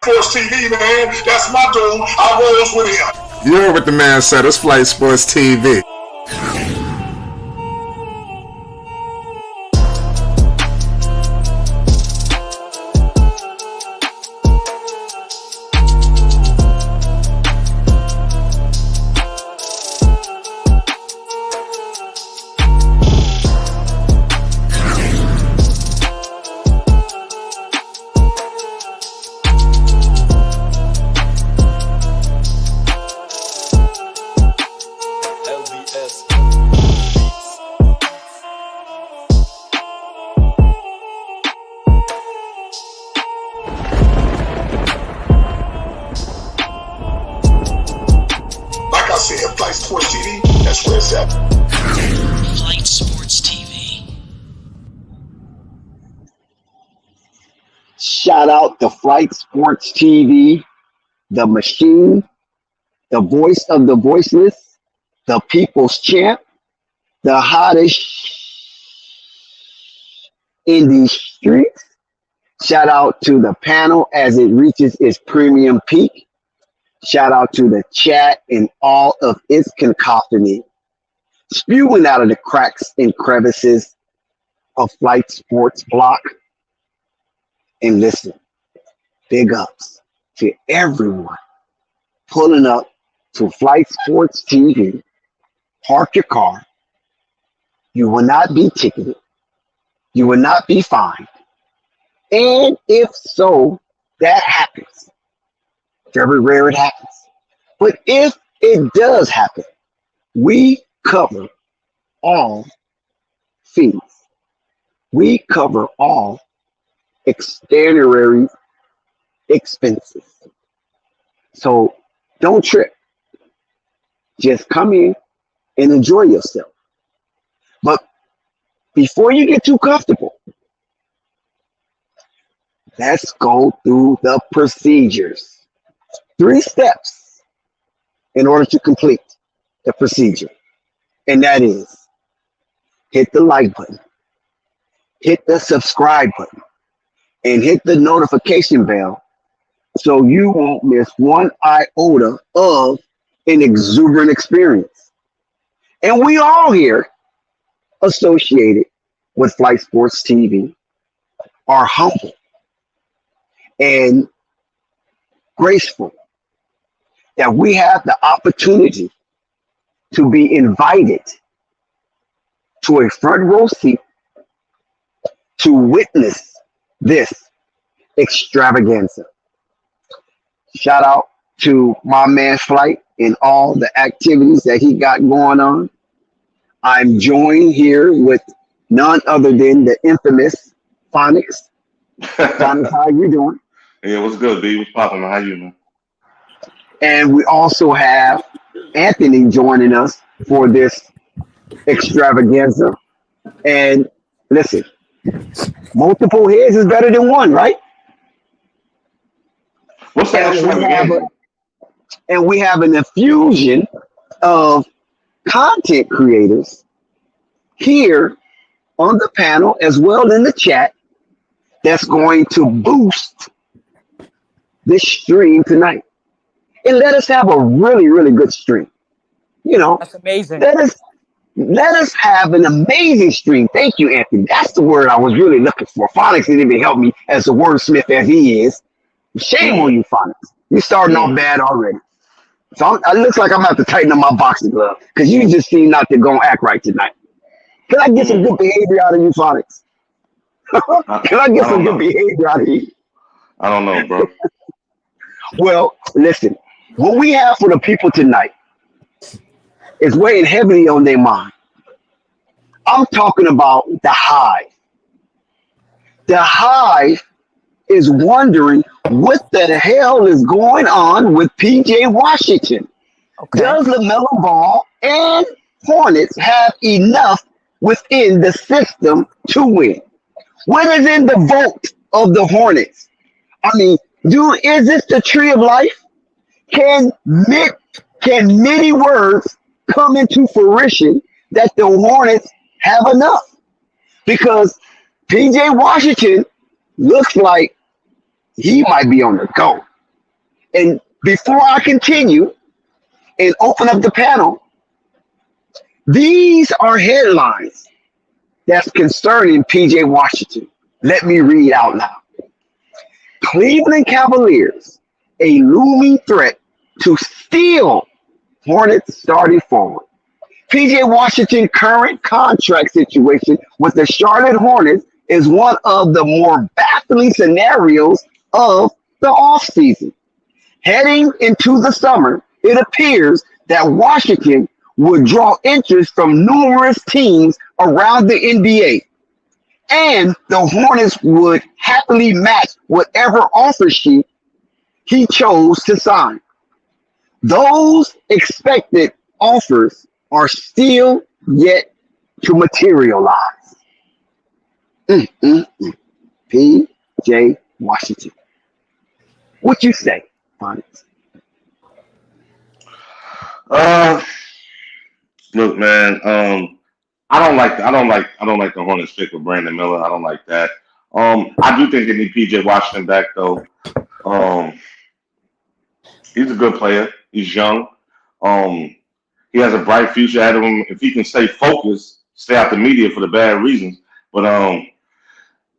Sports TV, man. That's my dude. I rolls with him. You heard what the man said. It's Flight Sports TV. Flight Sports TV, that's where it's at. Flight Sports TV. Shout out to Flight Sports TV, the machine, the voice of the voiceless, the people's champ, the hottest in these streets. Shout out to the panel as it reaches its premium peak. Shout out to the chat and all of its cacophony, spewing out of the cracks and crevices of Flight Sports Block. And listen, big ups to everyone pulling up to Flight Sports TV. Park your car. You will not be ticketed. You will not be fined. And if so, that happens. Very rare it happens. But if it does happen, we cover all fees. We cover all extraordinary expenses. So don't trip. Just come in and enjoy yourself. But before you get too comfortable, let's go through the procedures. 3 steps in order to complete the procedure. And that is hit the like button, hit the subscribe button, and hit the notification bell so you won't miss one iota of an exuberant experience. And we all here associated with Flight Sports TV are humble and graceful that we have the opportunity to be invited to a front row seat to witness this extravaganza. Shout out to my man Flight and all the activities that he got going on. I'm joined here with none other than the infamous Phonics. Phonics, how you doing? Yeah, what's good, B? What's poppin'? How you, man? And we also have Anthony joining us for this extravaganza. And listen, multiple heads is better than one, right? What's that? And we have an infusion of content creators here on the panel as well in the chat that's going to boost this stream tonight. And let us have a really, really good stream. You know, that's amazing. Let us have an amazing stream. Thank you, Anthony. That's the word I was really looking for. Phonics didn't even help me as a wordsmith as he is. Shame on you, Phonics. You're starting off bad already. So it looks like I'm going to have to tighten up my boxing glove because you just seem not to go and act right tonight. Can I get some good behavior out of you, Phonics? Can I get some good behavior out of you? I don't know, bro. Well, listen. What we have for the people tonight is weighing heavily on their mind. I'm talking about the Hive. The Hive is wondering what the hell is going on with PJ Washington. Okay. Does Lamelo Ball and Hornets have enough within the system to win? What is in the vote of the Hornets? I mean, is this the tree of life? Can many words come into fruition that the Hornets have enough? Because PJ Washington looks like he might be on the go. And before I continue and open up the panel, these are headlines that's concerning PJ Washington. Let me read out loud. Cleveland Cavaliers, a looming threat to steal Hornets starting forward. PJ Washington's current contract situation with the Charlotte Hornets is one of the more baffling scenarios of the offseason. Heading into the summer, it appears that Washington would draw interest from numerous teams around the NBA, and the Hornets would happily match whatever offer sheet he chose to sign. Those expected offers are still yet to materialize. PJ Washington. What you say, Hornets? Look, man. I don't like the Hornets pick with Brandon Miller. I don't like that. I do think they need PJ Washington back though. He's a good player. He's young. He has a bright future ahead of him if he can stay focused, stay out the media for the bad reasons. But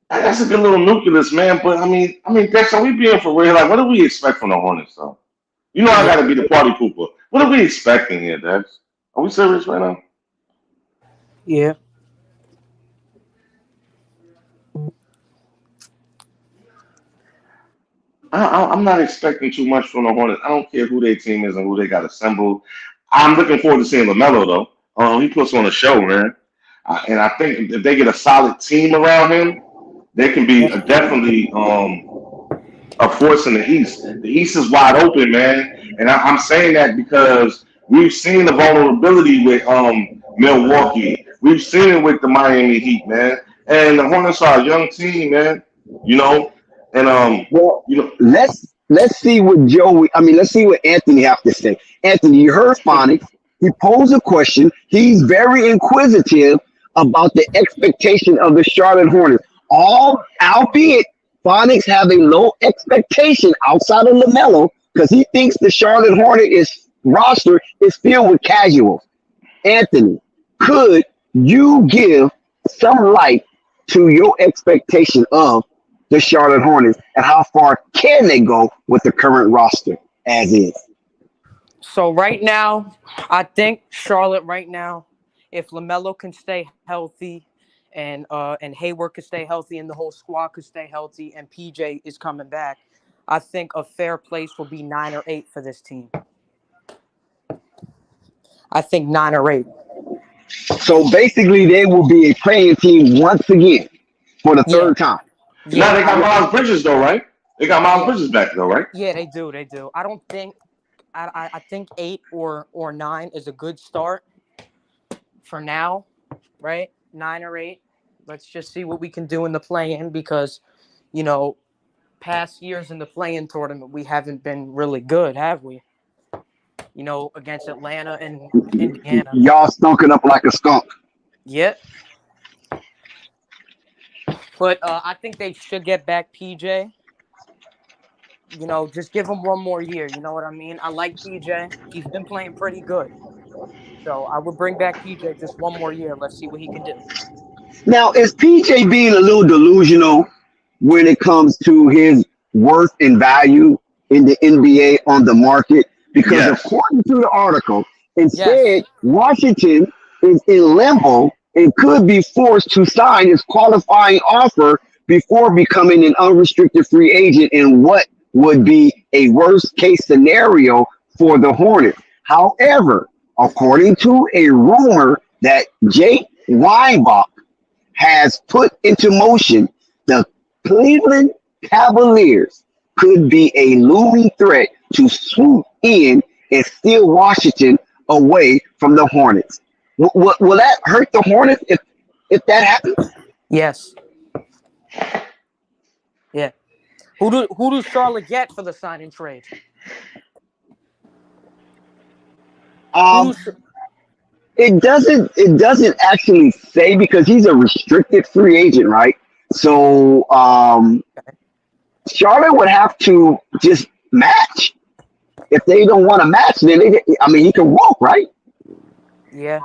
that's a good little nucleus, man. But I mean, Dex, are we being for real? Like, what do we expect from the Hornets, though? You know, I got to be the party pooper. What are we expecting here, Dex? Are we serious right now? Yeah. I'm not expecting too much from the Hornets. I don't care who their team is and who they got assembled. I'm looking forward to seeing Lamelo, though. He puts on a show, man. And I think if they get a solid team around him, they can be definitely a force in the East. The East is wide open, man. And I'm saying that because we've seen the vulnerability with Milwaukee. We've seen it with the Miami Heat, man. And the Hornets are a young team, man. You know, and Well, you know, let's see what let's see what Anthony have to say. Anthony, you heard Phonics. He posed a question. He's very inquisitive about the expectation of the Charlotte Hornets. Albeit Phonics have a low expectation outside of LaMelo because he thinks the Charlotte Hornets roster is filled with casuals. Anthony, could you give some light to your expectation of the Charlotte Hornets and how far can they go with the current roster as is? So right now, I think Charlotte right now, if LaMelo can stay healthy and Hayward could stay healthy and the whole squad could stay healthy and PJ is coming back, I think a fair place will be 9 or 8 for this team. I think 9 or 8. So basically, they will be a playing team once again for the third time. now they got Miles Bridges, though, right? They got Miles Bridges back, though, right? Yeah, they do. I don't think I think 8 or 9 is a good start for now, right? 9 or 8. Let's just see what we can do in the play-in because, you know, past years in the play-in tournament, we haven't been really good, have we? You know, against Atlanta and Indiana. Y'all stunking up like a skunk. Yep. But I think they should get back PJ. You know, just give him one more year. You know what I mean? I like PJ. He's been playing pretty good. So I would bring back PJ just one more year. Let's see what he can do. Now, is PJ being a little delusional when it comes to his worth and value in the NBA on the market? Because Yes. according to the article, instead, Washington is in limbo and could be forced to sign his qualifying offer before becoming an unrestricted free agent in what would be a worst case scenario for the Hornets. However, according to a rumor that Jake Weinbach has put into motion, the Cleveland Cavaliers could be a looming threat to swoop in and steal Washington away from the Hornets. Will that hurt the Hornets if that happens? Yes. Yeah. Who does Charlotte get for the sign and trade? It doesn't actually say because he's a restricted free agent, right? So Charlotte would have to just match if they don't want to match, then he can walk, right? Yeah.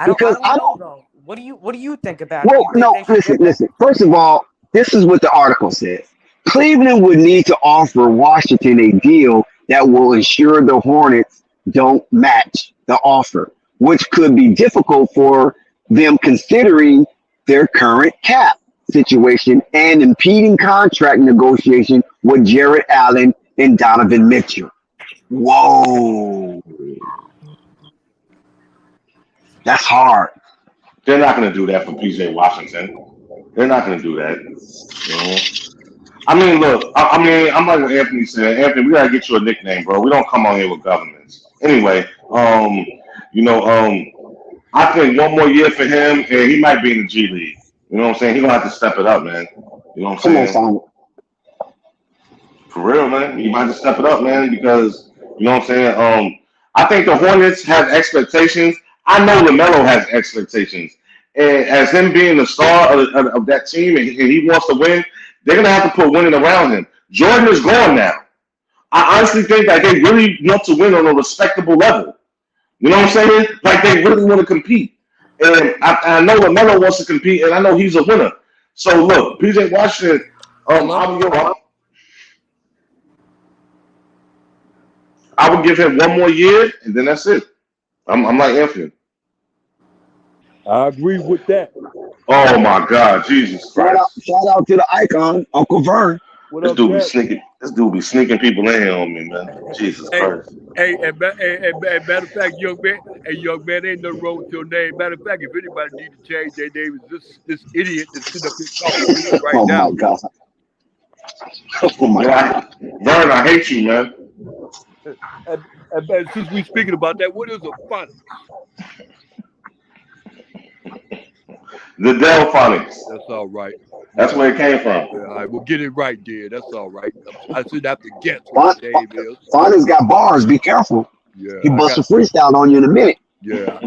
Because I don't know though. What do you think about it? well, You think no, they should get that? listen. First of all, this is what the article says. Cleveland would need to offer Washington a deal that will ensure the Hornets don't match the offer, which could be difficult for them considering their current cap situation and impeding contract negotiation with Jared Allen and Donovan Mitchell. Whoa. That's hard. They're not going to do that for PJ Washington. They're not going to do that. You know? I mean, look. I'm like what Anthony said. Anthony, we gotta get you a nickname, bro. We don't come on here with governments. Anyway, I think one more year for him, and he might be in the G League. You know what I'm saying? He's gonna have to step it up, man. You know what I'm Come on, saying? Simon. For real, man. You might have to step it up, man, because you know what I'm saying. I think the Hornets have expectations. I know Lamelo has expectations, and as him being the star of that team, and he wants to win, they're gonna have to put winning around him. Jordan is gone now. I honestly think that they really want to win on a respectable level. You know what I'm saying? Like they really want to compete. And I know Lamelo wants to compete, and I know he's a winner. So look, PJ Washington, I would give him one more year, and then that's it. I'm like Anthony. I agree with that. Oh my God, Jesus Christ! Shout out to the icon, Uncle Vern. What This up, dude be Jack? sneaking. This dude be sneaking people in here on me, man. Jesus Hey, Christ! hey, and matter of fact, young man, ain't no wrong with your name. Matter of fact, if anybody need to change their name, is this idiot that's sitting up here talking to me right Oh now. my God. Oh my God. Vern, I hate you, man. And since we speaking about that, what is a fun? The Delphonics. That's all right. That's where it came from. Yeah, all right, we'll get it right, dear. That's all right. I shouldn't have to guess Fun, what the name is. Fonda's got bars. Be careful. Yeah, He busts a freestyle on you in a minute. yeah.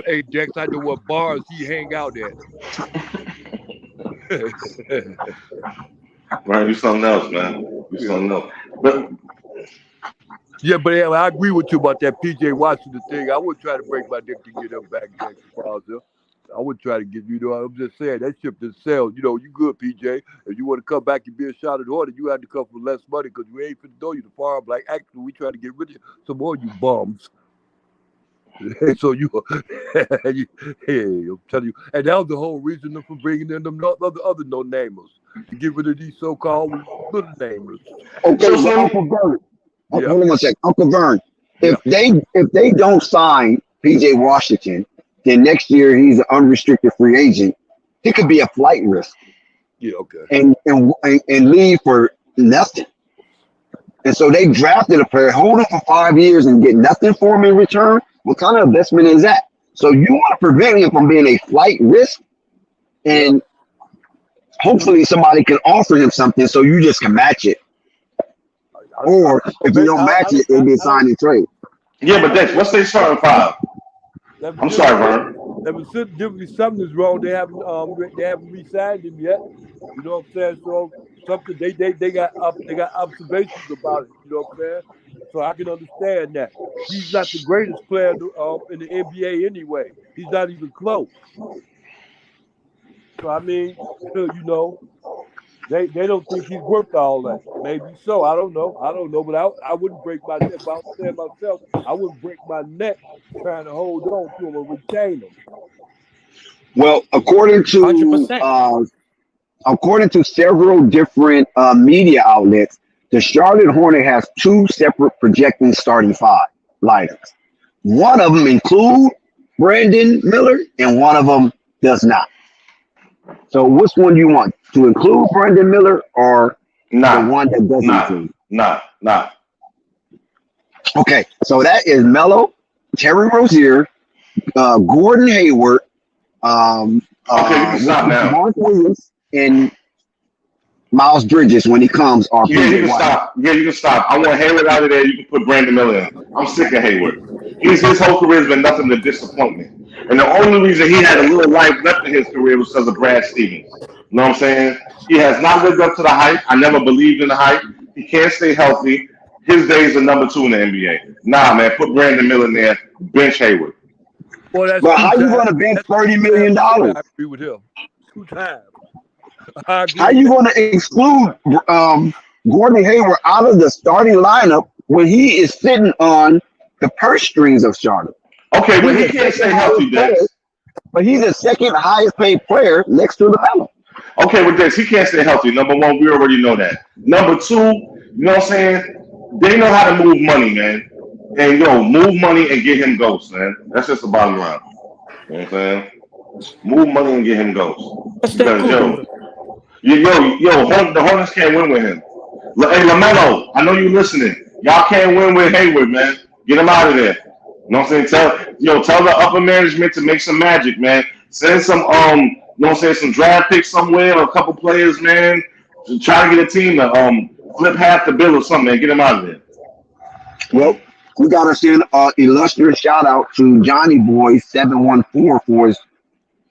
Hey, Dex, I know what bars he hang out at. Vern, you something else, man. You something else. But Yeah, I agree with you about that PJ Washington thing. I would try to break my neck to get him back next Plaza. I would try to get, I'm just saying, that ship just sells. You good, PJ. If you want to come back and be a shot at Hornet, you have to come for less money because we ain't finna throw you the farm. Like, actually, we try to get rid of some more of you bums. So hey, I'm telling you. And that was the whole reason for bringing in them other no-namers. To get rid of these so-called little namers. Okay, so Uncle Vern. Yeah. Hold on one second. Uncle Vern. If they don't sign PJ Washington, then next year he's an unrestricted free agent. He could be a flight risk. Yeah, okay. And leave for nothing. And so they drafted a player, hold him for 5 years and get nothing for him in return. What kind of investment is that? So you want to prevent him from being a flight risk, and hopefully somebody can offer him something so you just can match it. Or if you don't match it, it'll be signed and trade. yeah, but Dex, what's their starting five? I'm sorry, Vern. Something's wrong. They haven't re-signed him yet. You know what I'm saying? So something they got observations about it. You know what I'm saying? So I can understand that. He's not the greatest player in the NBA anyway. He's not even close. So I mean, they don't think he's worth all that. Maybe so. I don't know. But I wouldn't break my neck. If I was saying myself, I wouldn't break my neck trying to hold on to him and retain him. Well, according to 100%. According to several different media outlets, the Charlotte Hornet has two separate projecting starting five lineups. One of them include Brandon Miller, and one of them does not. So, which one do you want? To include Brandon Miller or the one that doesn't include? Nah. Okay, so that is Melo, Terry Rozier, Gordon Hayward, Okay, you can stop now. Mark Williams, and Miles Bridges when he comes. Yeah, you can stop. Yeah, you can stop. I want Hayward out of there. You can put Brandon Miller in. I'm sick of Hayward. His whole career has been nothing but disappointment. And the only reason he had a little life left in his career was because of Brad Stevens. You know what I'm saying? He has not lived up to the hype. I never believed in the hype. He can't stay healthy. His days are number 2 in the NBA. Nah, man, put Brandon Miller in there. Bench Hayward. Well, that's But two how you times. going to bench That's $30 two million? times. I agree with him. 2 times. I agree How with you that. going to exclude Gordon Hayward out of the starting lineup when he is sitting on the purse strings of Charlotte? Okay, but He's he the can't stay second healthy, highest player, Dex. but he's the second highest paid player next to LaMelo. Okay, with Dex, he can't stay healthy. Number 1, we already know that. Number 2, you know what I'm saying? They know how to move money, man. And move money and get him ghosts, man. That's just the bottom line. You know what I'm saying? Move money and get him ghosts. Let's stay Because cool. the Hornets can't win with him. Hey, Lamelo, I know you listening. Y'all can't win with Hayward, man. Get him out of there. You know what I'm saying? Tell the upper management to make some magic, man. Send some some draft picks somewhere or a couple players, man. To try to get a team to flip half the bill or something, man. Get him out of there. Well, we got to send an illustrious shout out to Johnny Boy 714 for his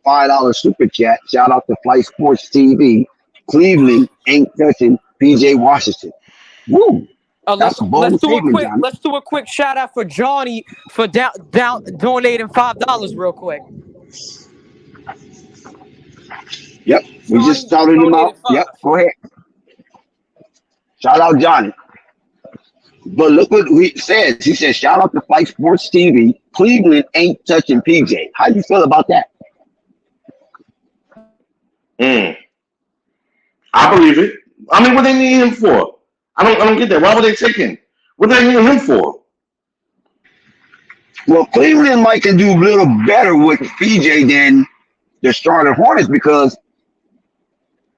$5 super chat. Shout out to Flight Sports TV. Cleveland ain't touching PJ Washington. Woo! That's Let's a bold statement, Johnny. let's do a quick shout out for Johnny for down donating $5 real quick. Yep, we just Johnny shouted him out. donated 5. Yep, go ahead. Shout out Johnny. But look what he says. He says, shout out to Flight Sports TV. Cleveland ain't touching PJ. How do you feel about that? I believe it. I mean, what they need him for? I don't get that. Why would they take him? What they need him for? Well, Cleveland might can do a little better with PJ than the Charlotte Hornets because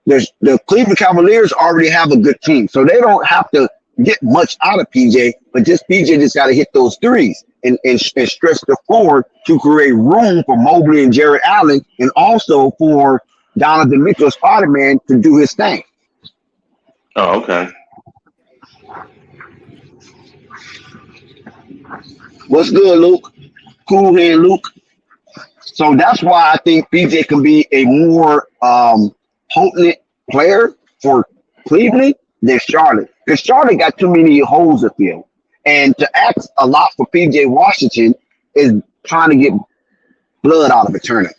the Cleveland Cavaliers already have a good team. So they don't have to get much out of PJ, but PJ just got to hit those threes and stretch the floor to create room for Mobley and Jared Allen and also for Donovan Mitchell, Spider-Man, to do his thing. Oh, okay. What's good, Luke? Cool hand, Luke. So that's why I think PJ can be a more potent player for Cleveland than Charlotte. Because Charlotte got too many holes to fill. And to ask a lot for PJ Washington is trying to get blood out of a turnip.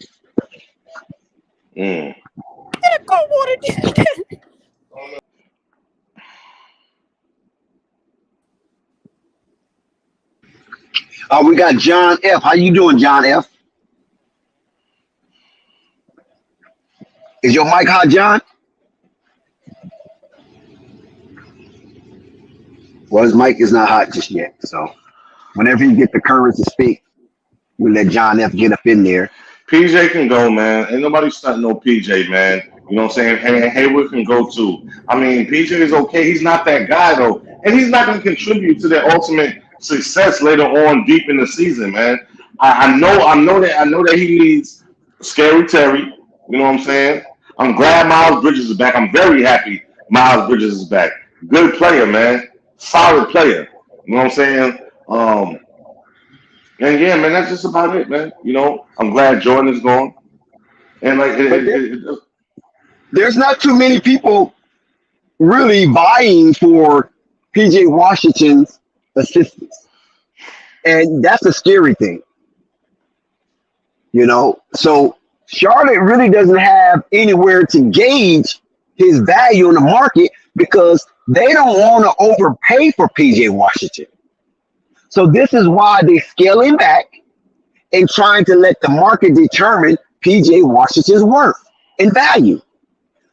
We got John F. How you doing, John F? Is your mic hot, John? Well, his mic is not hot just yet. So whenever you get the courage to speak, we let John F. get up in there. PJ can go, man. Ain't nobody starting no PJ, man. You know what I'm saying? And Hayward can go too. I mean, PJ is okay. He's not that guy though, and he's not going to contribute to their ultimate success later on, deep in the season, man. I know that he needs Scary Terry. You know what I'm saying? I'm glad Miles Bridges is back. I'm very happy Miles Bridges is back. Good player, man. Solid player. You know what I'm saying? And yeah, man, that's just about it, man. You know, I'm glad Jordan is gone. And like, There's not too many people really vying for PJ Washington's assistance. And that's a scary thing. You know, so Charlotte really doesn't have anywhere to gauge his value in the market because they don't want to overpay for PJ Washington. So this is why they're scaling back and trying to let the market determine PJ Washington's worth and value.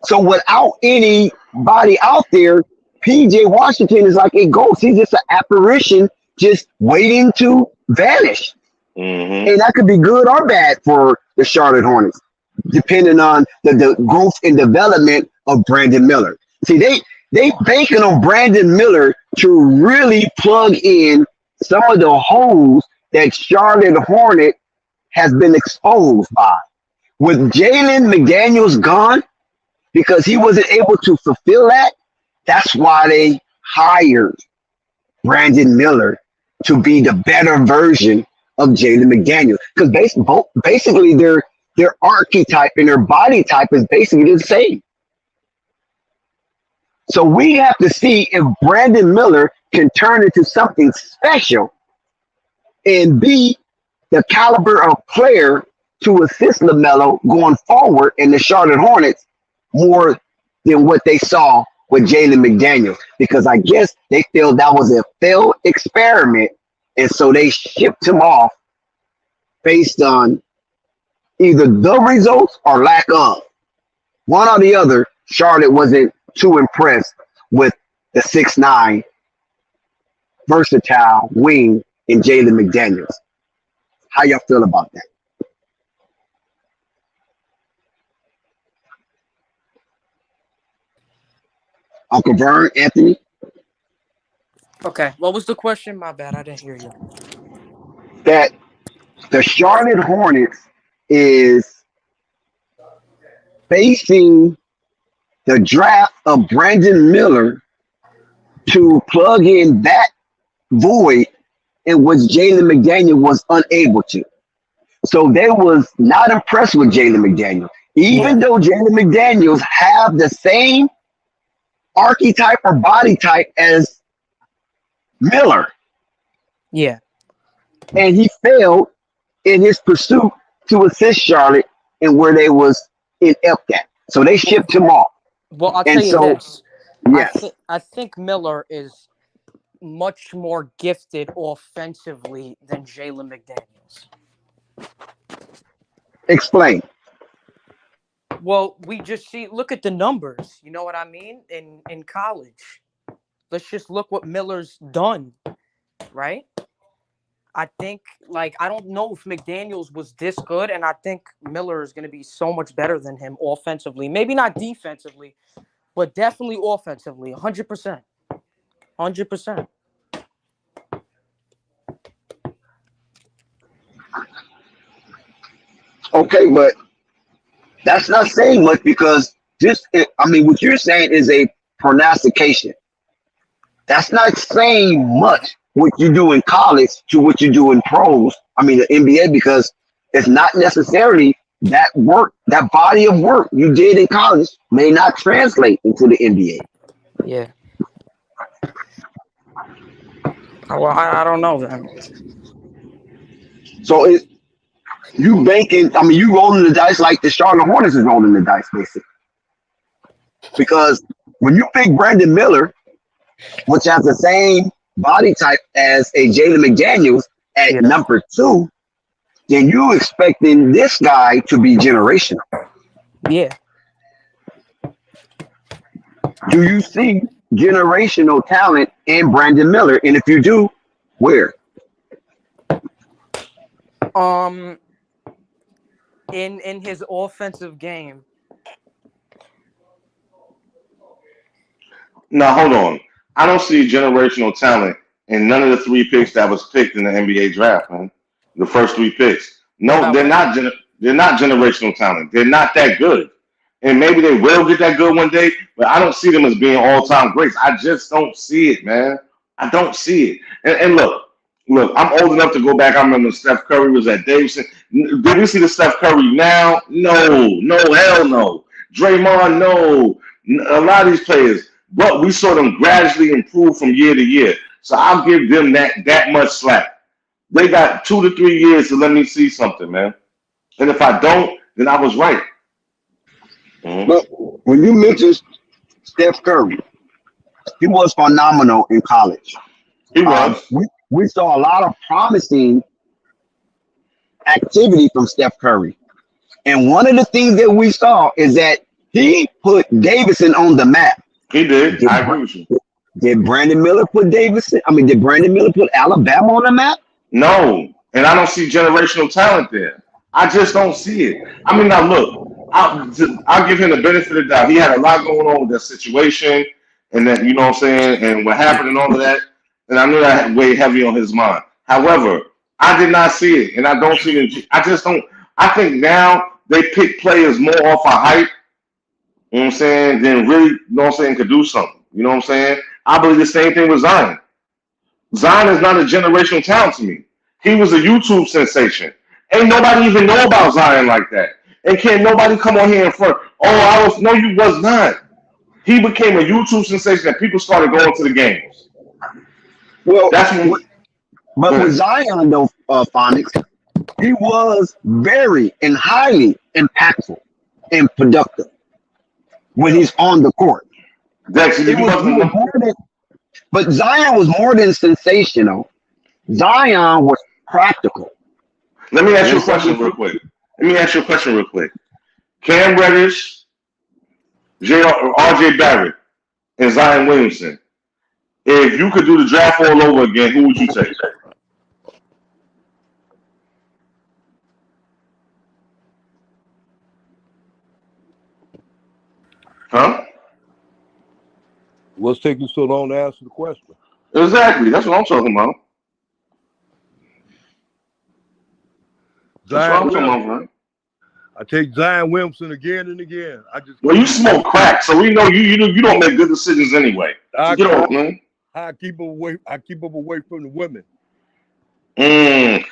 So without anybody out there, PJ Washington is like a ghost. He's just an apparition just waiting to vanish. mm-hmm. And that could be good or bad for the Charlotte Hornets, depending on the growth and development of Brandon Miller. See, they banking on Brandon Miller to really plug in some of the holes that Charlotte Hornet has been exposed by. With Jalen McDaniels gone, because he wasn't able to fulfill that, that's why they hired Brandon Miller to be the better version of Jalen McDaniels. Because basically their archetype and their body type is basically the same. So we have to see if Brandon Miller can turn into something special and be the caliber of player to assist Lamelo going forward in the Charlotte Hornets more than what they saw with Jalen McDaniels. Because I guess they feel that was a failed experiment, and so they shipped him off based on either the results or lack of. One or the other, Charlotte wasn't too impressed with the 6'9" versatile wing in Jalen McDaniels. How y'all feel about that? Uncle Vern, Anthony? Okay, what was the question? My bad, I didn't hear you. That the Charlotte Hornets is facing the draft of Brandon Miller to plug in that void in which Jalen McDaniel was unable to. So they was not impressed with Jalen McDaniel. Even though Jalen McDaniels have the same archetype or body type as Miller, Yeah. and he failed in his pursuit to assist Charlotte and where they was inept at. So they shipped him off. Well, I'll And tell you so, this. yes. I think Miller is much more gifted offensively than Jalen McDaniels. Explain. Well, we just see, look at the numbers. You know what I mean? In college, let's just look what Miller's done, right? I think, like, I don't know if McDaniels was this good, and I think Miller is going to be so much better than him offensively. Maybe not defensively, but definitely offensively, 100%. 100%. Okay, but that's not saying much because what you're saying is a pronostication. That's not saying much what you do in college to what you do in the NBA, because it's not necessarily that work, that body of work you did in college may not translate into the NBA. Yeah. Well, I don't know then. So you rolling the dice like the Charlotte Hornets is rolling the dice, basically. Because when you pick Brandon Miller, which has the same body type as a Jalen McDaniels at number 2, then you expecting this guy to be generational. Yeah. Do you see generational talent in Brandon Miller? And if you do, where? In his offensive game. Now, hold on. I don't see generational talent in none of the 3 picks that was picked in the NBA draft, man. The first 3 picks. No, they're not. They're not generational talent. They're not that good, and maybe they will get that good one day. But I don't see them as being all-time greats. I just don't see it, man. I don't see it. And look. I'm old enough to go back. I remember when Steph Curry was at Davidson. Did we see the Steph Curry now? No, hell no. Draymond, no. A lot of these players. But we saw them gradually improve from year to year. So I'll give them that much slack. They got 2 to 3 years to let me see something, man. And if I don't, then I was right. Mm-hmm. But when you mentioned Steph Curry, he was phenomenal in college. He was. We saw a lot of promising activity from Steph Curry. And one of the things that we saw is that he put Davidson on the map. He did. I agree with you. Did Brandon Miller put did Brandon Miller put Alabama on the map? No. And I don't see generational talent there. I just don't see it. I mean, now look, I'll give him the benefit of the doubt. He had a lot going on with that situation, and that, you know what I'm saying, and what happened and all of that. And I knew that weighed heavy on his mind. However, I did not see it, and I don't see it. I just don't. I think now they pick players more off of hype, you know what I'm saying, than really, you know what I'm saying, could do something. You know what I'm saying? I believe the same thing with Zion. Zion is not a generational talent to me. He was a YouTube sensation. Ain't nobody even know about Zion like that. And can't nobody come on here in front. Oh, no, you was not. he became a YouTube sensation that people started going to the games. Well, That's when. but with Zion though, Phonics, he was very and highly impactful and productive when he's on the court. Dex, It was more than, but Zion was more than sensational. Zion was practical. Let me ask you a question real quick. Cam Reddish, RJ Barrett, and Zion Williamson. If you could do the draft all over again, who would you take? Huh? What's taking so long to answer the question? Exactly. That's what I'm talking about. That's what I'm talking about, man. I take Zion Williamson again and again. Well, you smoke crack, so we know you don't make good decisions anyway. So get off, man. I keep him away from the women.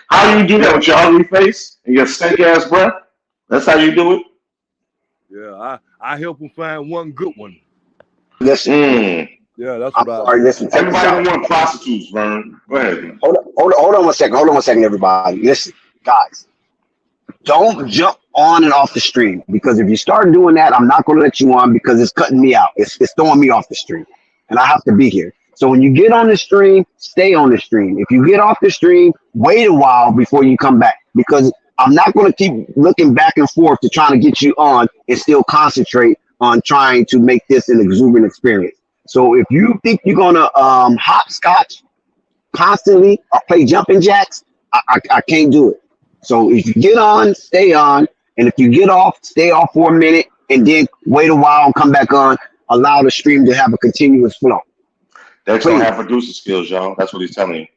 How do you do that with your ugly face and your stank ass breath? That's how you do it? Yeah, I help him find one good one. Listen. Yeah, that's I'm what sorry, listen. Everybody don't want prostitutes, Vern. Go ahead. Man. Hold on one second. Hold on one second, everybody. Listen, guys. Don't jump on and off the stream, because if you start doing that, I'm not going to let you on because it's cutting me out. It's throwing me off the stream, and I have to be here. So when you get on the stream, stay on the stream. If you get off the stream, wait a while before you come back, because I'm not going to keep looking back and forth to trying to get you on and still concentrate on trying to make this an exuberant experience. So if you think you're going to hopscotch constantly or play jumping jacks, I can't do it. So if you get on, stay on. And if you get off, stay off for a minute and then wait a while and come back on. Allow the stream to have a continuous flow. Dex don't have producer skills, y'all. That's what he's telling you.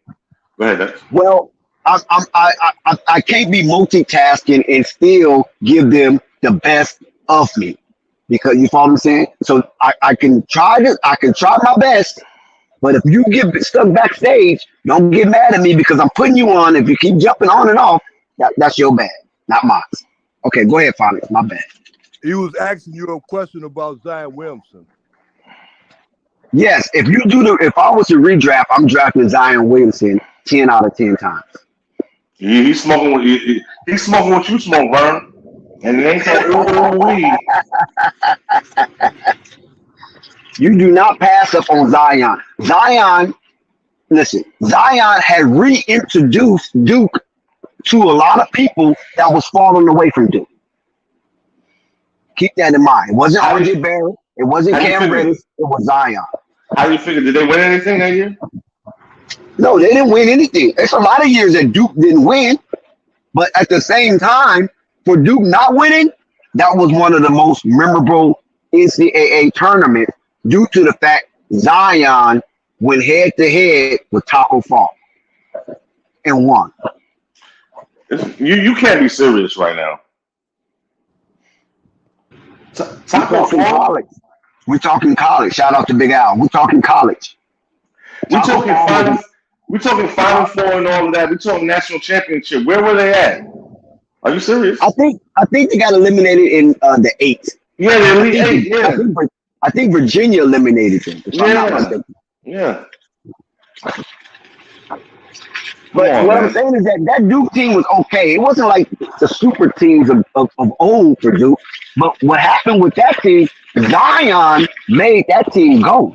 Go ahead, Dex. Well, I can't be multitasking and still give them the best of me, because you follow what I'm saying. So I can try my best, but if you get stuck backstage, don't get mad at me because I'm putting you on. If you keep jumping on and off, that's your bad, not mine. Okay, go ahead, Phonics. My bad. He was asking you a question about Zion Williamson. Yes, if I was to redraft, I'm drafting Zion Williamson 10 out of 10 times. He's smoking what you smoke, Vern. And it ain't that weed. You do not pass up on Zion. Zion had reintroduced Duke to a lot of people that was falling away from Duke. Keep that in mind. It wasn't RJ Barrett. It wasn't Cam Reddish. It was Zion. How do you figure? Did they win anything that year? No, they didn't win anything. There's a lot of years that Duke didn't win. But at the same time, for Duke not winning, that was one of the most memorable NCAA tournaments due to the fact Zion went head-to-head with Taco Fall and won. You can't be serious right now. Taco Fall? We're talking college. Shout out to Big Al. We're talking college. We're talking Final Four and all of that. We're talking national championship. Where were they at? Are you serious? I think they got eliminated in the 8th. Yeah, the Elite 8. Yeah. I think Virginia eliminated them. Yeah. But what I'm saying is that Duke team was okay. It wasn't like the super teams of old for Duke. But what happened with that team, Zion made that team go.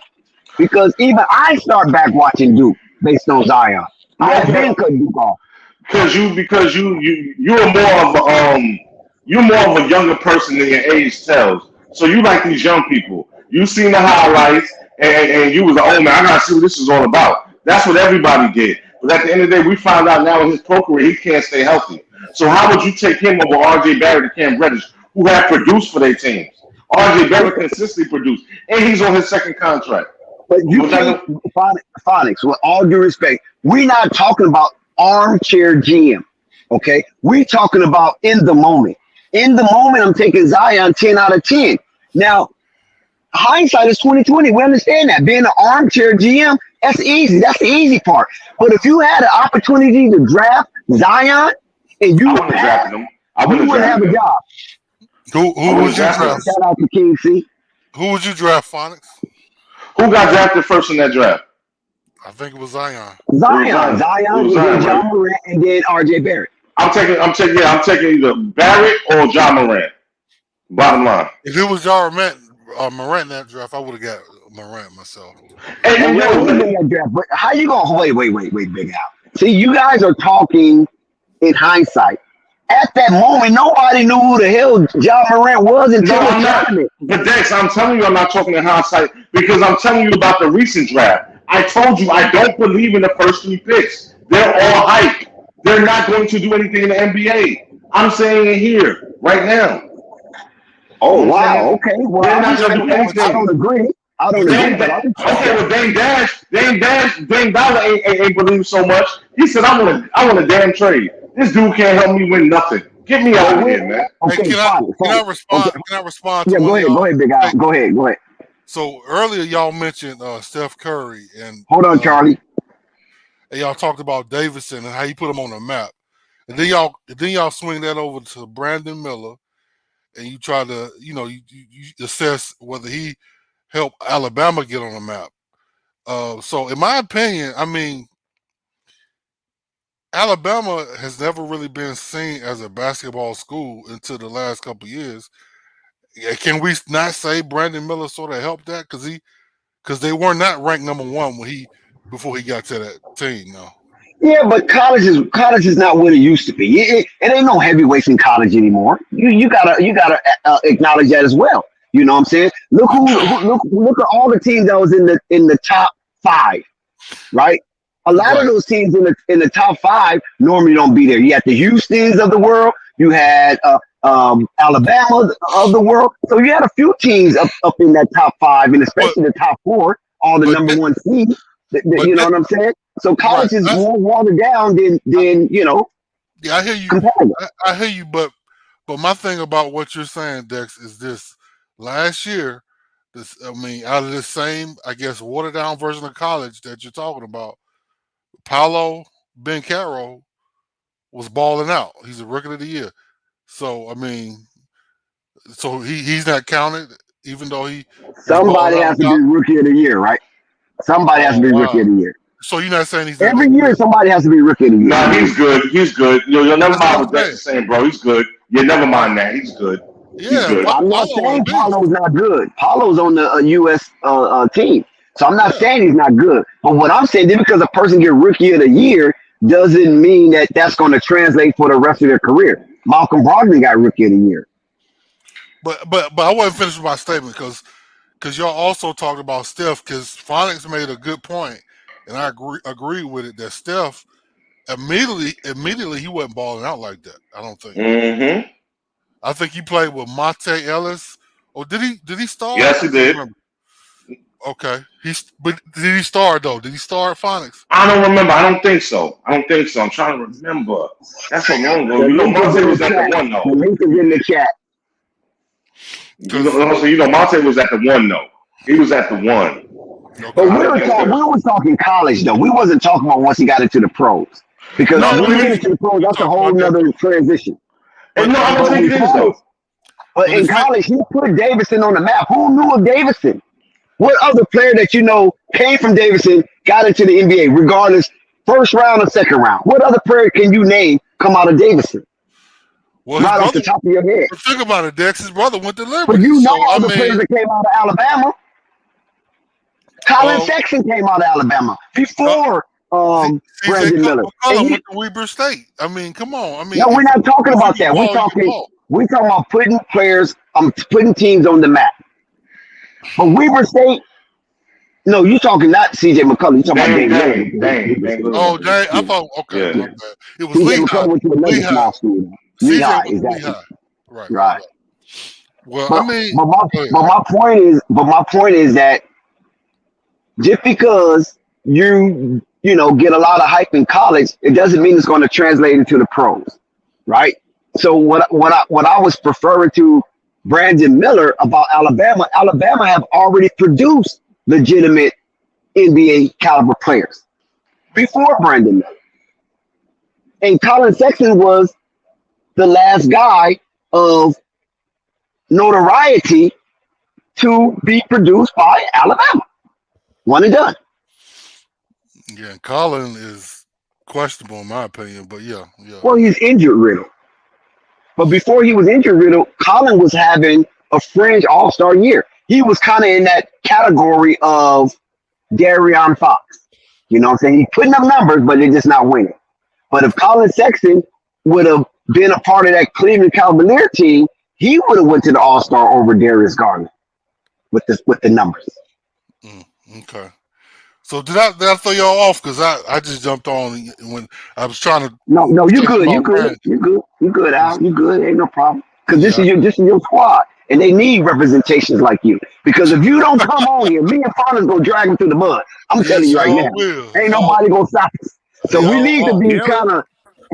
Because even I start back watching Duke based on Zion. I have been cut Duke off. Because you're more of a younger person than your age tells. So you like these young people. You seen the highlights and you was like, oh man, I gotta see what this is all about. That's what everybody did. But at the end of the day, we found out now in his pro career he can't stay healthy. So how would you take him over RJ Barrett and Cam Reddish, who have produced for their teams? RJ Barrett consistently produced, and he's on his second contract. But you can't, Phonics, with all due respect, we're not talking about armchair GM, okay? We're talking about in the moment. In the moment, I'm taking Zion 10 out of 10. Now, hindsight is 2020. We understand that. Being an armchair GM, that's easy. That's the easy part. But if you had an opportunity to draft Zion and you wouldn't have a job. Who was your draft? Shout out to King C. Who would you draft, Phonics? Who got drafted first in that draft? I think it was Zion. It was Zion, Zion. It Zion, was and then Zion, John right? Morant, and then R.J. Barrett. I'm taking either Barrett or John Morant. Bottom line. If it was Morant in that draft, I would have got Morant myself. And Morant yo, is in that draft, but how you gonna wait, Big Al? See, you guys are talking in hindsight. At that moment, nobody knew who the hell John Morant was until no, the I'm not. tournament. But Dex, I'm telling you, I'm not talking in hindsight because I'm telling you about the recent draft. I told you I don't believe in the first three picks. They're all hype. They're not going to do anything in the NBA. I'm saying it here right now. Oh You know what I'm wow, saying? okay. Well, They're I not going to respect do that. I anything. don't agree. I don't agree, but I respect Okay, that. well, Dame Dollar ain't believe so much. He said, I want a damn trade. This dude can't help me win nothing. Get me But out of when, here, man. Hey, okay, fine, can I fine. Okay, respond? Can I respond to yeah, one of go y'all? ahead, Big Al. Hey, Go ahead. so earlier y'all mentioned Steph Curry Hold on, Charlie. and y'all talked about Davidson and how you put him on the map, and then y'all swing that over to Brandon Miller, and you try to you assess whether he helped Alabama get on the map. So in my opinion, I mean, Alabama has never really been seen as a basketball school until the last couple of years. Yeah, can we not say Brandon Miller sort of helped that because they were not ranked number one before he got to that team? No. Yeah, but college is not what it used to be. It ain't no heavyweights in college anymore. You gotta acknowledge that as well. You know what I'm saying? Look at all the teams that was in the top five, right? A lot of Right. those teams in the top five normally don't be there. You had the Houston's of the world. You had Alabama of the world. So you had a few teams up in that top five, and But especially the top four, all the but number one seeds. but You know what I'm saying? So right. college is more watered down than Yeah, I hear you. competitive. I hear you, but my thing about what you're saying, Dex, is this: last year, out of this same, I guess, watered down version of college that you're talking about, Paolo Bencaro was balling out. He's a rookie of the year. So I mean, so he's not counted, even though he was balling Somebody out has in to be college. rookie of the year, right? Somebody has to Oh be rookie wow! of the year. So you're not saying he's not Every that year, good? somebody has to be rookie of the year. Nah, he's good. He's good. You'll never That's what mind I'm what Dex saying. is saying, bro. He's good. You never mind that. He's good. He's Yeah, good. I'm not Paolo was a saying beast. Paulo's not good. Paulo's on the U.S. Team, so I'm not Yeah, saying he's not good. But what I'm saying, just because a person get rookie of the year doesn't mean that that's going to translate for the rest of their career. Malcolm Brogdon got rookie of the year. but I wasn't finished with my statement because y'all also talked about Steph because Phonics made a good point, and I agree with it that Steph immediately he wasn't balling out like that. I don't think. Mm-hmm. I think he played with Monte Ellis. Or did he start? Yes, I he can't did. remember. Okay, but did he start though? Did he start Phonics? I don't remember. I don't think so. I don't think so. I'm trying to remember. That's so long ago. The You know, link is Monte in the was at the chat. one The though. link is in the chat. Because Monte was at the one though. He was at the one. But okay, I don't think we Steph. were talking college though. We wasn't talking about once he got into the pros. Because no, No, when no, you we, get into the pros, we that's a talked whole about that nother too. transition. and no, I don't But think in it is college, though. But if it he put Davidson on the map. Who knew of Davidson? What other player that you know came from Davidson got into the NBA, regardless, first round or second round? What other player can you name come out of Davidson? well his Right off the brother. top of your head. But think about it, Dex. His brother went to But Liberty, you know so I all the players mean, that came out of Alabama. Colin uh, Sexton came out of Alabama uh before CJ Brandon Miller. And McCollum he went to Weber State. I mean, come on. I mean, no, we're not talking if you about can that. ball, you can ball. We talking about putting players, putting teams on the map. But Weber State, no, you talking not CJ McCullough, you talking about Dame Miller with Dang, Weber Dang State. Little Oh, went to dang! I Weber. thought okay, Yeah. my Yeah. bad. It was CJ Lehigh. McCullough went to another Lehigh. small school. CJ Lehigh, went to exactly. Lehigh. Right. Right. Well, I But mean, but my go ahead. my point is that just because you get a lot of hype in college, it doesn't mean it's going to translate into the pros, right? So what I was referring to Brandon Miller about Alabama have already produced legitimate NBA caliber players before Brandon Miller, and Colin Sexton was the last guy of notoriety to be produced by Alabama. One and done. Yeah, and Colin is questionable in my opinion, but yeah. Well, he's injured riddle. But before he was injured riddle, Colin was having a fringe all-star year. He was kind of in that category of Darion Fox. You know what I'm saying? He's putting up numbers, but they're just not winning. But if Colin Sexton would have been a part of that Cleveland Cavalier team, he would have went to the All-Star over Darius Garland with the numbers. Okay. So did I throw y'all off? Because I just jumped on when I was trying to. No, you good, about you good, Rand. you good, Al, you good. Ain't no problem. Because Yeah. this is your squad, and they need representations like you. Because if you don't come on here, me and Fonda's gonna drag them through the mud. I'm telling you right y'all now. will. Ain't Y'all- nobody gonna stop us. So we y'all need to are. be Yeah. kind of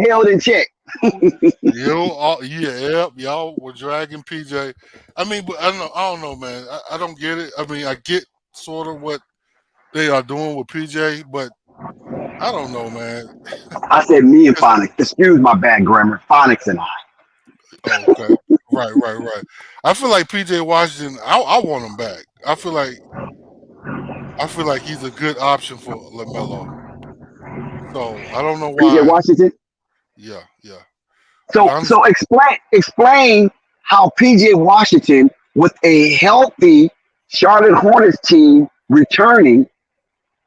held in check. Y'all were dragging PJ. I mean, but I don't know, man. I don't get it. I mean, I get sort of what they are doing with PJ, but I don't know, man. I said me and Phonics. Excuse my bad grammar. Phonics and I. Oh, okay. Right. I feel like PJ Washington, I want him back. I feel like he's a good option for Lamelo. So I don't know PJ why. Washington. Yeah. So explain how PJ Washington with a healthy Charlotte Hornets team returning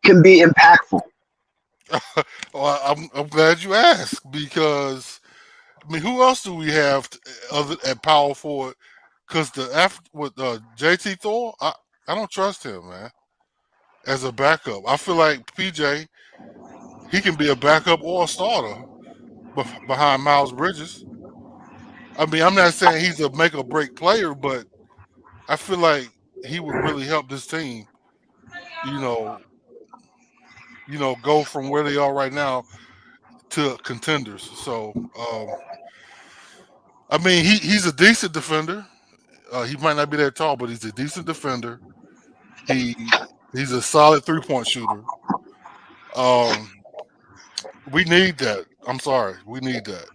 can be impactful. Well, I'm glad you asked because I mean, who else do we have other at power forward? Because with JT Thor, I don't trust him, man, as a backup. I feel like PJ, he can be a backup or a starter behind Miles Bridges. I mean, I'm not saying he's a make or break player, but I feel like he would really help this team. You know, go from where they are right now to contenders. So, I mean, he's a decent defender. He might not be that tall, but he's a decent defender. He's a solid 3-point shooter. We need that. I'm sorry, we need that.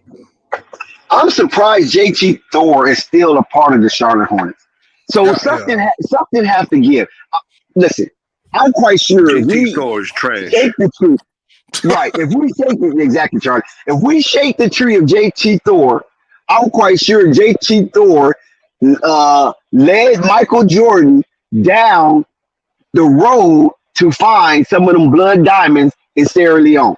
I'm surprised JT Thor is still a part of the Charlotte Hornets. So Yeah. something has to give. Listen, I'm quite sure if JT we Thor is trash. shake the tree, right? If we shake the exactly, Charlie. If we shake the tree of JT Thor, I'm quite sure JT Thor led Michael Jordan down the road to find some of them blood diamonds in Sierra Leone.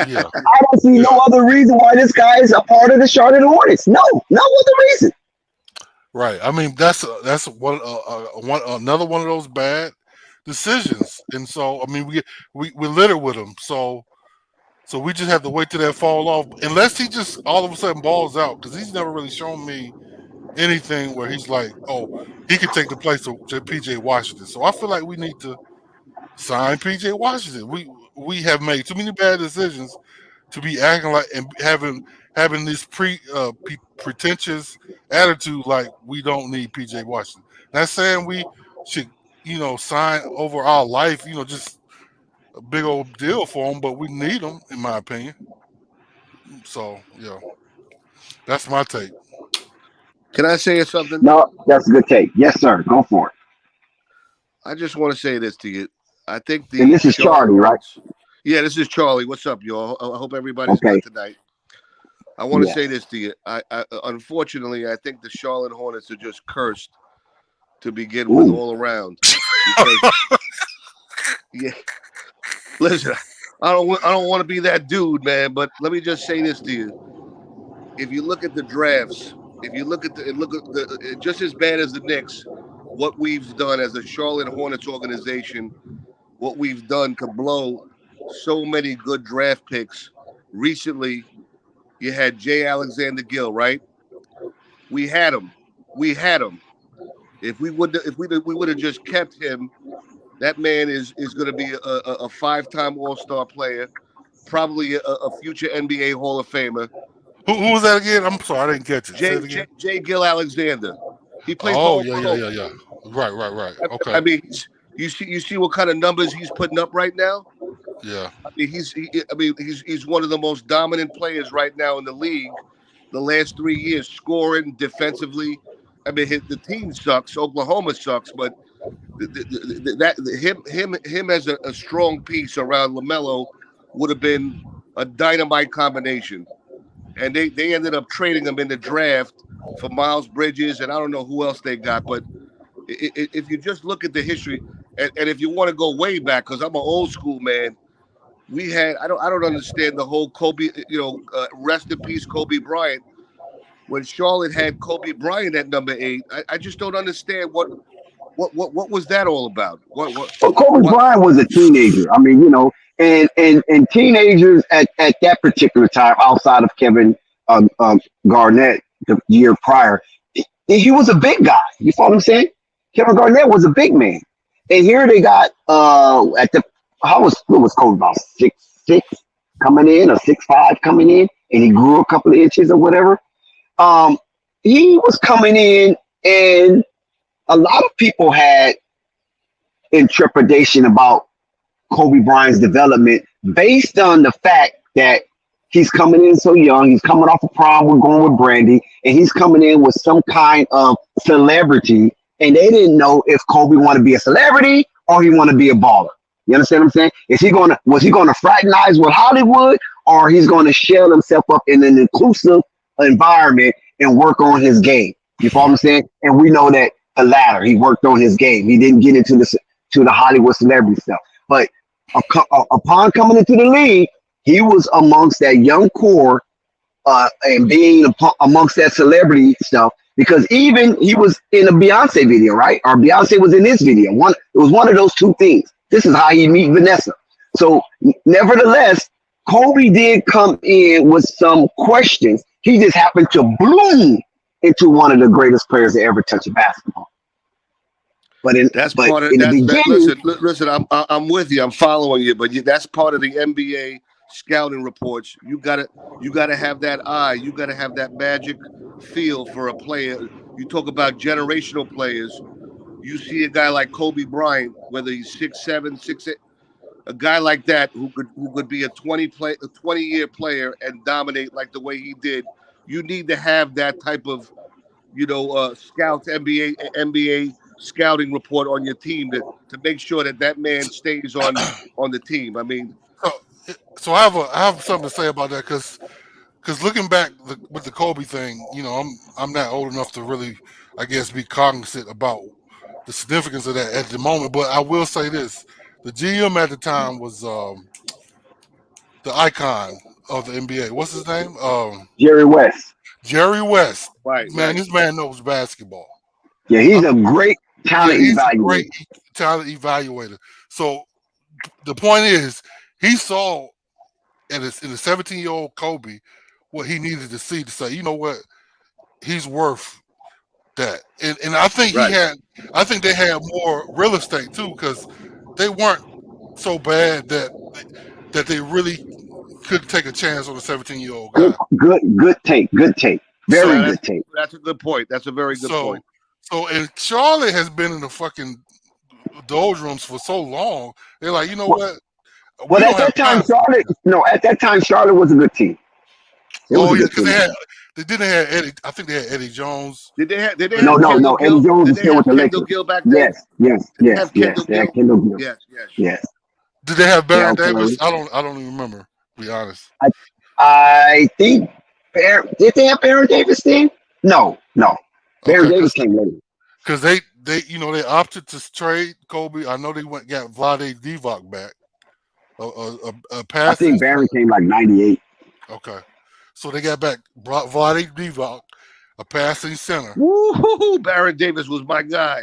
Yeah. I don't see no other reason why this guy is a part of the Charlotte Hornets. No other reason. Right. I mean, that's one another one of those bad decisions, and so I mean, we're littered with them. So we just have to wait till that fall off, unless he just all of a sudden balls out, because he's never really shown me anything where he's like, oh, he could take the place of PJ Washington. So I feel like we need to sign PJ Washington. We have made too many bad decisions to be acting like and having this pretentious attitude like we don't need PJ Washington. Not saying we should, sign over our life, just a big old deal for him, but we need him, in my opinion. So yeah, that's my take. Can I say something? No, that's a good take. Yes, sir. Go for it. I just want to say this to you. I think the And this is Charlie, right? Yeah, this is Charlie. What's up, y'all? I hope everybody's Okay. good tonight. I want to Yeah. say this to you. I unfortunately, I think the Charlotte Hornets are just cursed to begin with Ooh. all around. Because, yeah, listen, I don't want to be that dude, man. But let me just say this to you: if you look at the drafts, if you look at the just as bad as the Knicks, what we've done as a Charlotte Hornets organization, what we've done to blow so many good draft picks recently. You had Jay Alexander Gill, right? We had him. If we would have just kept him, that man is going to be a 5-time All-Star player, probably a future NBA Hall of Famer. Who was that again? I'm sorry, I didn't catch it. Say it again. Jay Gill Alexander. He plays Oh, ball. yeah. Right. Okay. I mean, you see what kind of numbers he's putting up right now. Yeah. I mean, he's one of the most dominant players right now in the league. The last 3 years, scoring defensively. I mean, the team sucks. Oklahoma sucks, but him as a strong piece around Lamelo would have been a dynamite combination. And they ended up trading him in the draft for Miles Bridges, and I don't know who else they got. But if you just look at the history, and if you want to go way back, because I'm an old school man, we had I don't understand the whole Kobe, rest in peace Kobe Bryant. When Charlotte had Kobe Bryant at number 8, I just don't understand what was that all about? Well, Kobe What? Bryant was a teenager. I mean, and teenagers at that particular time, outside of Kevin Garnett the year prior, he was a big guy. You follow what I'm saying? Kevin Garnett was a big man, and here they got at the what was Kobe about 6'6" coming in or 6'5" coming in, and he grew a couple of inches or whatever. He was coming in, and a lot of people had intrepidation about Kobe Bryant's development based on the fact that he's coming in so young. He's coming off a prom. We're going with Brandy, and he's coming in with some kind of celebrity. And they didn't know if Kobe wanted to be a celebrity or he wanted to be a baller. You understand what I'm saying? Was he gonna fraternize with Hollywood, or he's gonna shell himself up in an inclusive environment and work on his game? You follow what I'm saying? And we know that the latter. He worked on his game. He didn't get into the Hollywood celebrity stuff. But upon coming into the league, he was amongst that young core and being amongst that celebrity stuff. Because even he was in a Beyonce video, right? Or Beyonce was in this video. It was one of those two things. This is how he meet Vanessa. So, nevertheless, Kobe did come in with some questions. He just happened to bloom into one of the greatest players to ever touch a basketball. But in the beginning, listen. I'm with you. I'm following you. But that's part of the NBA scouting reports. You gotta have that eye. You gotta have that magic feel for a player. You talk about generational players. You see a guy like Kobe Bryant, whether he's 6'7", 6'8", a guy like that who could be a 20-year player and dominate like the way he did. You need to have that type of, scouts NBA scouting report on your team to make sure that man stays on the team. I mean, so I have something to say about that because looking back with the Kobe thing, I'm not old enough to really, I guess, be cognizant about the significance of that at the moment. But I will say this: the GM at the time was the icon of the NBA. What's his name? Jerry West. Jerry West. Right. This man knows basketball. Yeah, he's a great talent evaluator. A great talent evaluator. So the point is, he saw in the 17-year-old Kobe what he needed to see to say, you know what, he's worth that. And I think I think they had more real estate too, because they weren't so bad that they really could take a chance on a 17-year-old guy. Good take. Very good take. That's a good point. That's a very good point. So, and Charlotte has been in the fucking doldrums for so long. They're like, you know what? Well, at that time, Charlotte was a good team. Because they didn't have Eddie. I think they had Eddie Jones. Did they have No. Eddie Jones was still with the Lakers. Gill back then? Yes. They had Kendall Gill. Yes. Did they have Baron Davis? I don't even remember. To be honest. I think did they have Baron Davis then? No. Baron Davis came later. Because they opted to trade Kobe. I know they got Vlade Divac back. A pass. I think Baron came like 98. Okay. So they got back Vlade Divac, a passing center. Woo-hoo-hoo, Baron Davis was my guy.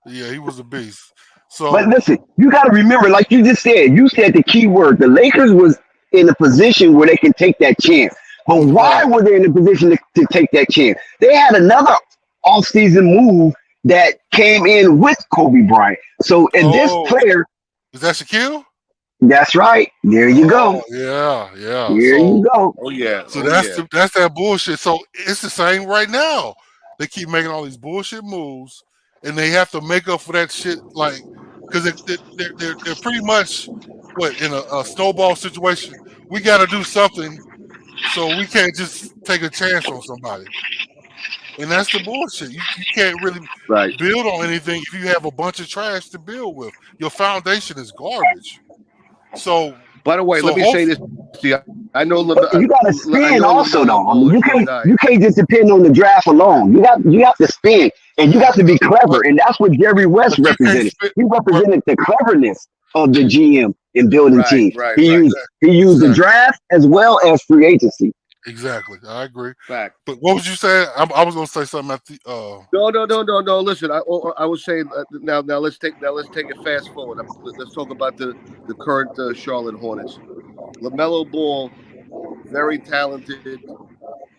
Yeah, he was a beast. So, but listen, you got to remember, like you just said, the key word. The Lakers was in a position where they can take that chance. But why were they in a position to take that chance? They had another offseason move that came in with Kobe Bryant. So, and this player. Is that Shaquille? That's right. There you go. Yeah. There you go. Oh, yeah. So that's that bullshit. So it's the same right now. They keep making all these bullshit moves, and they have to make up for that shit, like, because they're pretty much in a snowball situation. We got to do something, so we can't just take a chance on somebody. And that's the bullshit. You can't really Right. build on anything if you have a bunch of trash to build with. Your foundation is garbage. So By the way, let me say hopefully, this to you. I know But you got to I spin know also, LaMelo though. I mean, Ball is your guy. you can't just depend on the draft alone. You have to spin, and you got to be clever, but and that's what Jerry West but you can't represented. spit. He But represented the cleverness of the GM in building Right, teams. right, He right. used he used the exactly, draft as well as free agency. exactly. I agree. Fact. But what was you saying? I was gonna say something at the. No. Listen, I was saying now let's take it fast forward. Let's talk about the current Charlotte Hornets. LaMelo Ball, very talented.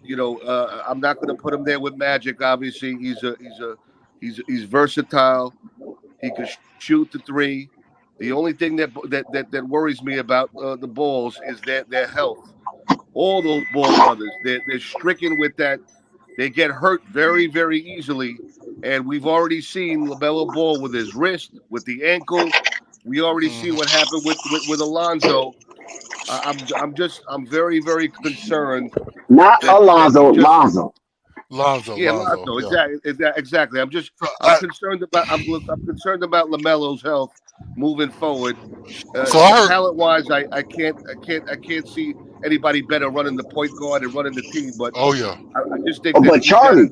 I'm not going to put him there with Magic. Obviously, he's versatile. He can shoot the three. The only thing that worries me about the Balls is their health. All those Ball brothers, they're stricken with that. They get hurt very, very easily, and we've already seen LaMelo Ball with his wrist, with the ankle. We already see Mhm. what happened with Alonzo. I'm very, very concerned Not that we Alonzo, just Lonzo. Lonzo, Lonzo, yeah. exactly. So I'm concerned about I'm concerned about Lamelo's health moving forward. so I heard. Talent wise, I can't see anybody better running the point guard and running the team. But Oh yeah. I just think Oh, that but he's got to,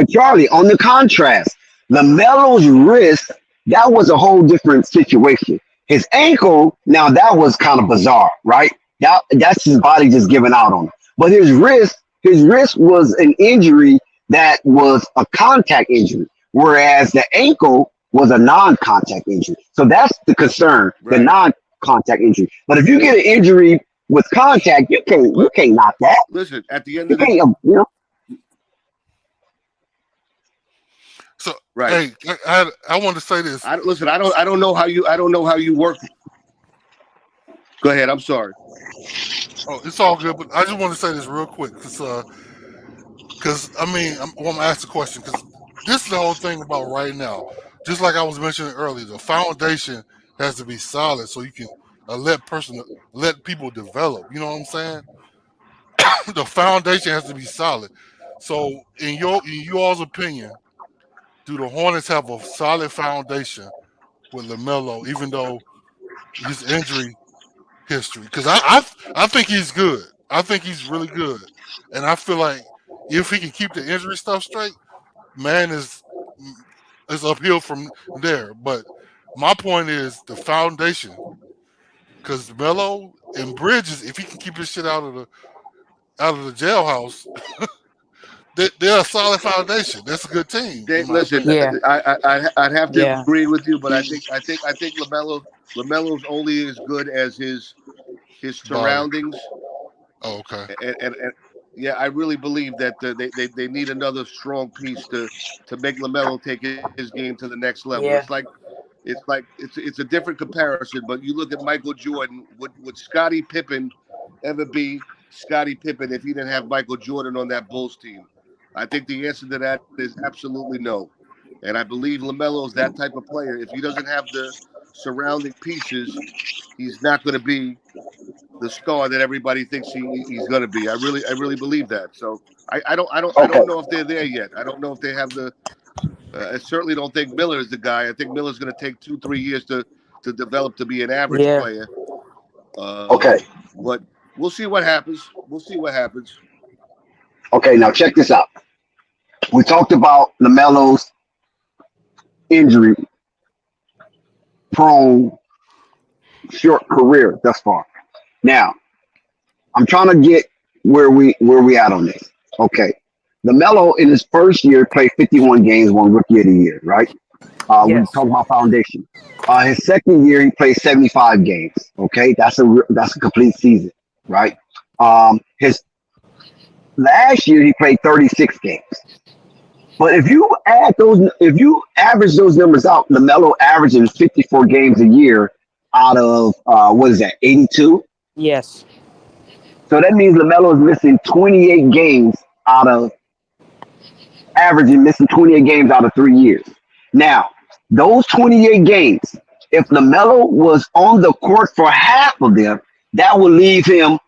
Charlie, yeah, on the contrast, LaMelo's wrist, that was a whole different situation. His ankle, now that was kind of bizarre, right? That's his body just giving out on him. But his wrist was an injury that was a contact injury, whereas the ankle was a non-contact injury. So that's the concern, the right. non-contact injury. But if you get an injury with contact, you But can't knock that. listen, at the end You of the can't, So right, hey, I want to say this. I don't know how you work. Go ahead. I'm sorry. Oh, it's all good, but I just want to say this real quick because I mean I want to ask the question because this is the whole thing about right now. Just like I was mentioning earlier, the foundation has to be solid so you can let people develop. You know what I'm saying? The foundation has to be solid. So in you all's opinion, do the Hornets have a solid foundation with LaMelo, even though his injury history? Because I think he's good. I think he's really good, and I feel like if he can keep the injury stuff straight, man is uphill from there. But my point is the foundation, because Melo and Bridges, if he can keep his shit out of the jailhouse, they're a solid foundation. That's a good team, in my Listen, opinion. Yeah, I'd have to yeah, agree with you, but I think Lamelo's only as good as his Body. surroundings, Oh, okay. and yeah, I really believe that they need another strong piece to make Lamelo take his game to the next level. yeah, It's a different comparison, but you look at Michael Jordan. Would Scottie Pippen ever be Scottie Pippen if he didn't have Michael Jordan on that Bulls team? I think the answer to that is absolutely no. And I believe LaMelo is that type of player. If he doesn't have the surrounding pieces, he's not going to be the star that everybody thinks he's going to be. I really believe that. So I okay. don't know if they're there yet. I don't know if they have the. I certainly don't think Miller is the guy. I think Miller's going to take 2-3 years to develop to be an average yeah. player. Okay. But we'll see what happens. We'll see what happens. Okay, now check this out. We talked about LaMelo's injury prone short career thus far. Now, I'm trying to get where we at on this. Okay. LaMelo in his first year played 51 games, won rookie of the year, right? We Yes. talk about foundation. His second year he played 75 games. Okay, that's a complete season, right? His last year he played 36 games. But if you average those numbers out, LaMelo averaging 54 games a year out of what is that, 82? Yes. So that means LaMelo is missing 28 games missing 28 games out of 3 years. Now, those 28 games, if LaMelo was on the court for half of them, that would leave him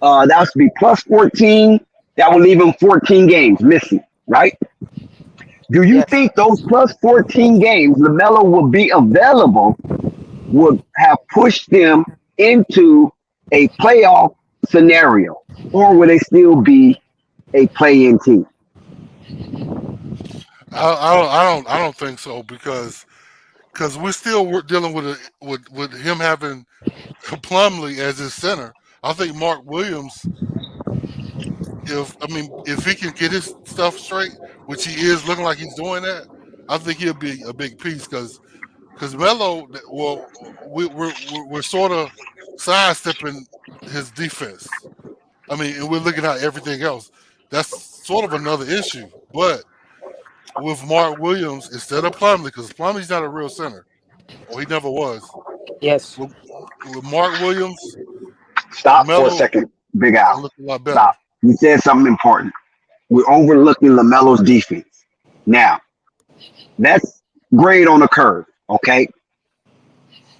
that would be plus 14 That will leave him 14 games missing, right? Do you Yes. think those plus 14 games LaMelo will be available would have pushed them into a playoff scenario, or will they still be a play-in team? I don't think so because we're still dealing with him having Plumlee as his center. I think Mark Williams, if he can get his stuff straight, which he is looking like he's doing that, I think he'll be a big piece because Melo, well, we're sort of sidestepping his defense. I mean, and we're looking at everything else. That's sort of another issue. But with Mark Williams instead of Plumlee, because Plumlee's not a real center, or he never was. Yes. With Mark Williams, Stop for a Melo second, Big Al. look a lot better. Stop. You said something important. We're overlooking LaMelo's defense. Now, that's grade on the curve, okay?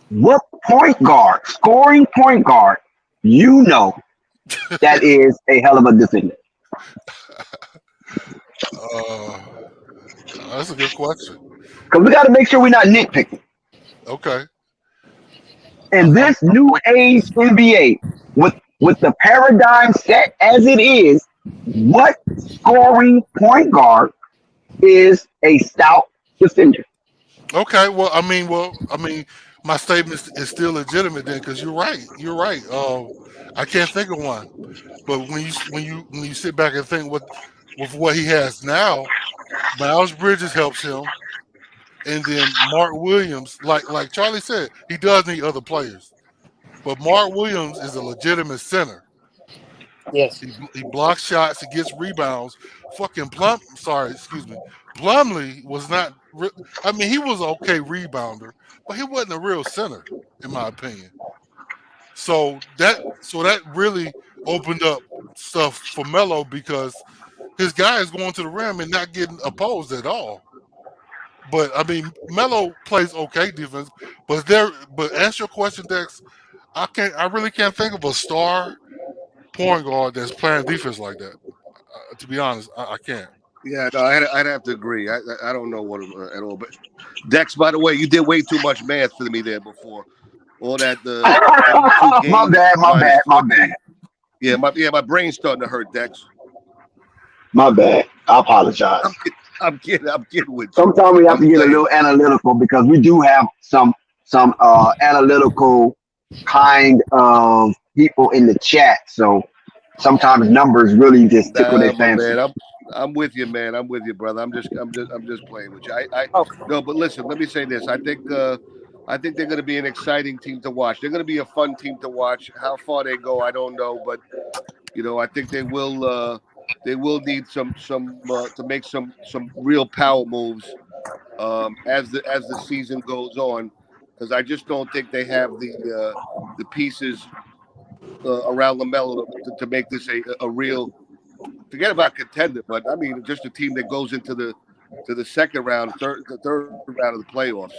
What point guard, scoring point guard, you know that is a hell of a defender? That's a good question. Because we got to make sure we're not nitpicking. Okay. In this new age NBA, with the paradigm set as it is, what scoring point guard is a stout defender? Okay. Well, my statement is still legitimate then, because you're right. You're right. I can't think of one, but when you sit back and think with what he has now, Miles Bridges helps him, and then Mark Williams, like Charlie said, he does need other players, but Mark Williams is a legitimate center. Yes. He blocks shots, he gets rebounds. Plumlee was not. He was an okay rebounder, but he wasn't a real center, in my opinion. So that really opened up stuff for Melo because his guy is going to the rim and not getting opposed at all. But Melo plays okay defense. But answer your question, Dex. I really can't think of a star point guard that's playing defense like that. To be honest, I can't. Yeah, no, I'd have to agree. I don't know what at all. But Dex, by the way, you did way too much math for me there before. All that my bad. Yeah, my brain's starting to hurt, Dex. My bad. I apologize. I'm kidding with you. Sometimes we have to get a little analytical because we do have some analytical kind of people in the chat. So sometimes numbers really just tickle their fancy. Man, I'm with you, man. I'm with you, brother. I'm just playing with you. No, but listen, let me say this. I think they're going to be an exciting team to watch. They're going to be a fun team to watch. How far they go, I don't know, but I think they will need some to make some real power moves as the season goes on, because I just don't think they have the pieces around LaMelo to make this a real. Forget about contender, but just a team that goes into the second round, the third round of the playoffs.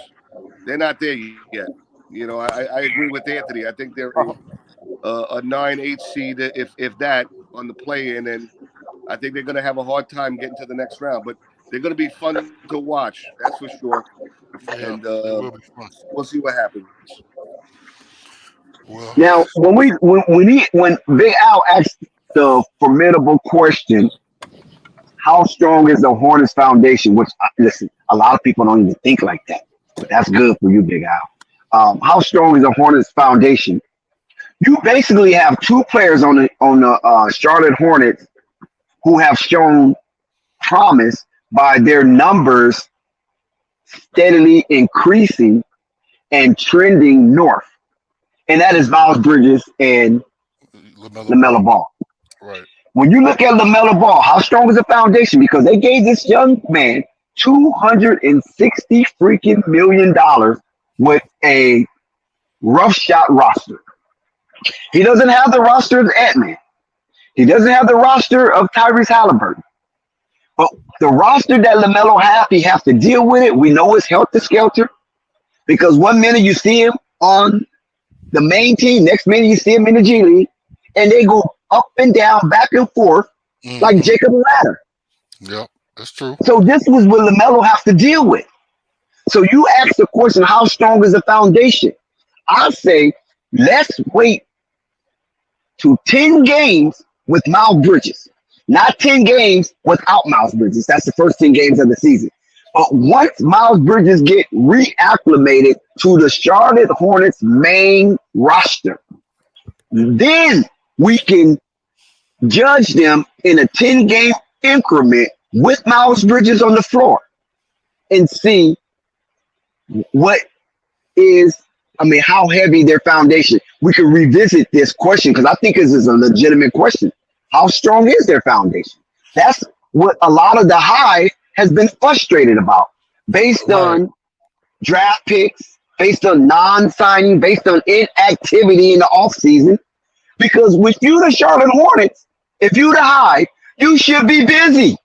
They're not there yet. I agree with Anthony. I think they're a 9-8 seed, if that, on the play-in, and I think they're going to have a hard time getting to the next round. But they're going to be fun to watch, that's for sure. Yeah, And will be fun. we'll see what happens. Well, Now, when Big Al asked the formidable question, how strong is the Hornets foundation? Which, listen, a lot of people don't even think like that, but that's good for you, Big Al. How strong is the Hornets foundation? You basically have two players on the Charlotte Hornets who have shown promise by their numbers steadily increasing and trending north, and that is Miles Bridges and LaMelo Ball. Right. When you look at LaMelo Ball, how strong is the foundation? Because they gave this young man $260 freaking million with a rough shot roster. He doesn't have the roster of Ant-Man. He doesn't have the roster of Tyrese Halliburton. But the roster that LaMelo has, he has to deal with it. We know it's helter-skelter because one minute you see him on the main team, next minute you see him in the G League, and they go up and down, back and forth like Mm-hmm. Jacob Ladder. Yep, that's true. So this was what LaMelo has to deal with. So you ask the question, how strong is the foundation? I say, let's wait to 10 games with Miles Bridges, not 10 games without Miles Bridges. That's the first 10 games of the season. But once Miles Bridges get reacclimated to the Charlotte Hornets main roster, then we can judge them in a 10-game increment with Miles Bridges on the floor and see what is, how heavy their foundation. We can revisit this question because I think this is a legitimate question. How strong is their foundation? That's what a lot of the Hive has been frustrated about based on draft picks, based on non-signing, based on inactivity in the offseason. Because with you, the Charlotte Hornets, if you the Hive, you should be busy,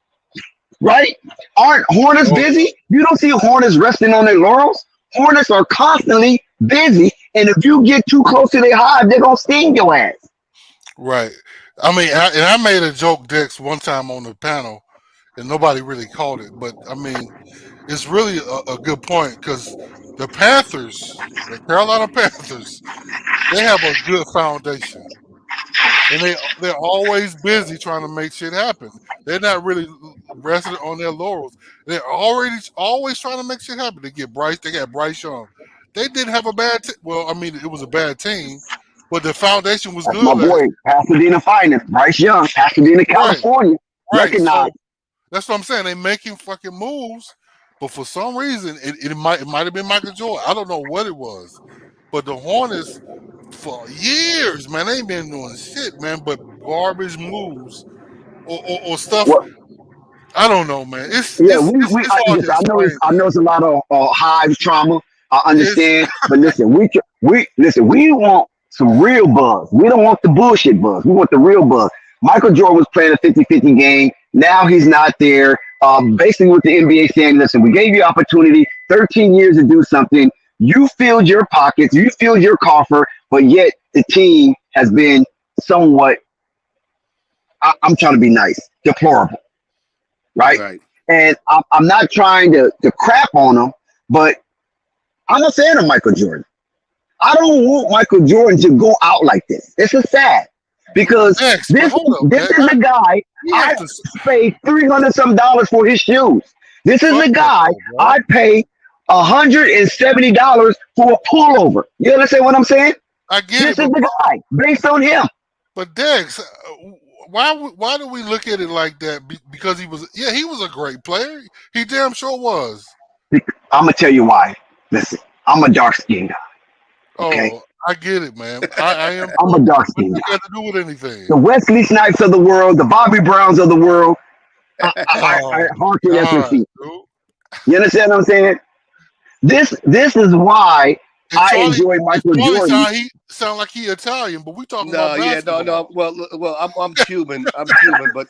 right? Aren't Hornets busy? You don't see Hornets resting on their laurels. Hornets are constantly busy, and if you get too close to their Hive, they're gonna sting your ass. Right. I made a joke, Dex, one time on the panel, and nobody really caught it. But it's really a good point because the Panthers, the Carolina Panthers, they have a good foundation, and they're always busy trying to make shit happen. They're not really resting on their laurels. They're always trying to make shit happen. They got Bryce Young. They didn't have a bad it was a bad team, but the foundation was That's good my last boy, year. Pasadena finest, Bryce Young, Pasadena, California. Right. Recognize. So that's what I'm saying. They making fucking moves, but for some reason it might have been Michael Jordan. I don't know what it was. But the Hornets for years, man, they ain't been doing shit, man, but garbage moves or stuff. What? I don't know, man. It's Yeah, hard to explain, I know man. it's a lot of Hive trauma. I It's understand, but listen, we want some real buzz. We don't want the bullshit buzz. We want the real buzz. Michael Jordan was playing a 50-50 game. Now he's not there. Basically, with the NBA saying, listen, we gave you opportunity, 13 years to do something. You filled your pockets, you filled your coffer, but yet the team has been somewhat, I'm trying to be nice, deplorable, right? Right. And I'm not trying to crap on them, but I'm a fan of Michael Jordan. I don't want Michael Jordan to go out like this. This is sad because Dex, this hold up, is man. a guy You I have to paid $300 for his shoes. This is fuck a that, guy though, bro. I pay $170 for a pullover. You understand what I'm saying? I get This it, is but the guy based on him. Dex, why do we look at it like that? Because he was a great player. He damn sure was. I'm gonna tell you why. Listen, I'm a dark skinned guy. Okay, Oh, I get it, man. I am. I'm a dark What skinned you guy. got to do with anything? The Wesley Snipes of the world, the Bobby Browns of the world. I Oh hearken at your God, feet. dude. You understand what I'm saying? This is why And I Charlie, enjoy Michael Jordan. sound like he Italian, but we talking No, about yeah, basketball. no. Well, I'm Cuban. I'm Cuban, but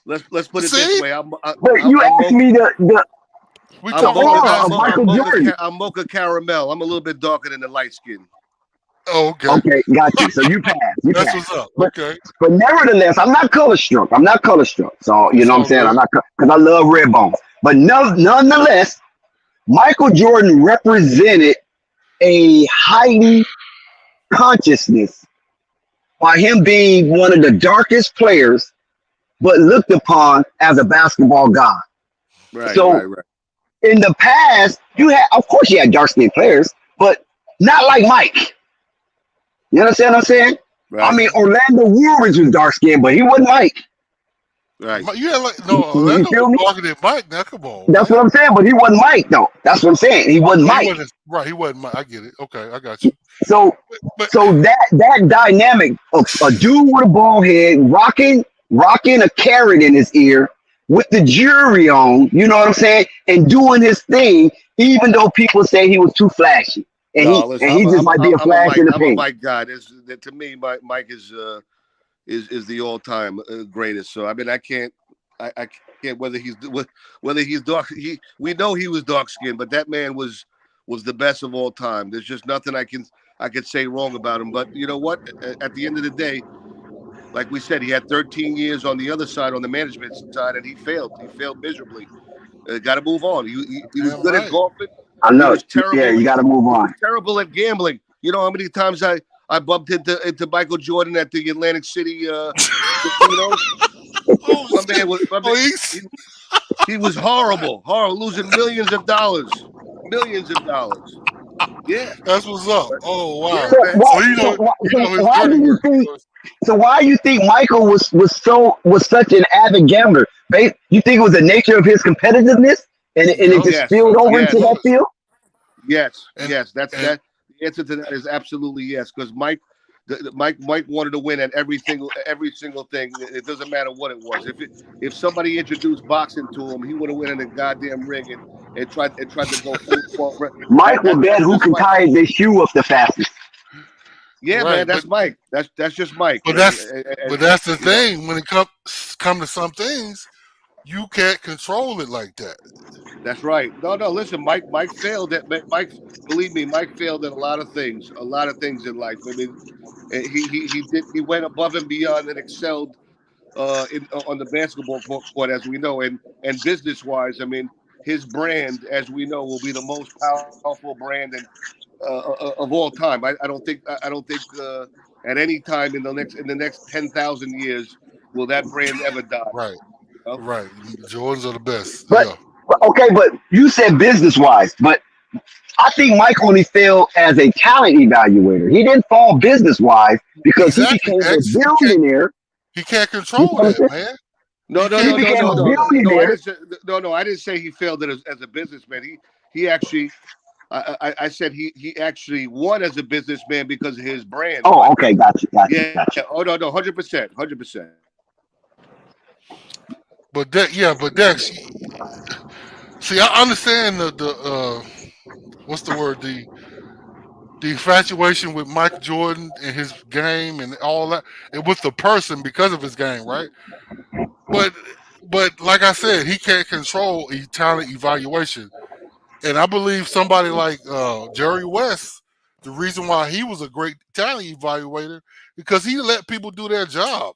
let's put it this See, way. But you asked me the we I'm talking mocha, about aura of basketball. Michael Jordan. I'm mocha caramel. I'm a little bit darker than the light skin. Oh, okay, Okay, got you. So you pass. You that's pass. what's up. But Okay, but nevertheless, I'm not color struck. I'm not color struck. So you it's know what I'm all saying? I'm good. not because I love red bones. But nonetheless, Michael Jordan represented a heightened consciousness by him being one of the darkest players, but looked upon as a basketball god. Right, So right. in the past, of course you had dark skinned players, but not like Mike. You understand what I'm saying? Right, I mean, Orlando Woolridge was dark skinned, but he wasn't Mike. right. You had You Orlando feel was me? darker than Mike. Now, come on, That's man. what I'm saying, but he wasn't Mike though. That's what I'm saying. He wasn't He Mike. wasn't right. He wasn't Mike. I get it. Okay, I got you. So But that dynamic of a dude with a bald head rocking a carrot in his ear with the jury on, you know what I'm saying, and doing his thing, even though people say he was too flashy, and No, listen, he just might be a flash in the I'm a paint. Mike guy. To me, Mike is the all-time greatest. So I mean, I can't whether he's dark. We know he was dark skinned, but that man was the best of all time. There's just nothing I could say wrong about him. But you know what? At the end of the day, like we said, he had 13 years on the other side, on the management side, and he failed. He failed miserably. Got to move on. He was Damn good at right. golfing. I He know. was Yeah, terrible. you got to move He on. was terrible at gambling. You know how many times I bumped into Michael Jordan at the Atlantic City casinos? Oh, My man was he was horrible, losing millions of dollars. Yeah, that's what's up. but Oh yeah, wow. So man. why? So his Why do dirty you work. think? So why you think Michael was such an avid gambler? You think it was the nature of his competitiveness, and it just Yes, spilled over into that Was. field? yes. And That's and that. The answer to that is absolutely yes. Because Mike wanted to win at every single thing. It doesn't matter what it was. If somebody introduced boxing to him, he would have went in the goddamn ring and tried to go full forward. Mike will bet That's who just can Mike. tie their shoe up the fastest. Yeah, man, right, that's Mike. That's just Mike, but man. that's the You know, thing. When it come to some things, you can't control it like that. that's right. No, listen, Mike failed at Mike. Believe me, Mike failed at a lot of things in life. I mean, he went above and beyond and excelled on the basketball court, as we know, and business wise. I mean, his brand, as we know, will be the most powerful brand of all time. I don't think at any time in the next 10,000 years will that brand ever die. Right, You know? right. Jordans are the best. But Yeah. okay, but you said business wise, but I think Mike only failed as a talent evaluator. He didn't fall business wise because he Exactly, became a X. billionaire. He can't You control know what I'm that, saying? man. No, He no, He can't no, no, became no, a control no, that. no. I billionaire. didn't say no. I didn't say he failed as a businessman. He actually. I said he actually won as a businessman because of his brand. Oh, But okay, got you. yeah, oh no, 100%. But Dex, see, I understand the what's the word, the infatuation with Michael Jordan and his game and all that, and with the person because of his game, right? But like I said, he can't control talent evaluation, and I believe somebody like Jerry West, the reason why he was a great talent evaluator because he let people do their job.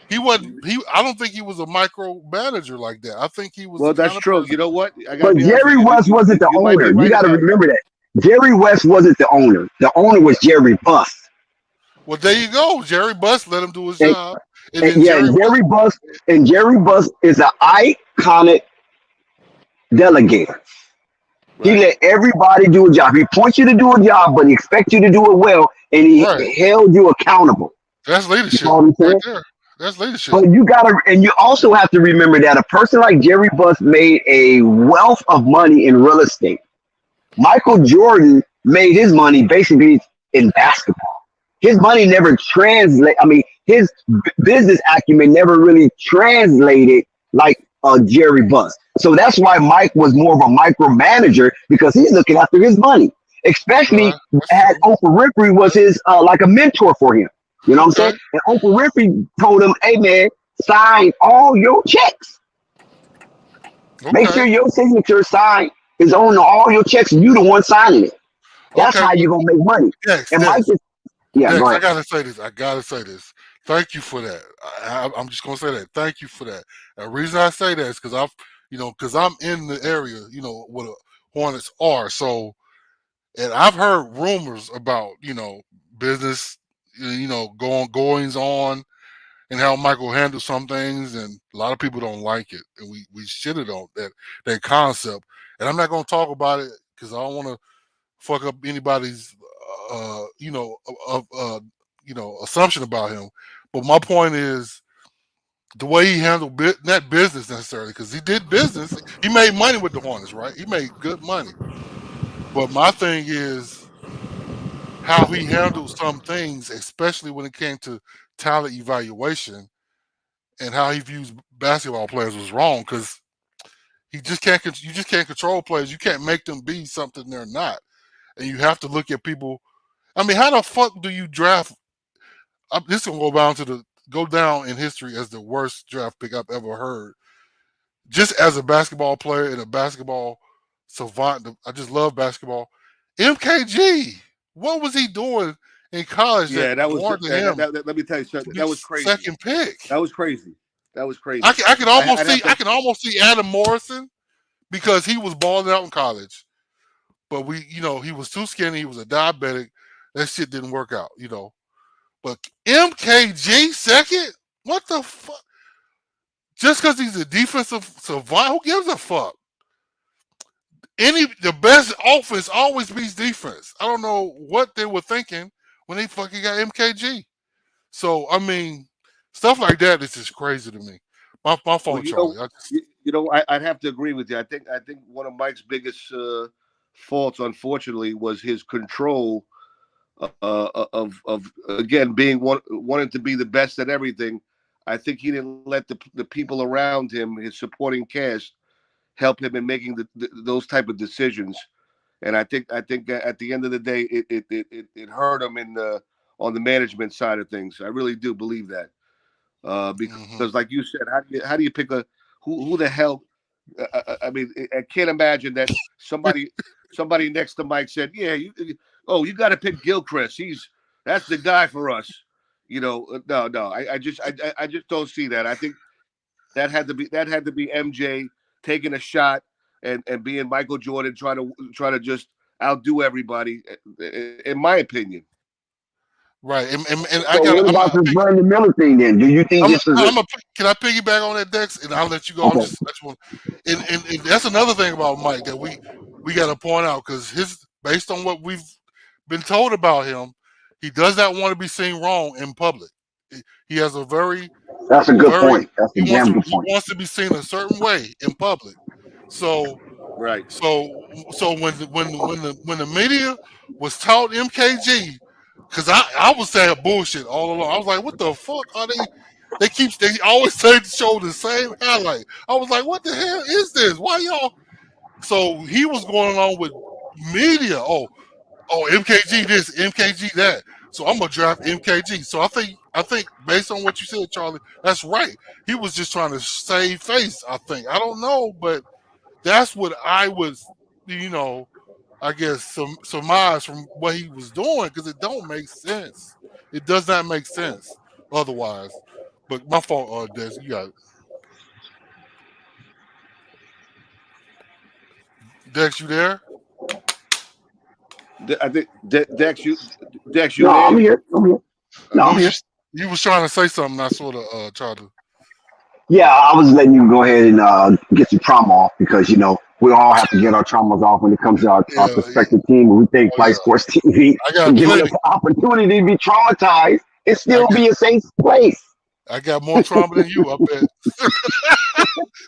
He wasn't. I don't think he was a micromanager like that. I think he was the Well, that's kind of true. You person. know what? I got to But be honest with Jerry you. West wasn't the You might be owner. You right got to about that. remember that. Jerry West wasn't the owner. The owner was Jerry Buss. Well, there you go. Jerry Buss let him do his And, job, and and then yeah, Jerry Buss is an iconic delegator. He Right. let everybody do a job. He wants you to do a job, but he expects you to do it well, and he right. held you accountable. That's You leadership know what I'm right saying? there. That's leadership. But you gotta, and you also have to remember that a person like Jerry Buss made a wealth of money in real estate. Michael Jordan made his money basically in basketball. His money never translate. I mean, his business acumen never really translated like Jerry Buss. So that's why Mike was more of a micromanager because he's looking after his money. Especially Right. That's had true. Oprah Winfrey was his like a mentor for him. You know what I'm saying? Okay. And Oprah Winfrey told him, "Hey man, sign all your checks. Make Okay. sure your signature sign is on all your checks. And you the one signing it. That's Okay. how But you're gonna make money." Dex, And Mike Dex, is, yeah, go Dex, I ahead. gotta say this. I gotta say this. Thank you for that. I'm just gonna say that. Thank you for that. The reason I say that is because because I'm in the area, where the Hornets are. So, and I've heard rumors about, business, goings on, and how Michael handles some things, and a lot of people don't like it, and we shitted on that concept. And I'm not gonna talk about it because I don't want to fuck up anybody's, assumption about him. But my point is the way he handled not business necessarily, because he did business. He made money with the Hornets, right? He made good money. But my thing is how he handled some things, especially when it came to talent evaluation and how he views basketball players was wrong because you just can't control players. You can't make them be something they're not, and you have to look at people. I mean, how the fuck do you draft? This is gonna go down in history as the worst draft pick I've ever heard. Just as a basketball player and a basketball savant, I just love basketball. MKG, what was he doing in college Yeah, that that was. warranted him Let me tell you to something. be That was crazy. second pick. That was crazy. That was crazy. I can almost I'd see have to. I can almost see Adam Morrison because he was balling out in college, but he was too skinny. He was a diabetic. That shit didn't work out, But MKG second? What the fuck? Just because he's a defensive savant, who gives a fuck? The best offense always beats defense. I don't know what they were thinking when they fucking got MKG. So I mean, stuff like that is just crazy to me. My fault, Well, Charlie. I'd have to agree with you. I think one of Mike's biggest faults, unfortunately, was his control of again wanting to be the best at everything. I think he didn't let the people around him, his supporting cast, help him in making those type of decisions. And I think at the end of the day, it hurt him on the management side of things. I really do believe that. Because like you said, how do you pick who the hell? I mean, I can't imagine that somebody next to Mike said, "Yeah, you got to pick Gilchrist. That's the guy for us." No. I just don't see that. I think that had to be MJ taking a shot and being Michael Jordan, trying to just outdo everybody, in my opinion. Right, and So what about this Brandon Miller thing then? Do you think this is? Can I piggyback on that, Dex? And I'll let you go. Okay. And that's another thing about Mike that we got to point out, because based on what we've been told about him, he does not want to be seen wrong in public. He has a very That's a good point. That's a damn good point. He wants to be seen a certain way in public. So right. So when the media was taught MKG, because I was saying bullshit all along. I was like, what the fuck are they? They always show the same highlight. I was like, what the hell is this? Why y'all? So he was going along with media. Oh, MKG this, MKG that. So I'm gonna draft MKG. So I think based on what you said, Charlie, that's right. He was just trying to save face. I think. I don't know, but that's what I was, I guess surmise from what he was doing, because it don't make sense. It does not make sense otherwise. But my fault, Des. You got it. Dex, you there? I think Dex, you No, there? I'm here. No, I'm here. You was trying to say something. I sort of tried to. Yeah, I was letting you go ahead and get your trauma off, because we all have to get our traumas off when it comes to our prospective team. And we thank Flight Sports TV for giving us the opportunity to be traumatized and still be a safe place. I got more trauma than you, I bet.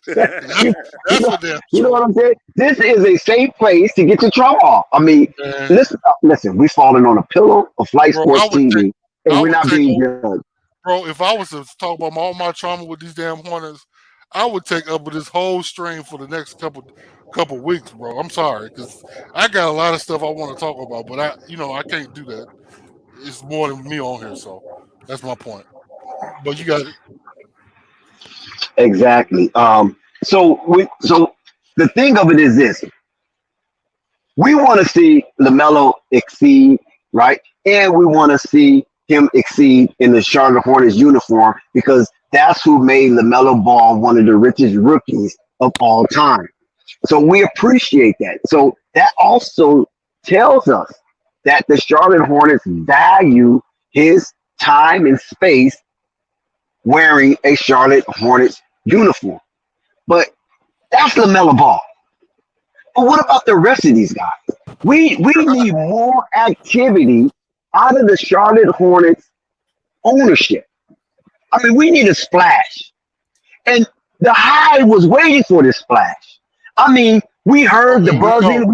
That's for damn sure. You know what I'm saying? This is a safe place to get your trauma off. I mean, listen, we're falling on a pillow of Flight Sports TV, and we're not being judged. Bro, if I was to talk about all my trauma with these damn Hornets, I would take up with this whole stream for the next couple weeks, bro. I'm sorry, because I got a lot of stuff I want to talk about, but I can't do that. It's more than me on here, so that's my point. But you got it. Exactly. So the thing of it is this: we want to see Lamelo exceed, right? And we want to see him exceed in the Charlotte Hornets uniform, because that's who made LaMelo Ball one of the richest rookies of all time. So we appreciate that. So that also tells us that the Charlotte Hornets value his time and space wearing a Charlotte Hornets uniform. But that's LaMelo Ball. But what about the rest of these guys? We need more activity out of the Charlotte Hornets ownership. I mean, we need a splash. And the Hive was waiting for this splash. I mean, we heard the buzzing.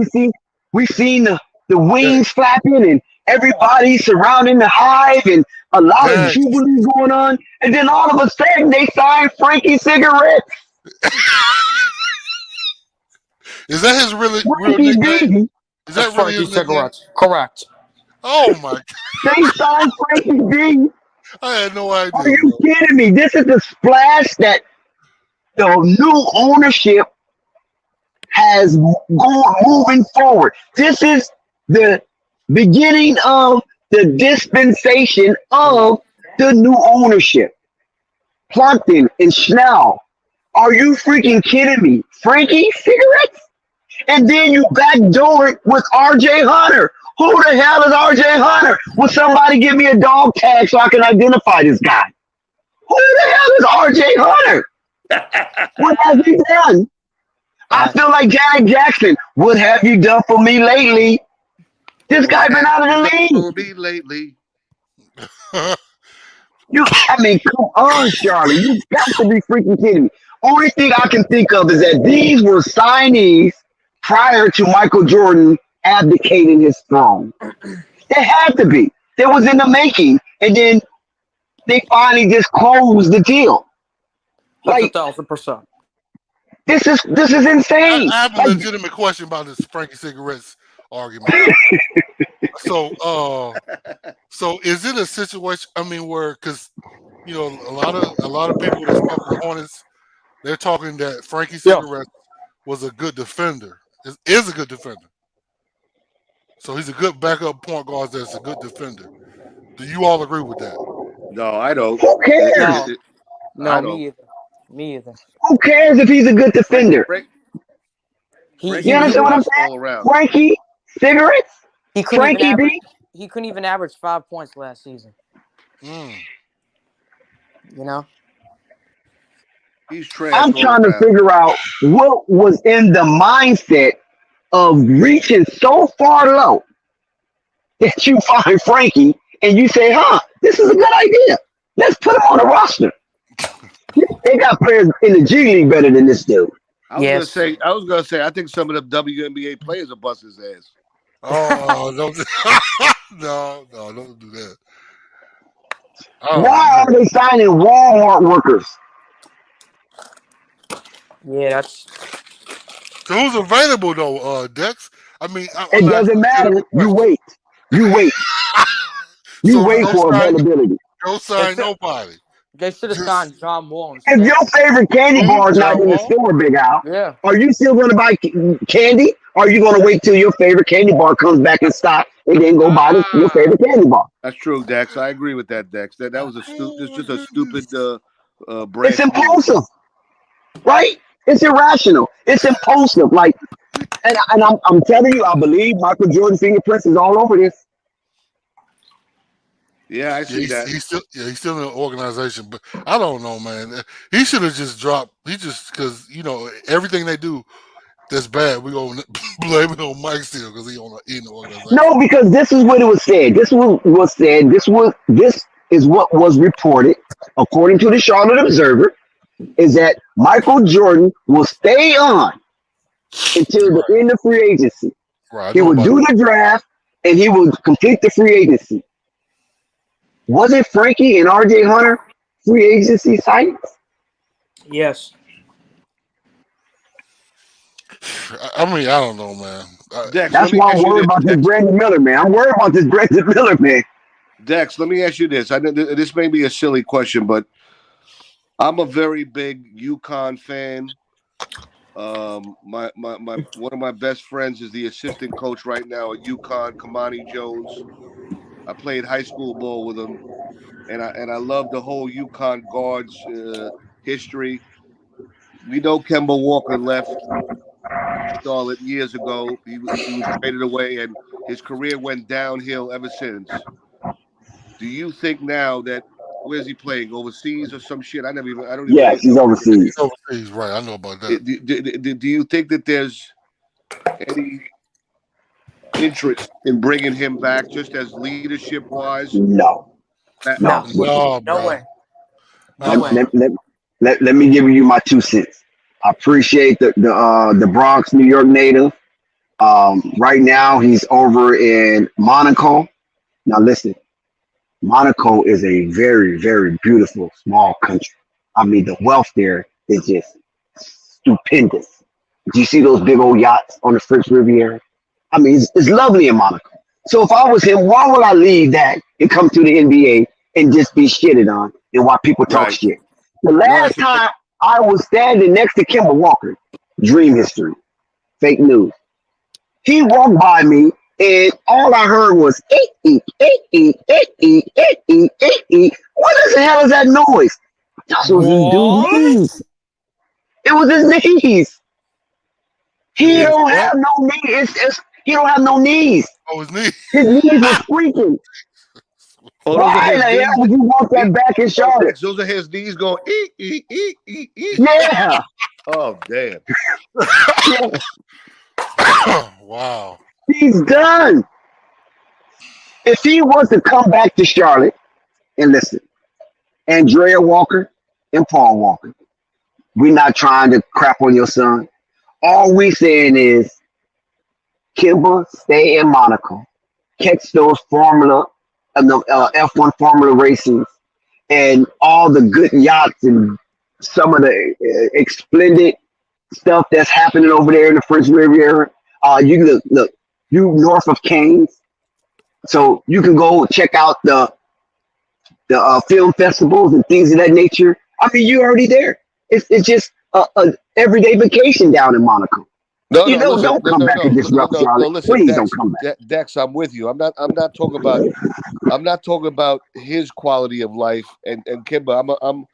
We seen the wings flapping and everybody surrounding the Hive and a lot of jubilee going on. And then all of a sudden they signed Frankie Cigarettes. Is that his real nickname? Is that really his Cigarettes? Correct. Oh my God. They signed Frankie B. I had no idea. Are you kidding me? This is the splash that the new ownership has moving forward. This is the beginning of the dispensation of the new ownership. Plumpton and Schnell. Are you freaking kidding me? Frankie cigarettes? And then you backdoor it with RJ Hunter. Who the hell is RJ Hunter? Will somebody give me a dog tag so I can identify this guy? Who the hell is RJ Hunter? What has he done? I feel like Janet Jackson. What have you done for me lately? This guy been out of the league. For me lately. I mean, come on, Charlie. You got to be freaking kidding me. Only thing I can think of is that these were signees prior to Michael Jordan abdicating his throne. They had to be. They was in the making, and then they finally just closed the deal. Like 1,000%. this is insane. I have a Like, legitimate question about this Frankie cigarettes argument. So is it a situation? I mean, where because you know a lot of people that smoke the Hornets, they're talking that Frankie cigarettes was a good defender. Is a good defender. So he's a good backup point guard. That's a good defender. Do you all agree with that? No, I don't. who cares? No, me either. Who cares if he's a good defender? You understand what I'm saying? All around. Frankie cigarettes? He couldn't even Frankie average, B? he couldn't even average 5 points last season. Mm. You know? He's trash. I'm all trying to around. figure out what was in the mindset of reaching so far low that you find Frankie and you say, this is a good idea. Let's put him on the roster. They got players in the G League better than this dude. I was gonna say, I think some of the WNBA players will bust his ass. Oh, no, don't do that. Why are they signing Walmart workers? Yeah, that's. So who's available though, Dex? I mean, It doesn't matter. You wait. You wait. You So wait don't for sign- availability. Don't sign nobody. They should have signed John Wall. If your favorite candy bar is not in the Wall? store, Big Al, Yeah. are you still going to buy candy? Or are you going to wait till your favorite candy bar comes back in stock and then go buy your favorite candy bar? That's true, Dex. I agree with that, Dex. That was it's just a stupid brand. It's impulsive, right? It's irrational. It's impulsive. Like, and I'm telling you, I believe Michael Jordan's fingerprints is all over this. Yeah, I see that. He's still in the organization, but I don't know, man. He should have just dropped. He just because everything they do that's bad, we gonna blame it on Mike still because he in the organization. No, because this is what it was said. This was said. This is what was reported, according to the Charlotte Observer, is that Michael Jordan will stay on until the end of free agency. Right, He will do the draft and he will complete the free agency. Wasn't Frankie and RJ Hunter free agency signings? Yes. I mean, I don't know, man. Dex, That's let me why ask I'm you worried this, about this Dex. Brandon Miller, man. I'm worried about this Brandon Miller, man. Dex, let me ask you this. I know this may be a silly question, but I'm a very big UConn fan. My one of my best friends is the assistant coach right now at UConn, Kamani Jones. I played high school ball with him, and I love the whole UConn guards history. We know Kemba Walker left Charlotte years ago. He was traded away, and his career went downhill ever since. Do you think now that where's he playing, overseas or some shit? I don't even. Yes, he's overseas. He's overseas, right? I know about that. Do you think that there's any interest in bringing him back, just as leadership wise? No. No. No, No bro. way. No way. Let me give you my 2 cents. I appreciate the Bronx, New York native. Right now, he's over in Monaco. Now, listen, Monaco is a very, very beautiful small country. I mean, the wealth there is just stupendous. Do you see those big old yachts on the French Riviera? I mean, it's lovely in Monaco. So if I was him, why would I leave that and come to the NBA and just be shitted on and why people talk Right. shit? The last time I was standing next to Kemba Walker, dream history, fake news. He walked by me And all I heard was eek, eek, eek, eek, eek, eek, eek, eek, eek, eek. What the hell is that noise? That was his dude's What? knees. It was his knees. It He was don't what? have no knees. He don't have no knees. Oh, his knee. His knees were squeaking. Oh, those are Why his the hell knees. would you want that back in Oh, Charlotte? Dex, those are his knees going ee. Yeah. Oh, damn. Yeah. Wow. He's done. If he was to come back to Charlotte, and listen, Andrea Walker and Paul Walker, we're not trying to crap on your son. All we saying is, Kimba, stay in Monaco, catch those Formula and the F1 Formula races, and all the good yachts and some of the splendid stuff that's happening over there in the French Riviera. You look, you north of Cannes, so you can go check out the film festivals and things of that nature. I mean, you're already there. It's just a everyday vacation down in Monaco. No, You no, know, listen, don't come back and disrupt Charlotte. listen, Please Dex, don't come back. Dex, I'm with you. I'm not talking about his quality of life and Kimba.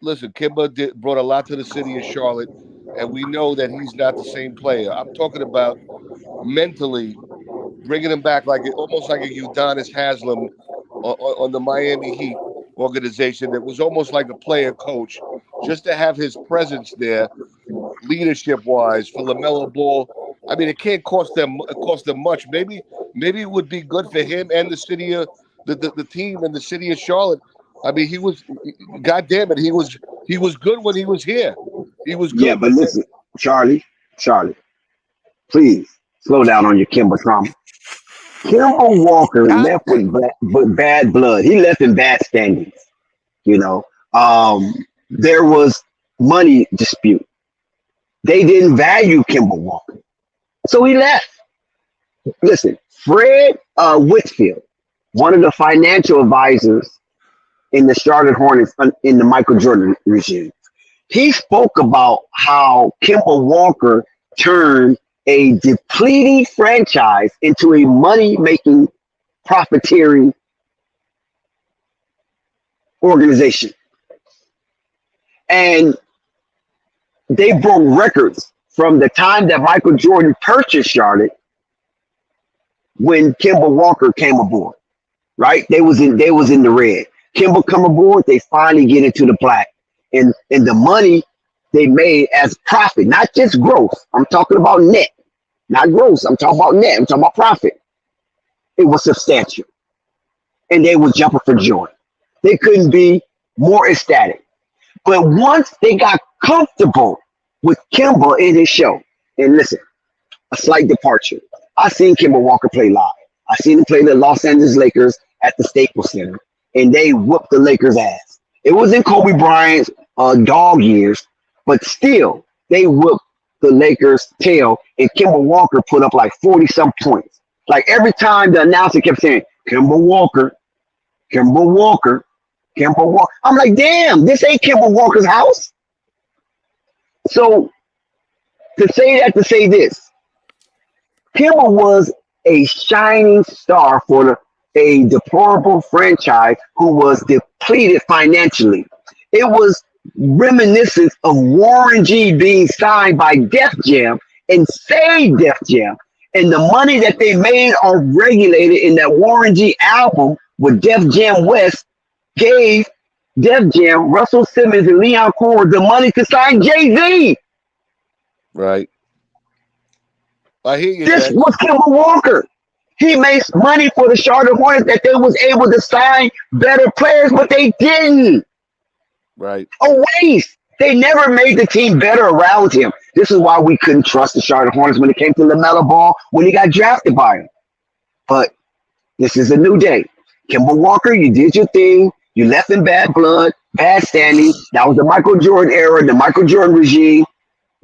Listen. Kimba brought a lot to the city of Charlotte, and we know that he's not the same player. I'm talking about mentally bringing him back almost like a Udonis Haslam on the Miami Heat organization. That was almost like a player coach, just to have his presence there, leadership wise, for LaMelo Ball. I mean, it can't cost them much. Maybe it would be good for him and the city of the team and the city of Charlotte. I mean, God damn it, he was good when he was here. He was good. Yeah, but listen, Charlie, please slow down on your Kimba trauma. Kimba Walker left with bad blood. He left in bad standings. You know, there was money dispute. They didn't value Kimba Walker, so he left. Listen, Fred Whitfield, one of the financial advisors in the Charlotte Hornets in the Michael Jordan regime, he spoke about how Kimba Walker turned a depleting franchise into a money-making, profiteering organization. And they broke records from the time that Michael Jordan purchased Charlotte when Kimba Walker came aboard, right? They was in the red. Kimba come aboard, they finally get into the black. And the money they made as profit, not just gross. I'm talking about net, not gross. I'm talking about net. I'm talking about profit. It was substantial. And they were jumping for joy. They couldn't be more ecstatic. But once they got comfortable with Kimba in his show, and listen, a slight departure. I seen Kimba Walker play live. I seen him play the Los Angeles Lakers at the Staples Center, and they whooped the Lakers' ass. It was in Kobe Bryant's dog years, but still, they whooped the Lakers' tail, and Kimba Walker put up like 40-some points. Like every time the announcer kept saying, Kimba Walker, Kimba Walker, Kimba Walker. I'm like, damn, this ain't Kimba Walker's house. So to say this, Kimba was a shining star for a deplorable franchise who was depleted financially. It was reminiscent of Warren G being signed by Def Jam and saved Def Jam. And the money that they made on Regulated in that Warren G album with Def Jam West gave Def Jam, Russell Simmons, and Leon Ford the money to sign Jay-Z. Right. I hear you. This was Kimba Walker. He makes money for the Charlotte Hornets that they was able to sign better players, but they didn't. Right. A waste. They never made the team better around him. This is why we couldn't trust the Charlotte Hornets when it came to Lamelo Ball when he got drafted by him. But this is a new day. Kimba Walker, you did your thing. You left in bad blood, bad standing. That was the Michael Jordan era, the Michael Jordan regime.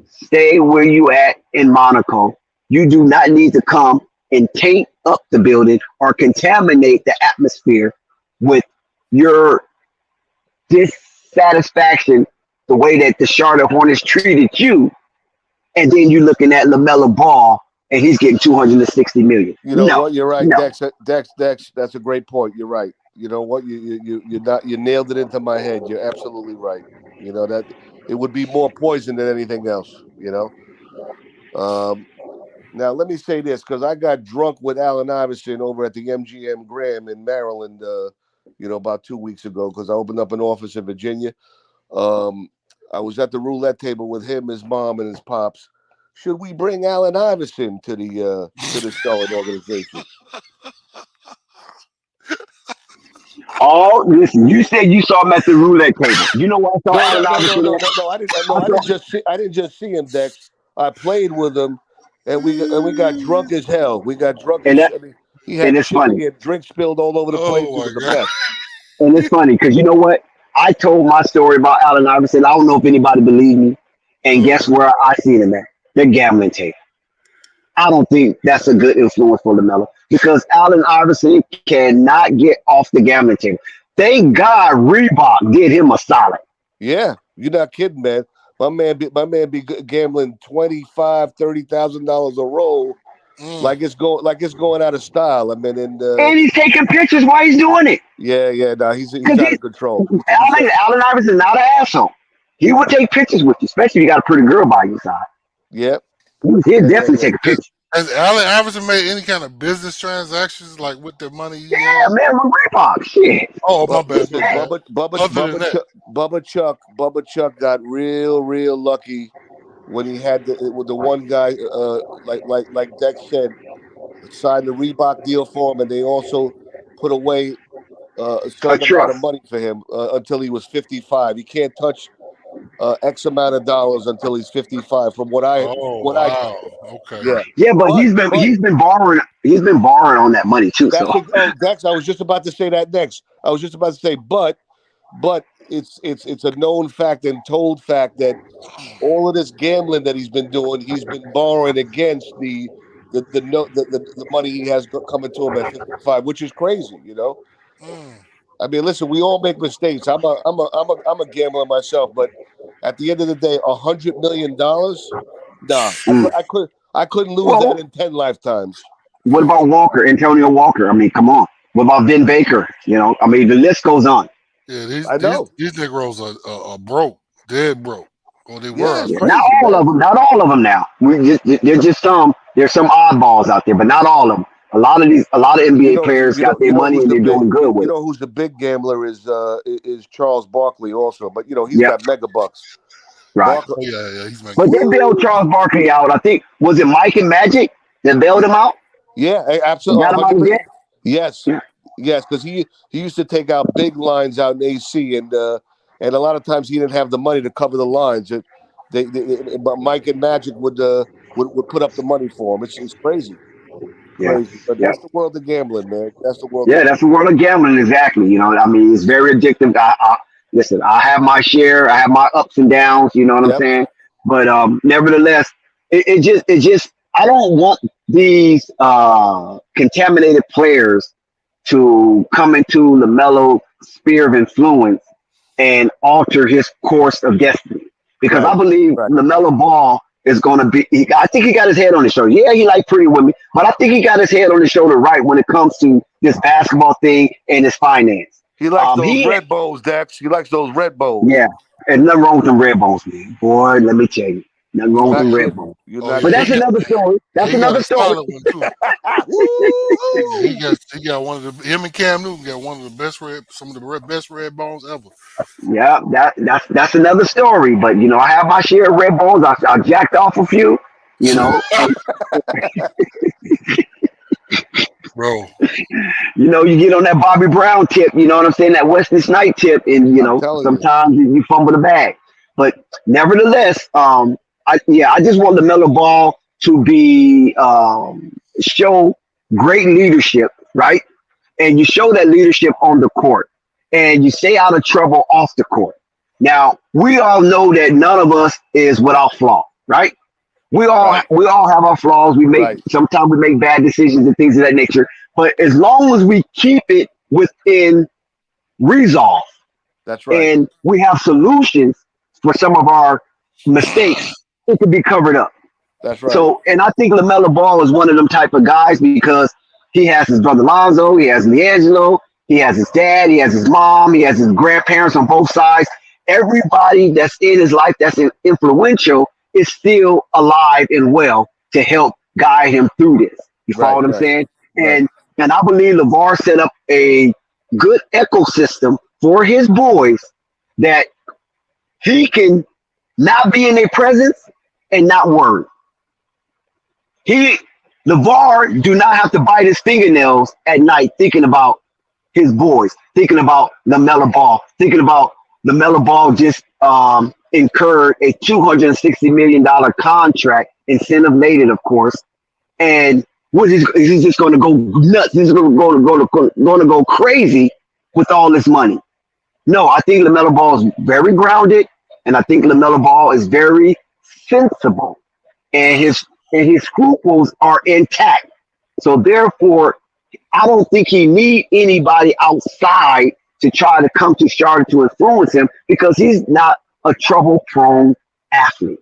Stay where you at in Monaco. You do not need to come and taint up the building or contaminate the atmosphere with your dissatisfaction, the way that the Charlotte Hornets treated you. And then you're looking at LaMelo Ball and he's getting $260 million. You know No, what? You're right, no. Dex. That's a great point. You're right. You know what? You nailed it into my head. You're absolutely right. You know that it would be more poison than anything else. You know. Now let me say this because I got drunk with Allen Iverson over at the MGM Grand in Maryland. About 2 weeks ago because I opened up an office in Virginia. I was at the roulette table with him, his mom, and his pops. Should we bring Allen Iverson to the Starling organization? Oh, listen, you said you saw him at the roulette table. You know what I saw No, no, Allen no, no, Iverson no, at? no, no. I didn't. No, I saw, I didn't just see him, Dex. I played with him, and we got drunk as hell. We got drunk and as. that I mean, he had and it's funny. chili and drink spilled all over the place. Oh It my was a god. mess. And it's funny because you know what? I told my story about Allen Iverson. I don't know if anybody believed me. And Uh, guess where I seen him at? The gambling table. I don't think that's a good influence for LaMelo because Allen Iverson cannot get off the gambling table. Thank God Reebok did him a solid. Yeah, you're not kidding, man. My man be gambling $25,000-$30,000 a roll, mm. like it's going out of style. I mean, and And he's taking pictures while he's doing it. yeah, no, he's Because out of control. Allen Iverson not an asshole. He would take pictures with you, especially if you got a pretty girl by your side. Yeah, He'd yeah. definitely take a picture. Has Allen Iverson made any kind of business transactions like with the money he Yeah, has? man, with Reebok. Shit. Oh, my But bad, listen, my bad. Other than that, Bubba Chuck got real lucky when he had with the one guy, like Dex said, signed the Reebok deal for him, and they also put away a A certain amount of trust. money for him until he was 55. He can't touch X amount of dollars until he's 55. From oh what I wow, gather, okay. yeah. Yeah, but But he's been borrowing on that money too. So Dex. I was just about to say that next. I was just about to say, but it's a known fact and told fact that all of this gambling that he's been doing, he's been borrowing against the money he has coming to him at 55, which is crazy, you know. Mm. I mean, listen, we all make mistakes. I'm a gambler myself, but at the end of the day, $100 million, nah, mm. I couldn't lose that Well, in 10 lifetimes. what about Walker, Antonio Walker? I mean, come on. What about Vin Baker? I mean, the list goes on. Yeah, I know. these Negroes are broke, dead broke. Well, they Yeah, were. it's Yeah, not crazy, all of man. them. Not all of them now. There's just some. There's some oddballs out there, but not all of them. A lot of You NBA know, players got their money who's and the they're doing good you with it. know who's the big gambler is Charles Barkley also, but he's Yep, got mega bucks. right. Barkley, Oh yeah, he's making But they money. bailed woo, Charles Barkley out. I think was it Mike and Magic that bailed him out? yeah, And absolutely, got him out 100%. again. Yes, Yeah, yes, because he used to take out big lines out in AC, and a lot of times he didn't have the money to cover the lines. But Mike and Magic would put up the money for him. It's crazy, yeah, crazy. But yeah. that's the world of gambling, man. That's the world of Yeah, that's the gambling. world of gambling. Exactly. I mean, it's very addictive. Listen, I have my share. I have my ups and downs. You know what I'm Yep. saying? But nevertheless, it just I don't want these contaminated players to come into LaMelo's sphere of influence and alter his course of destiny. Because I Right. believe Right. LaMelo Ball is going to be. I think he got his head on his shoulder. Yeah, he like pretty women, but I think he got his head on his shoulder right when it comes to this basketball thing and his finance. He likes those He red bowls, Dex. He likes those red bowls. Yeah, and nothing wrong with them red bones, man. Boy, let me tell you, nothing You're wrong with not them red kidding. bones. You're Oh not yeah, But that's kidding. another story. That's he got another a story. solid one too. Yeah, Woo! he got one of the him and Cam Newton got one of the best some of the best red bones ever. Yeah, that's another story. But I have my share of red bones. I jacked off a few. You know, Bro, you get on that Bobby Brown tip, you know what I'm saying, that Wesley Snipe tip, and I'm telling you. sometimes you fumble the bag. But nevertheless, I just want LaMelo Ball to be show great leadership, right? And you show that leadership on the court, and you stay out of trouble off the court. Now we all know that none of us is without flaw, right? Right. We all have our flaws. Right. Sometimes we make bad decisions and things of that nature. But as long as we keep it within resolve That's right. and we have solutions for some of our mistakes, it can be covered up. That's right. So, and I think LaMelo Ball is one of them type of guys because he has his brother Lonzo, he has Leangelo, he has his dad, he has his mom, he has his grandparents on both sides. Everybody that's in his life that's influential is still alive and well to help guide him through this. You follow what I'm saying? Right. And I believe LeVar set up a good ecosystem for his boys that he can not be in their presence and not worry. LeVar do not have to bite his fingernails at night thinking about his boys, thinking about LaMelo Ball, thinking about LaMelo Ball just incurred a $260 million contract, incentive laden, of course. And what is he just going to go nuts? He's going to go crazy with all this money. No, I think LaMelo Ball is very grounded, and I think LaMelo Ball is very sensible, and his scruples are intact. So therefore, I don't think he need anybody outside to try to come to Charlotte to influence him because he's not a trouble-prone athlete.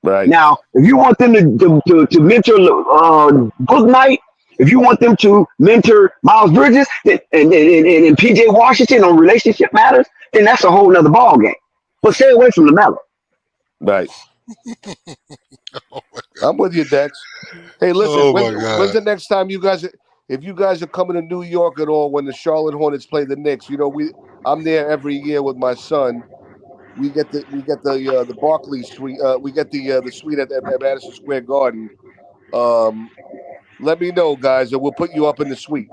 Right. Now, if you want them to mentor Book Knight, if you want them to mentor Miles Bridges and PJ Washington on relationship matters, then that's a whole nother ball game. But stay away from LaMelo. Right. I'm with you, Dex. Hey, listen, when's the next time you guys, if you guys are coming to New York at all when the Charlotte Hornets play the Knicks? You know, I'm there every year with my son. We get the Barclays suite. We get the suite at Madison Square Garden. Let me know, guys, and we'll put you up in the suite.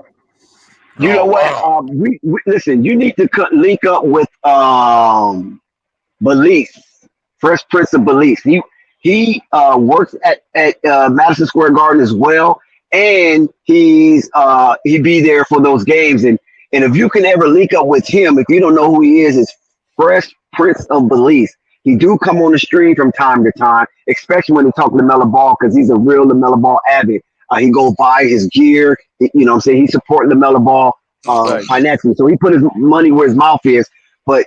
You know what? We listen. You need to link up with Belize, Fresh Prince of Belize. He works at Madison Square Garden as well, and he be there for those games. And if you can ever link up with him, if you don't know who he is, it's Fresh Prince of Belize. He do come on the stream from time to time, especially when he talk LaMelo Ball, because he's a real LaMelo Ball avid. He goes buy his gear. You know what I'm saying? He support LaMelo Ball financially. So he put his money where his mouth is. But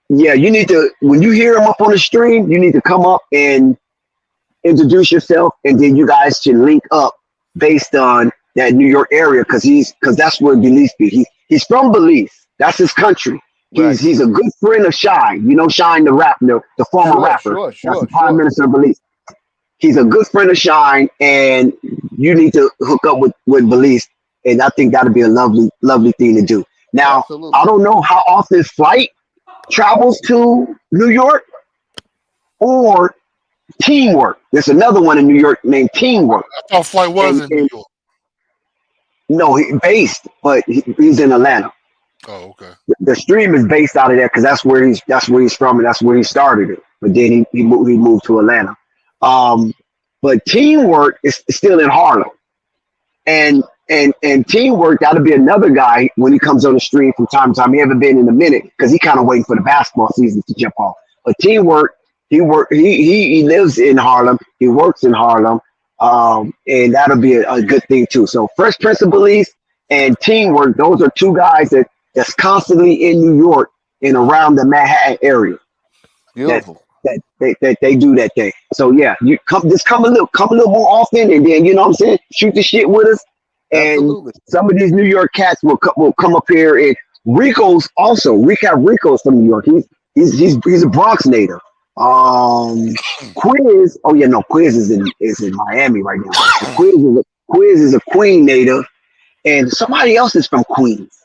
yeah, you need to, when you hear him up on the stream, you need to come up and introduce yourself, and then you guys should link up based on that New York area, because that's where Belize be. He's from Belize. That's his country. He's a good friend of Shine. You know Shine, the rapper, the former rapper. That's the Prime Minister of Belize. He's a good friend of Shine, and you need to hook up with Belize, and I think that'd be a lovely thing to do. Now, I don't know how often his flight travels to New York or Teamwork. There's another one in New York named Teamwork. I thought flight was in New York. No, he's based, but he's in Atlanta. Oh, okay. The stream is based out of there because that's where he's from, and that's where he started it. But then he moved to Atlanta. But Teamwork is still in Harlem, and Teamwork, that'll be another guy when he comes on the stream from time to time. He haven't been in a minute because he kind of waiting for the basketball season to jump off. But Teamwork, he lives in Harlem, he works in Harlem, and that'll be a good thing too. So Fresh Prince of Belize and Teamwork, those are two guys that's constantly in New York and around the Manhattan area. Beautiful. That they do that thing. So yeah, you come a little more often, and then you know what I'm saying, shoot the shit with us. And Absolutely. some of these New York cats will come up here. And Rico's from New York. He's a Bronx native. Quiz. Oh yeah, no, Quiz is in Miami right now. Quiz is a Queen native, and somebody else is from Queens.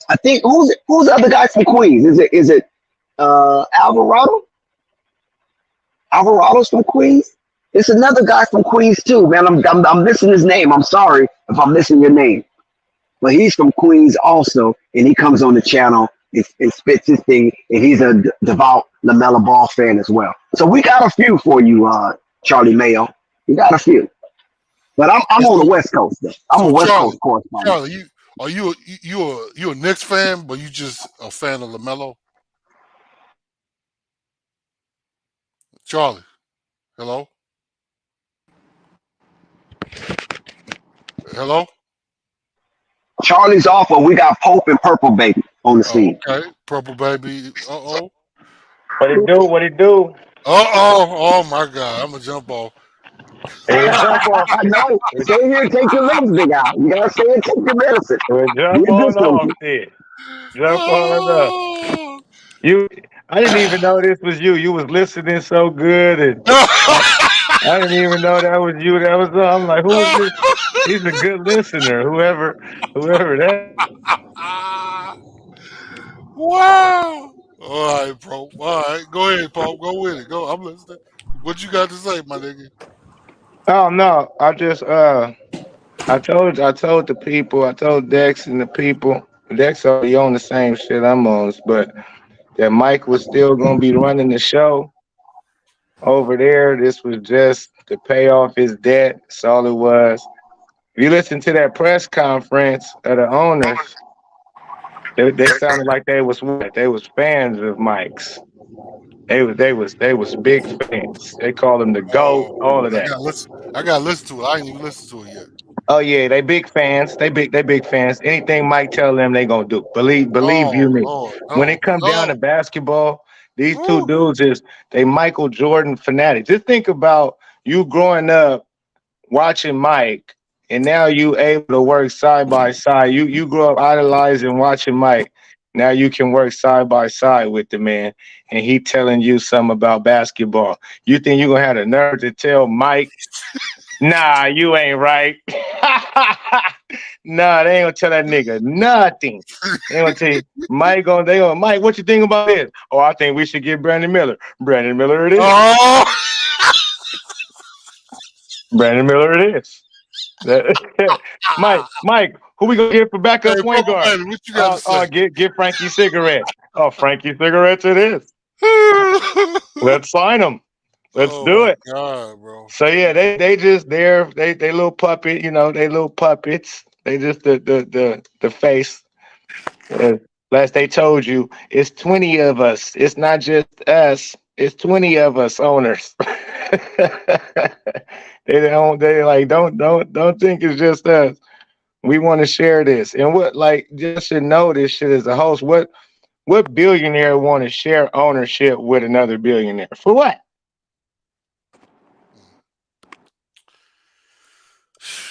I think who's the other guy from Queens? Is it Alvarado? Alvarado's from Queens. It's another guy from Queens too, man. I'm missing his name. I'm sorry if I'm missing your name, but he's from Queens also, and he comes on the channel and spits his thing, and he's a devout LaMelo Ball fan as well. So we got a few for you, Charlie Mayo. We got a few, but I'm on the West Coast though. I'm a West Coast correspondent. Charlie, are you a Knicks fan, but you just a fan of LaMelo? Charlie, hello. Hello? Charlie's off, but we got Pope and Purple Baby on the scene. Okay, Purple Baby. Uh-oh. What it do? Oh my God! I'm gonna jump off. Hey, jump off. I know. Stay here and take your medicine, out. You gotta stay and take your medicine. Well, jump Get this on one. off then. Jump on off. Oh. You, I didn't even know this was you. You was listening so good, and I didn't even know that was you. That was. I'm like, who is this? He's a good listener. Whoever that. Wow. All right, bro. All right, go ahead, Paul. Go with it. Go. I'm listening. What you got to say, my nigga? Oh no, I told the people, I told Dex and the people. Dex already on the same shit I'm on, but that Mike was still gonna be running the show over there. This was just to pay off his debt. That's all it was. If you listen to that press conference of the owners, they sounded like they was what? They was fans of Mike's. They was big fans. They called him the GOAT, Oh, all of I that. got listen. I got to listen to it. I ain't even listened to it yet. Oh yeah, they big fans. They big fans. Anything Mike tell them, they gonna do. Believe you Oh me. Lord, When no, it come down no. to basketball, these two Woo. dudes is they Michael Jordan fanatics. Just think about you growing up watching Mike, and now you able to work side by side. You grew up idolizing watching Mike. Now you can work side by side with the man, and he telling you something about basketball. You think you gonna have the nerve to tell Mike, nah, you ain't right. Nah, they ain't gonna tell that nigga nothing. They gonna tell you, Mike, what you think about this? Oh, I think we should get Brandon Miller. Brandon Miller it is. Oh, Brandon Miller it is. Mike, who we gonna get for backup hey, point Purple guard? Baby, what you got to say? Get Frankie Cigarette. Oh, Frankie Cigarettes it is. Let's sign him. Let's Oh do my it. God, bro. So yeah, they just they little puppet, they little puppets. They just the face. Uh, Last they told you, it's 20 of us. It's not just us. It's 20 of us owners. They like don't think it's just us. We want to share this. And what like just should know this shit as a host. What billionaire want to share ownership with another billionaire? For what?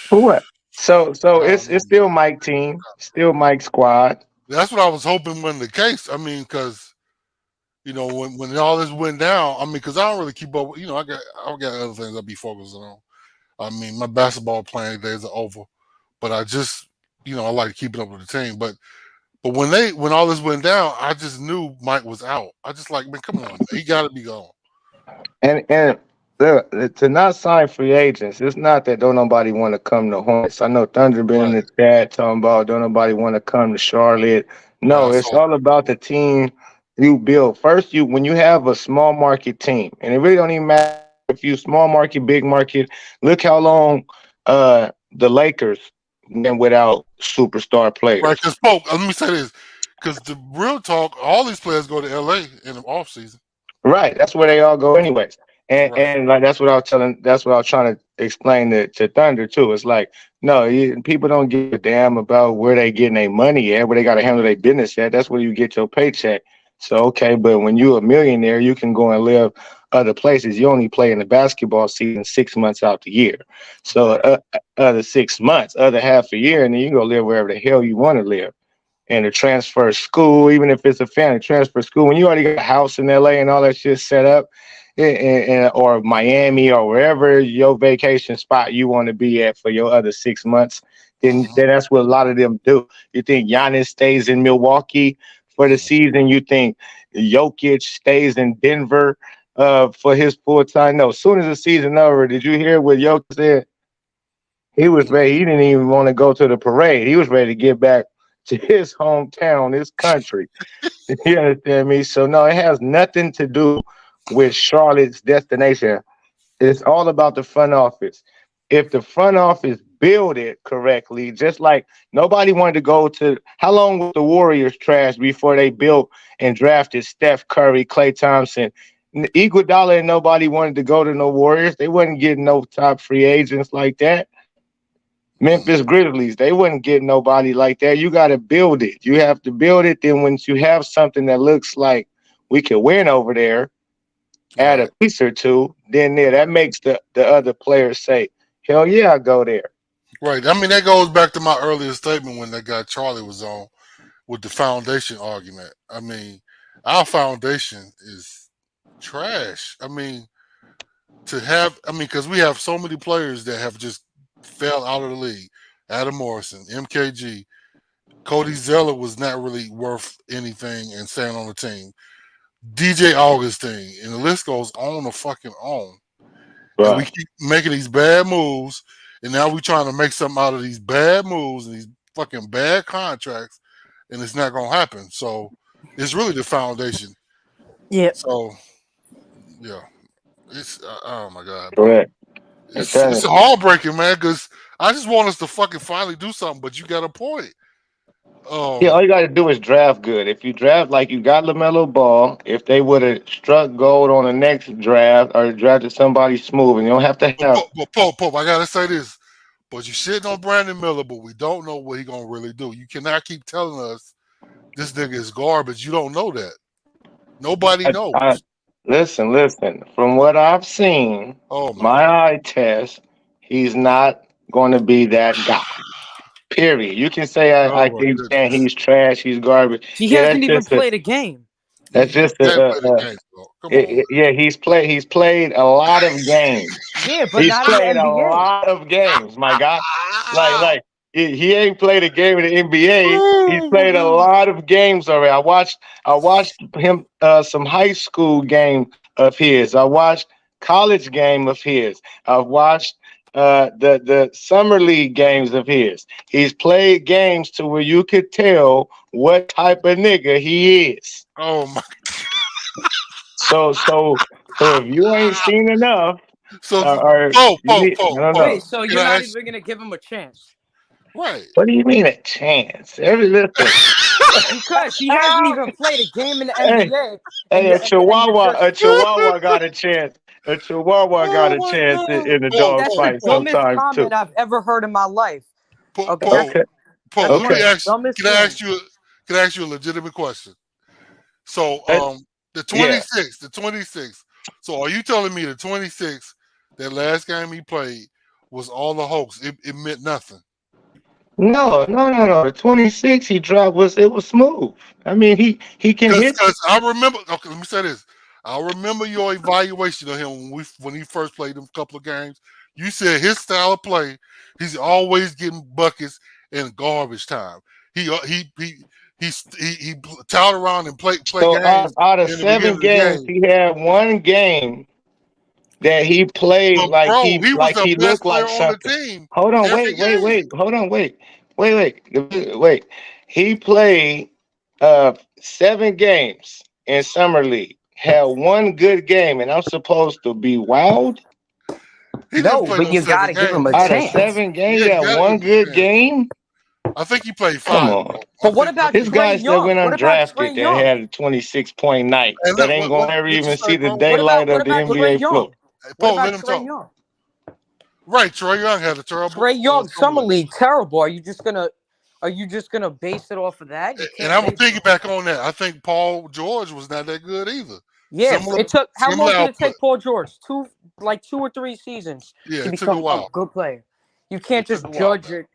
For what? So I don't it's know, still man. Mike team, still Mike squad. That's what I was hoping wasn't the case. I mean, because when all this went down, I mean, because I don't really keep up. I got other things I be focusing on. I mean, my basketball playing days are over, but I just, I like keeping up with the team. But when all this went down, I just knew Mike was out. I just like, man, come on, man. He got to be gone. And to not sign free agents, it's not that don't nobody want to come to Hornets. I know Thunder been in Right. the chat talking about don't nobody want to come to Charlotte. Right. No, I it's saw. all about the team you build. First, when you have a small market team, and it really don't even matter if you small market, big market. Look how long the Lakers went without superstar Right. players. Because, Pope, let me say this. Because the real talk, all these players go to LA in the off season. Right. That's where they all go anyways. And Right. and like that's what I was trying to explain to Thunder too. It's like, no, people don't give a damn about where they getting their money at, where they gotta handle their business at. That's where you get your paycheck. So okay, but when you're a millionaire, you can go and live other places. You only play in the basketball season 6 months out the year. So Right. other 6 months, other half a year, and then you can go live wherever the hell you want to live and to transfer school, even if it's a family transfer school, when you already got a house in LA and all that shit set up, or Miami or wherever your vacation spot you want to be at for your other 6 months, then Mm-hmm. that's what a lot of them do. You think Giannis stays in Milwaukee for the Mm-hmm. season? You think Jokic stays in Denver for his full time? No. As soon as the season over, did you hear what Jokic said? He was ready. He didn't even want to go to the parade. He was ready to get back to his hometown, his country. You understand me? So no, it has nothing to do with Charlotte's destination. It's all about the front office. If the front office build it correctly, just like nobody wanted to go to how long was the Warriors trash before they built and drafted Steph Curry, Klay Thompson, Iguodala, and nobody wanted to go to no Warriors. They wasn't getting no top free agents like that. Memphis Grizzlies, they wouldn't get nobody like that. You got to build it. You have to build it. Then once you have something that looks like we can win over there, add a Right. piece or two, then that makes the other players say, "Hell yeah, I go there." Right. I mean, that goes back to my earlier statement when that guy Charlie was on with the foundation argument. I mean, our foundation is trash. I mean, because we have so many players that have just fell out of the league. Adam Morrison, MKG, Cody Zeller was not really worth anything and staying on the team. DJ Augustine, and the list goes on and fucking on. And we Right. keep making these bad moves, and now we're trying to make something out of these bad moves and these fucking bad contracts, and it's not gonna happen. So it's really the foundation. Yeah. So yeah, it's oh my god, bro, Correct. I'm telling it's you. heartbreaking, man. Because I just want us to fucking finally do something, but you got a point. Yeah, all you got to do is draft good. If you draft like you got Lamelo Ball, if they would have struck gold on the next draft or drafted somebody smooth, and you don't have to have. But Pope, I gotta say this. But you shitting on Brandon Miller, but we don't know what he gonna really do. You cannot keep telling us this nigga is garbage. You don't know that. Nobody knows. Listen. From what I've seen, Oh my my god. eye test, he's not going to be that guy. Period. You can say Oh I my keep saying goodness. he's trash, he's garbage. He Yeah, hasn't even played a game. that's just He can't play the game, bro. Come on, man. yeah. He's played a lot of games. Yeah, but He's not in the played a NBA. lot of games, my guy. Like he ain't played a game in the NBA. He's Oh my played a goodness. lot of games already. I watched him some high school game of his. I watched college game of his. I've watched the summer league games of his. He's played games to where you could tell what type of nigga he is. Oh my. So if you ain't seen enough, So or Pope, you need, I don't Pope. know. Wait, so Can you're I not ask? even gonna give him a chance? Right. What do you mean a chance? Listen, Because he hasn't even played a game in the hey, NBA, hey, and you're just A Chihuahua got a chance. A Chihuahua got Oh a my chance god. in the Pope, dog that's the fight dumbest sometimes too. comment I've ever heard in my life. Pope, Okay, Okay, Pope. that's Let one me of okay. the ask. dumbest Can I things. ask you? Can I ask you a legitimate question? So, That- the yeah. 26. So, are you telling me the 26, that last game he played, was all a hoax? It meant nothing. No. The 26 he dropped was smooth. I mean, he can Because hit. I remember. Okay, let me say this. I remember your evaluation of him when he first played them couple of games. You said his style of play, he's always getting buckets in garbage time. He towed around and play So games out of in the beginning 7 of the games, game. he had 1 game that he played But bro, he was like the he best looked player like on the something. team Hold on, every game. hold on, wait. He played 7 games in summer league. Had 1 good game, and I'm supposed to be wowed. He didn't No, play but no you 7 gotta give him a games. Out of chance. 7 games, Yeah, he you had gotta give 1 him a good chance. game. I think he played Come 5, on. bro. I But what think he about played His 5. Trey guys that Young? went What about Trey undrafted that Young? had a 26-point night And that look, ain't gonna ever what you even say, see the bro? daylight What of the about Trey NBA floor. Young? Hey, What Paul, let about him Trey talk. Young? Right, Troy Young had a terrible Trey Young summer summer league. league terrible. Are you just gonna base it off of that? You And can't I'm gonna base it. piggyback on that. I think Paul George was not that good either. Yeah, it took how Similar long did it output. take Paul George? 2 or 3 seasons Yeah, to it took a become a while. good player. You can't It took just a while, judge man. it.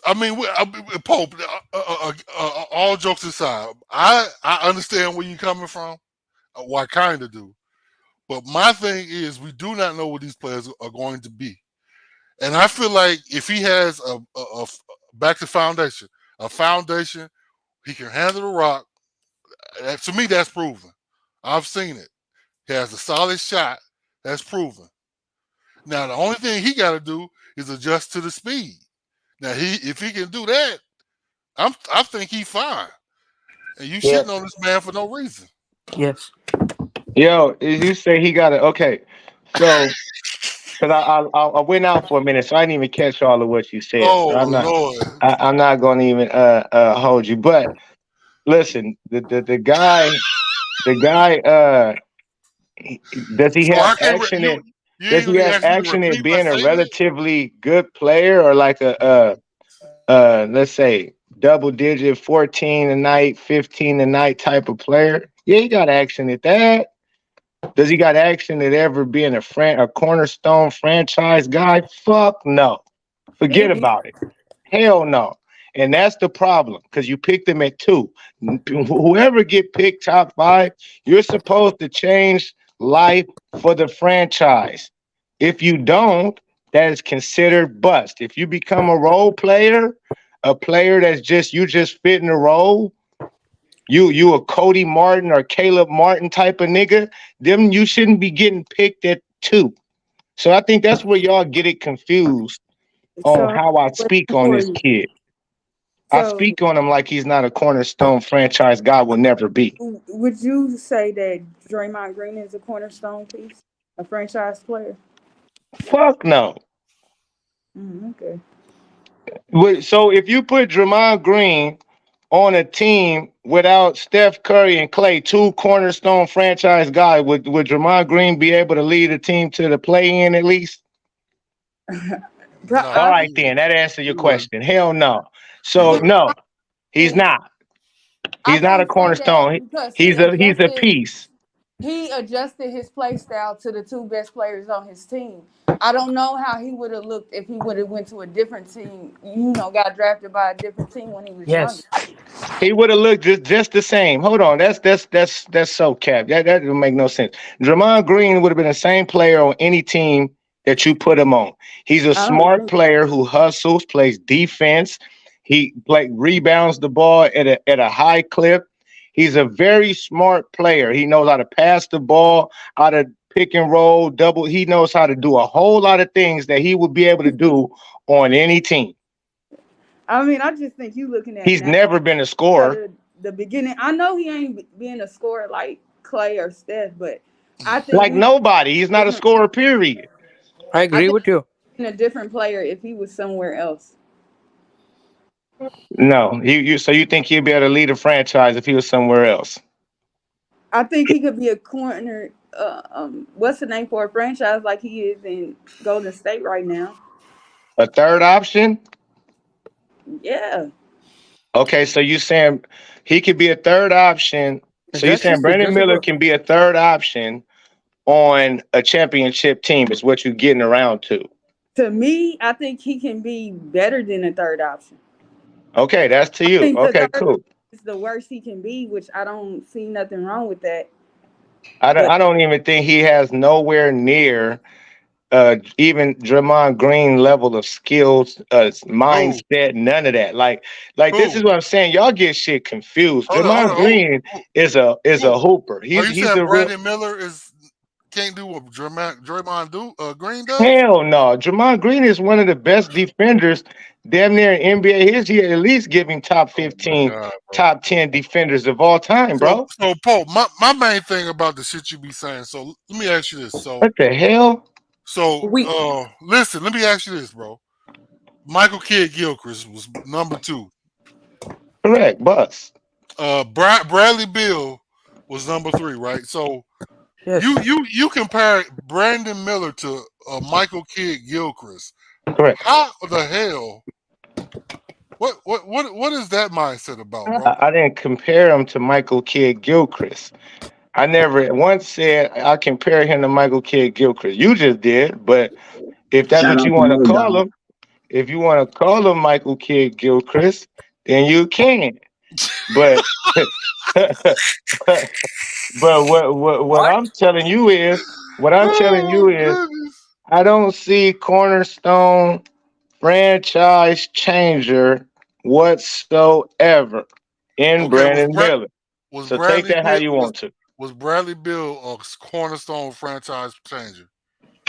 I mean, Pope. All jokes aside, I understand where you're coming from. Well, I kind of do. But my thing is, we do not know what these players are going to be. And I feel like if he has a back to foundation, a foundation, he can handle the rock. To me, that's proven. I've seen it. He has a solid shot. That's proven. Now, the only thing he got to do is adjust to the speed. Now, if he can do that, I think he's fine. And you Yeah. shitting on this man for no reason. Yes. Yo, you say he got it. Okay. So, because I went out for a minute, so I didn't even catch all of what you said. So Oh Lord. I'm not going to even hold you. But listen, the guy does he So have I can't. action You in you does ain't he really have asked me to action in repeat my being a statement. relatively good player or like a let's say double digit 14 a night, 15 a night type of player? Yeah, he got action at that. Does he got action at ever being a cornerstone franchise guy? Fuck no. Forget Maybe. about it. Hell no. And that's the problem because you picked them at 2. Whoever get picked top 5, you're supposed to change life for the franchise. If you don't, that is considered bust. If you become a role player, a player that's just fit in the role, you a Cody Martin or Caleb Martin type of nigga, them you shouldn't be getting picked at 2. So I think that's where y'all get it confused on So how I question speak on for this you. kid. I So speak on him like he's not a cornerstone franchise guy, will never be. would you say that Draymond Green is a cornerstone piece, a franchise player? Fuck no. Okay. So if you put Draymond Green on a team without Steph Curry and Clay, 2 cornerstone franchise guys, would Draymond Green be able to lead a team to the play-in at least? But No, All I right, then. That answers your he wouldn't. question. Hell no. He So wouldn't. no, he's think not. I He's not a can't say that cornerstone. because He's a piece. he adjusted his play style to the 2 best players on his team. I don't know how he would have looked if he would have went to a different team. Got drafted by a different team when he was younger. Yes. He would have looked just the same. Hold on, that's so cap. That doesn't make no sense. Draymond Green would have been the same player on any team that you put him on. He's a I don't smart think. player who hustles, plays defense. He rebounds the ball at a high clip. He's a very smart player. He knows how to pass the ball, how to pick and roll, double. He knows how to do a whole lot of things that he would be able to do on any team. I mean, I just think you looking at He's now never been a scorer. the beginning. I know he ain't being a scorer like Clay or Steph, but I think Like we nobody. He's not a different. scorer, period. I I agree think with you. he's a different player if he was somewhere else. No. So you think he'd be able to lead a franchise if he was somewhere else? I think he could be a corner. What's the name for a franchise like he is in Golden State right now? A third option? Yeah, Okay, so you saying he could be a third option. So you That's saying just Brandon Miller a can be a third option on a championship team is what you're getting around to. to me, I think he can be better than a third option. Okay, that's to I you. think the Okay, third cool. is the worst he can be, which I don't see nothing wrong with that. I don't, But I don't even think he has nowhere near even Draymond Green level of skills, Who? mindset, none of that. Like this Who? is what I'm saying. Y'all get shit confused. Hold on, hold Draymond on. Green is Who? a hooper. Are He's you he's saying the real Brandon Miller can't do what Green does? hell no. Draymond Green is one of the best defenders, damn near in NBA history. At least giving top Oh my 15, God, bro. top 10 defenders of all time, So, bro. so Paul, my main thing about the shit you be saying. So let me ask you this. What the hell? we Listen, let me ask you this, bro. Michael Kidd Gilchrist was number 2. Correct, Bus. Bradley Beal was number 3, right? So yes. you compare Brandon Miller to Michael Kidd Gilchrist. Correct. How the hell? What is that mindset about, bro? I didn't compare him to Michael Kidd Gilchrist. I never once said I compare him to Michael Kidd Gilchrist. You just did, but if that's Shout what out you to want to Mo call Dog. him, if you want to call him Michael Kidd Gilchrist, then you can. But but what What? I'm telling you is what I'm telling Oh you is goodness. I don't see cornerstone franchise changer whatsoever in Okay, Brandon Miller. was So take Bradley that how Bill you want to. was Bradley Bill a cornerstone franchise changer?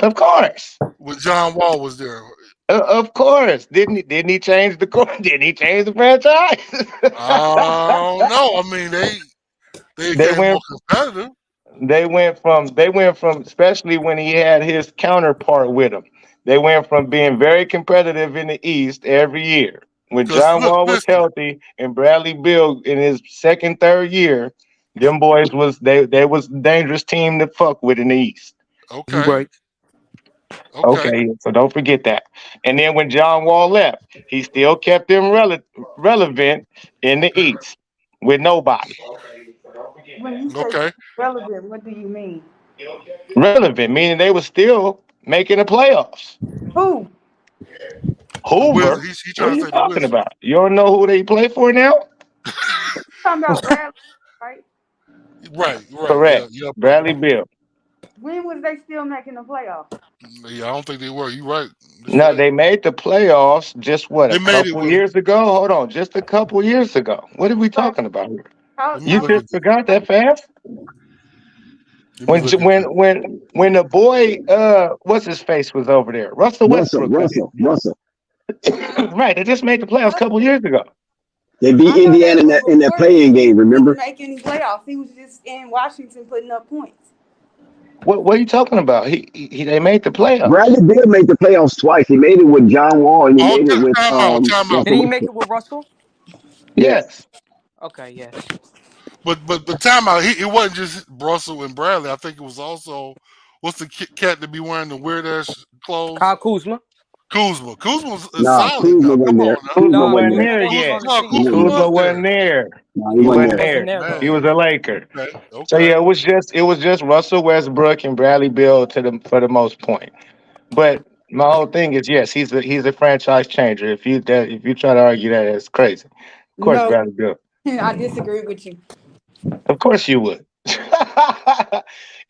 Of course. When John Wall was there, Of course. Didn't he change the court? Didn't he change the franchise? I don't know. I mean, they they became more went competitive. they went from especially when he had his counterpart with him. They went from being very competitive in the East every year. When Cause John look, Wall was listen. healthy and Bradley Bill in his second, third year, them boys was they was a dangerous team to fuck with in the East. You Okay, right. okay, Okay, so don't forget that. And then when John Wall left, he still kept them relevant in the East with nobody. when you say okay. relevant, what do you mean? Relevant, meaning they were still making the playoffs. Who? The Wizards. Hoover. He What trying are to you say the talking Wizards. about? You don't know who they play for now? Talking about Bradley, right? Right. Yeah. Correct. Yeah, Purple. Bradley Bill. When was they still making the playoffs? Yeah, I don't think they were. You right. That's No, right. they made the playoffs just what, They a made it couple with. years ago? Hold on, just a couple years ago. What are we But talking about here? how Let me You look long at just this. forgot did that fast? Let me When look at this. when the boy what's his face was over there? Russell Russell, Westbrook got Russell, Russell. right, they just made the playoffs a couple years ago. They beat I know Indiana that, but in that before then, playing game. he didn't Remember? make any playoffs. He was just in Washington putting up points. What are you talking about? They made the playoffs. Bradley Bill made the playoffs twice. He made it with John Wall and he Oh, made it with time out. Time out. Did Russell he make Westbrook. it with Russell? Yes. Yes. Okay, yes. But time out. It wasn't just Russell and Bradley. I think it was also what's the cat that be wearing the weird ass clothes? Kyle Kuzma. Kuzma. Is Nah, solid Kuzma now. Come wasn't there. on now. Kuzma Kuzma Nah, wasn't wasn't there. Kuzma there wasn't yet. on the No, team He yet. Kuzma wasn't there. Kuzma was wasn't there. there. Nah, he He wasn't Kuzma wasn't there. wasn't there. there though. He was Man. a Laker. Okay. So Okay. yeah, it was just Russell Westbrook and Bradley Bill for the most point. But my whole thing is yes, he's a franchise changer. If you try to argue that, it's crazy. Of course, No, Bradley Bill. I disagree with you Of course you would.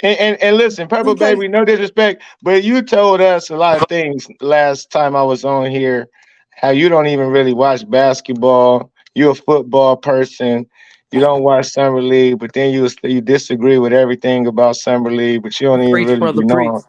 and listen, Purple because Baby, no disrespect, but you told us a lot of things last time I was on here. How you don't even really watch basketball. You're a football person. You don't watch summer league, but then you disagree with everything about summer league, but you don't even Preach, really brother, be preach. knowing.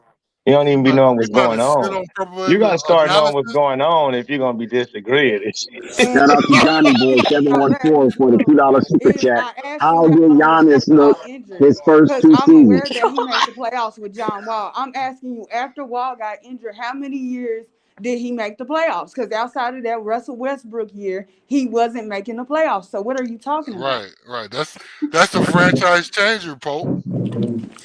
You don't even be knowing You what's about to going sit on. on Purple You Baby gotta start knowing what's analysis? going on if you're gonna be disagreeing and shit. and Shout out to Johnny Boy about 714 for the basketball $2 super is chat. I asked How you how did long was John Giannis look Wall injured his first because two I'm seasons? aware that he made the playoffs with John Wall. I'm asking you after Wall got injured, how many years did he make the playoffs? Because outside of that Russell Westbrook year, he wasn't making the playoffs. So what are you talking about? Right. That's the franchise changer, Pope.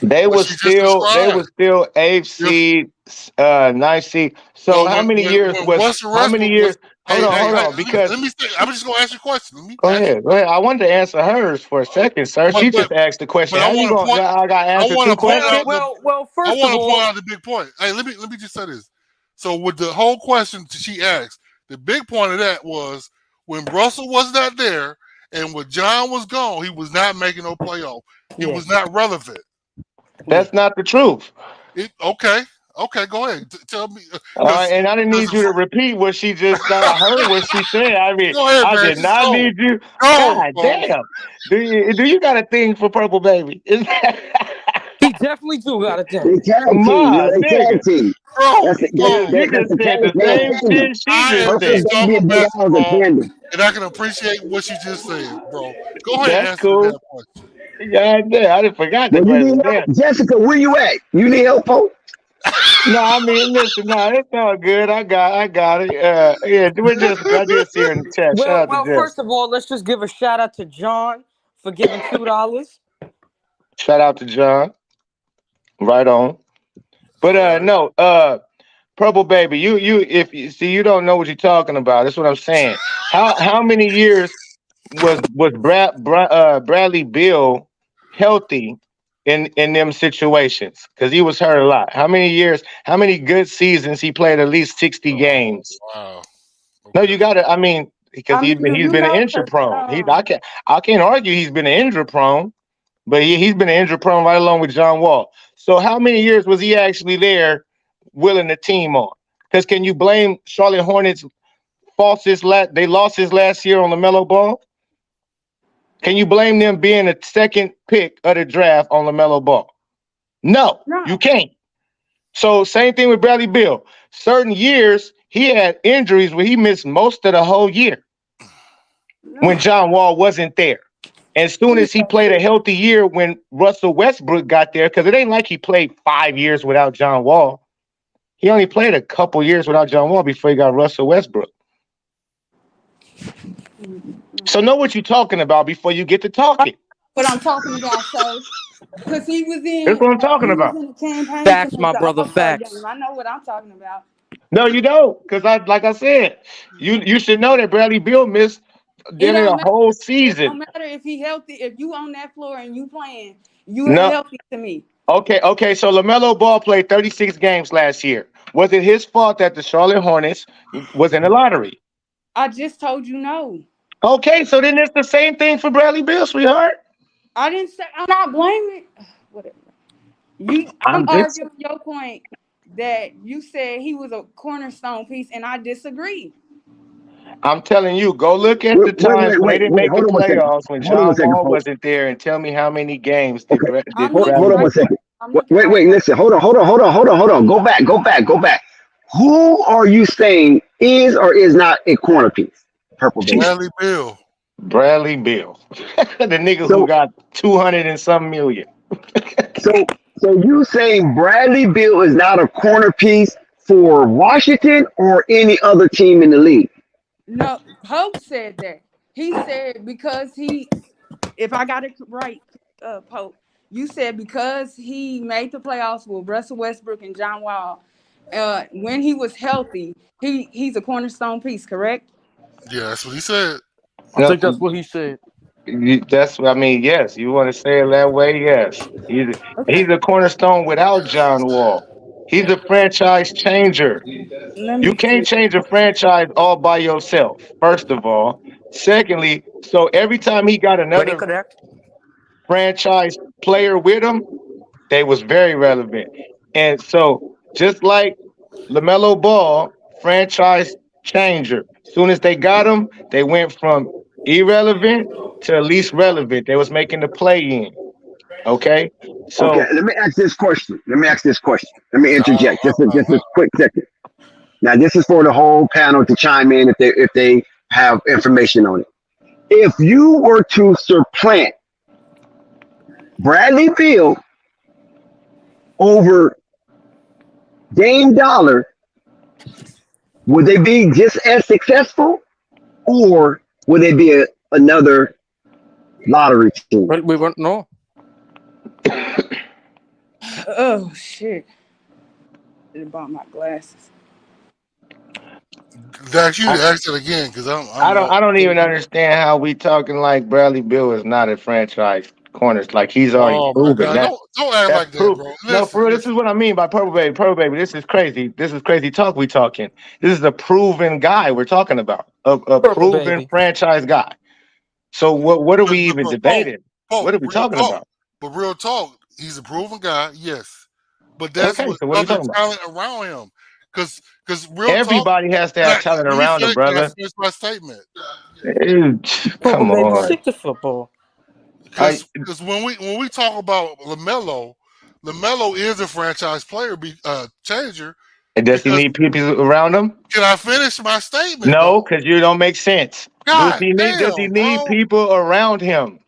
They What was she just described. eighth If seed, ninth seed. So well, how many years when was Russell how many Westbrook was, years? Hold hey, on, because let me say, I'm just gonna ask you a question. Let me go ask you ahead, a go ahead. question. I wanted to answer hers for a second, sir. But She but just asked the question. but I How you want to going? point. I got to I answer want two to point questions. out the. I First of want to point all, out the big point. Hey, let me just say this. So with the whole question she asked, the big point of that was when Russell was not there and when John was gone, he was not making no playoff. He yeah, was not relevant. yeah. That's not the truth. Okay, go ahead. Tell me All right, because and I didn't need you to repeat what she just said. I heard what she said. I mean, go ahead, I man. did Just not go, need you. go, God folks. damn. Do you got a thing for Purple Baby? Is that He definitely do got a thing. They tag team, my they nigga? tag team. Go, That's the, that's, go. You that, that's just the said the they a same tandem. shit she I am just Purple said. just baby talking and Big Al is a basketball, tandem. and I can appreciate what you just said, bro. Go ahead and That's answer the cool. damn question. Yeah, damn, I didn't forgot the Well, you need question. help, Damn. Jessica. Where you at? You need help, folks. No, I mean, listen, no, it's all good. I got it. Yeah, with Jessica, I did see her in the chat. Shout out to Jess. First of all, let's just give a shout out to John for giving $2. Shout out to John. Right on. But All right. no, Purple Baby, you if you see you don't know what you're talking about. That's what I'm saying. How many years was Bradley Bill healthy in them situations? Because he was hurt a lot. How many years? How many good seasons he played? At least 60 games. Wow. No, you Okay. got to. I mean, because I mean, do he's you been an know? injury Because prone. I can't argue he's been an injury prone, but he's been an injury prone right along with John Wall. So how many years was he actually there, willing the team on? Because can you blame Charlotte Hornets? They lost his last year on LaMelo Ball. Can you blame them being the second pick of the draft on LaMelo Ball? No, you no, can't. So same thing with Bradley Bill. Certain years he had injuries where he missed most of the whole year when no. John Wall wasn't there. As soon as he played a healthy year when Russell Westbrook got there, because it ain't like he played 5 years without John Wall. He only played a couple years without John Wall before he got Russell Westbrook. So know what you're talking about before you get to talking. What I'm talking about, sir. Because That's what I'm talking he was about. in the campaign to Facts, make my the brother, All-Star game. facts. I know what I'm talking about. No, you don't, because like I said, you should know that Bradley Bill missed It nearly don't a matter. whole It don't season. matter if he healthy. If you on that floor and you playing, you are No, healthy to me. Okay. So LaMelo Ball played 36 games last year. Was it his fault that the Charlotte Hornets was in the lottery? I just told you no. Okay, so then it's the same thing for Bradley Beal, sweetheart. I didn't say. I'm not blaming. Whatever. I'm I'm just arguing your point that you said he was a cornerstone piece, and I disagree. I'm telling you, go look at the Wait, wait, times wait, when they wait, didn't wait. make the Hold on one second. playoffs when Hold on one John second, Wall folks. wasn't there, and tell me how many games did, Okay. did I'm looking Bradley Hold on right one Beal? second. now. I'm looking Wait, right wait, now. listen. Hold on. Go back. Who are you saying is or is not a corner piece? Purple baby. Bradley Bill. Bradley Beal, the nigga who So, got 200 and some million. so, so you saying Bradley Beal is not a corner piece for Washington or any other team in the league? No, Pope said that. He said because he, if I got it right, Pope, you said because he made the playoffs with Russell Westbrook and John Wall, when he was healthy, he's a cornerstone piece, correct? Yeah, that's what he said. I think that's what he said. That's what I mean. Yes, you want to say it that way. Yes, he's Okay. a cornerstone without John Wall. He's a franchise changer. Let You me can't see. change a franchise all by yourself. First of all, secondly, so every time he got Very another correct. franchise player with him, they was very relevant. And so just like LaMelo Ball, franchise changer. Soon as they got him, they went from irrelevant to least relevant. They was making the play in. Okay. Okay, So let me ask this question. Let me interject just a Uh, quick second. Now, this is for the whole panel to chime in if they have information on it. If you were to supplant Bradley Beal over Dame Dollar, would they be just as successful, or would they be another lottery team? Well, we won't know. Oh shit! I bought my glasses. Dax, you I, ask it again because I'm I don't lost. I don't even understand how we talking like Bradley Bill is not a franchise corners. Like he's already Oh my proven God! that. Don't act That's like that, proof. bro. No, Listen, for real, this listen. is what I mean by purple baby. Purple baby, this is crazy. This is crazy talk we talking. This is a proven guy we're talking about. A Purple proven baby. franchise guy. So what are we even But Pope, debating? What are we real talking talk. about? But real talk, he's a proven guy, yes. But that's Okay, with so what are we other talking about? talent around him. Because real talk, Everybody has to have talent around them, can I brother. finish my statement? Dude, Purple come baby. on. Stick to football. I, Because when we talk about Lamelo is a franchise player, changer. does he Because need people around him? can I finish my statement No, though? because you don't make sense. God Does he damn, need bro. people around him?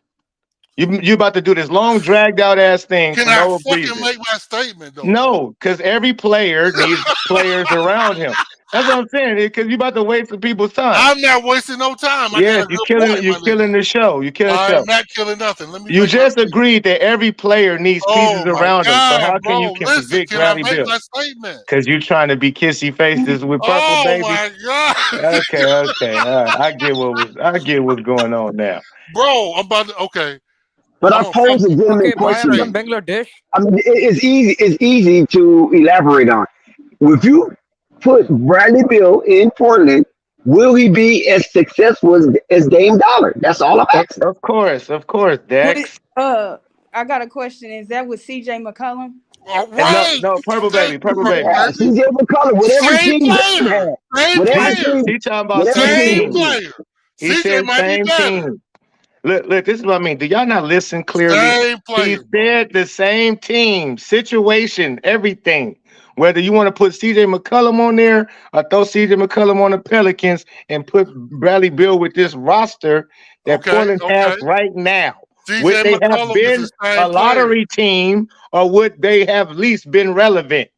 You about to do this long dragged out ass thing Can for I no fucking reason. make my statement though, Pope? No, because every player needs players around him. That's what I'm saying. Because you about to waste some people's time. I'm not wasting no time. I got Yes, a good point, you're my killing nigga. the show. You're killing the I'm show. not killing nothing. Let me You make my just statement. agreed that every player needs pieces Oh my around him. So God, how can you bro. Listen, convict can I Bradley make Bill? my statement? Because you're trying to be kissy faces with purple Oh baby. my God. Okay. All right. I get what's going on now. Bro, I'm about to okay. But I'm I gonna fuck pose a Okay, gentleman boy, question I'm though. from Bangladesh. I mean, it's easy. It's easy to elaborate on. If you put Bradley Bill in Portland, will he be as successful as Dame Dollar? That's all I'm asking. Of course, What? Dex. I got a question. Is that with C.J. McCollum? all And no, right. no, purple Thank baby, you, purple Purple baby. Yeah, Baby. CJ McCollum, Same player. Same player. He talking about whatever same Same team team. they player. He CJ said might be same better. team. Look, this is what I mean. Do y'all not listen clearly? Same He player, bro. said the same team, situation, everything. Whether you want to put CJ McCollum on there or throw CJ McCollum on the Pelicans and put Bradley Bill with this roster that Portland has Okay. right now, would CJ they have McCollum is the been same a player. lottery team or would they have at least been relevant?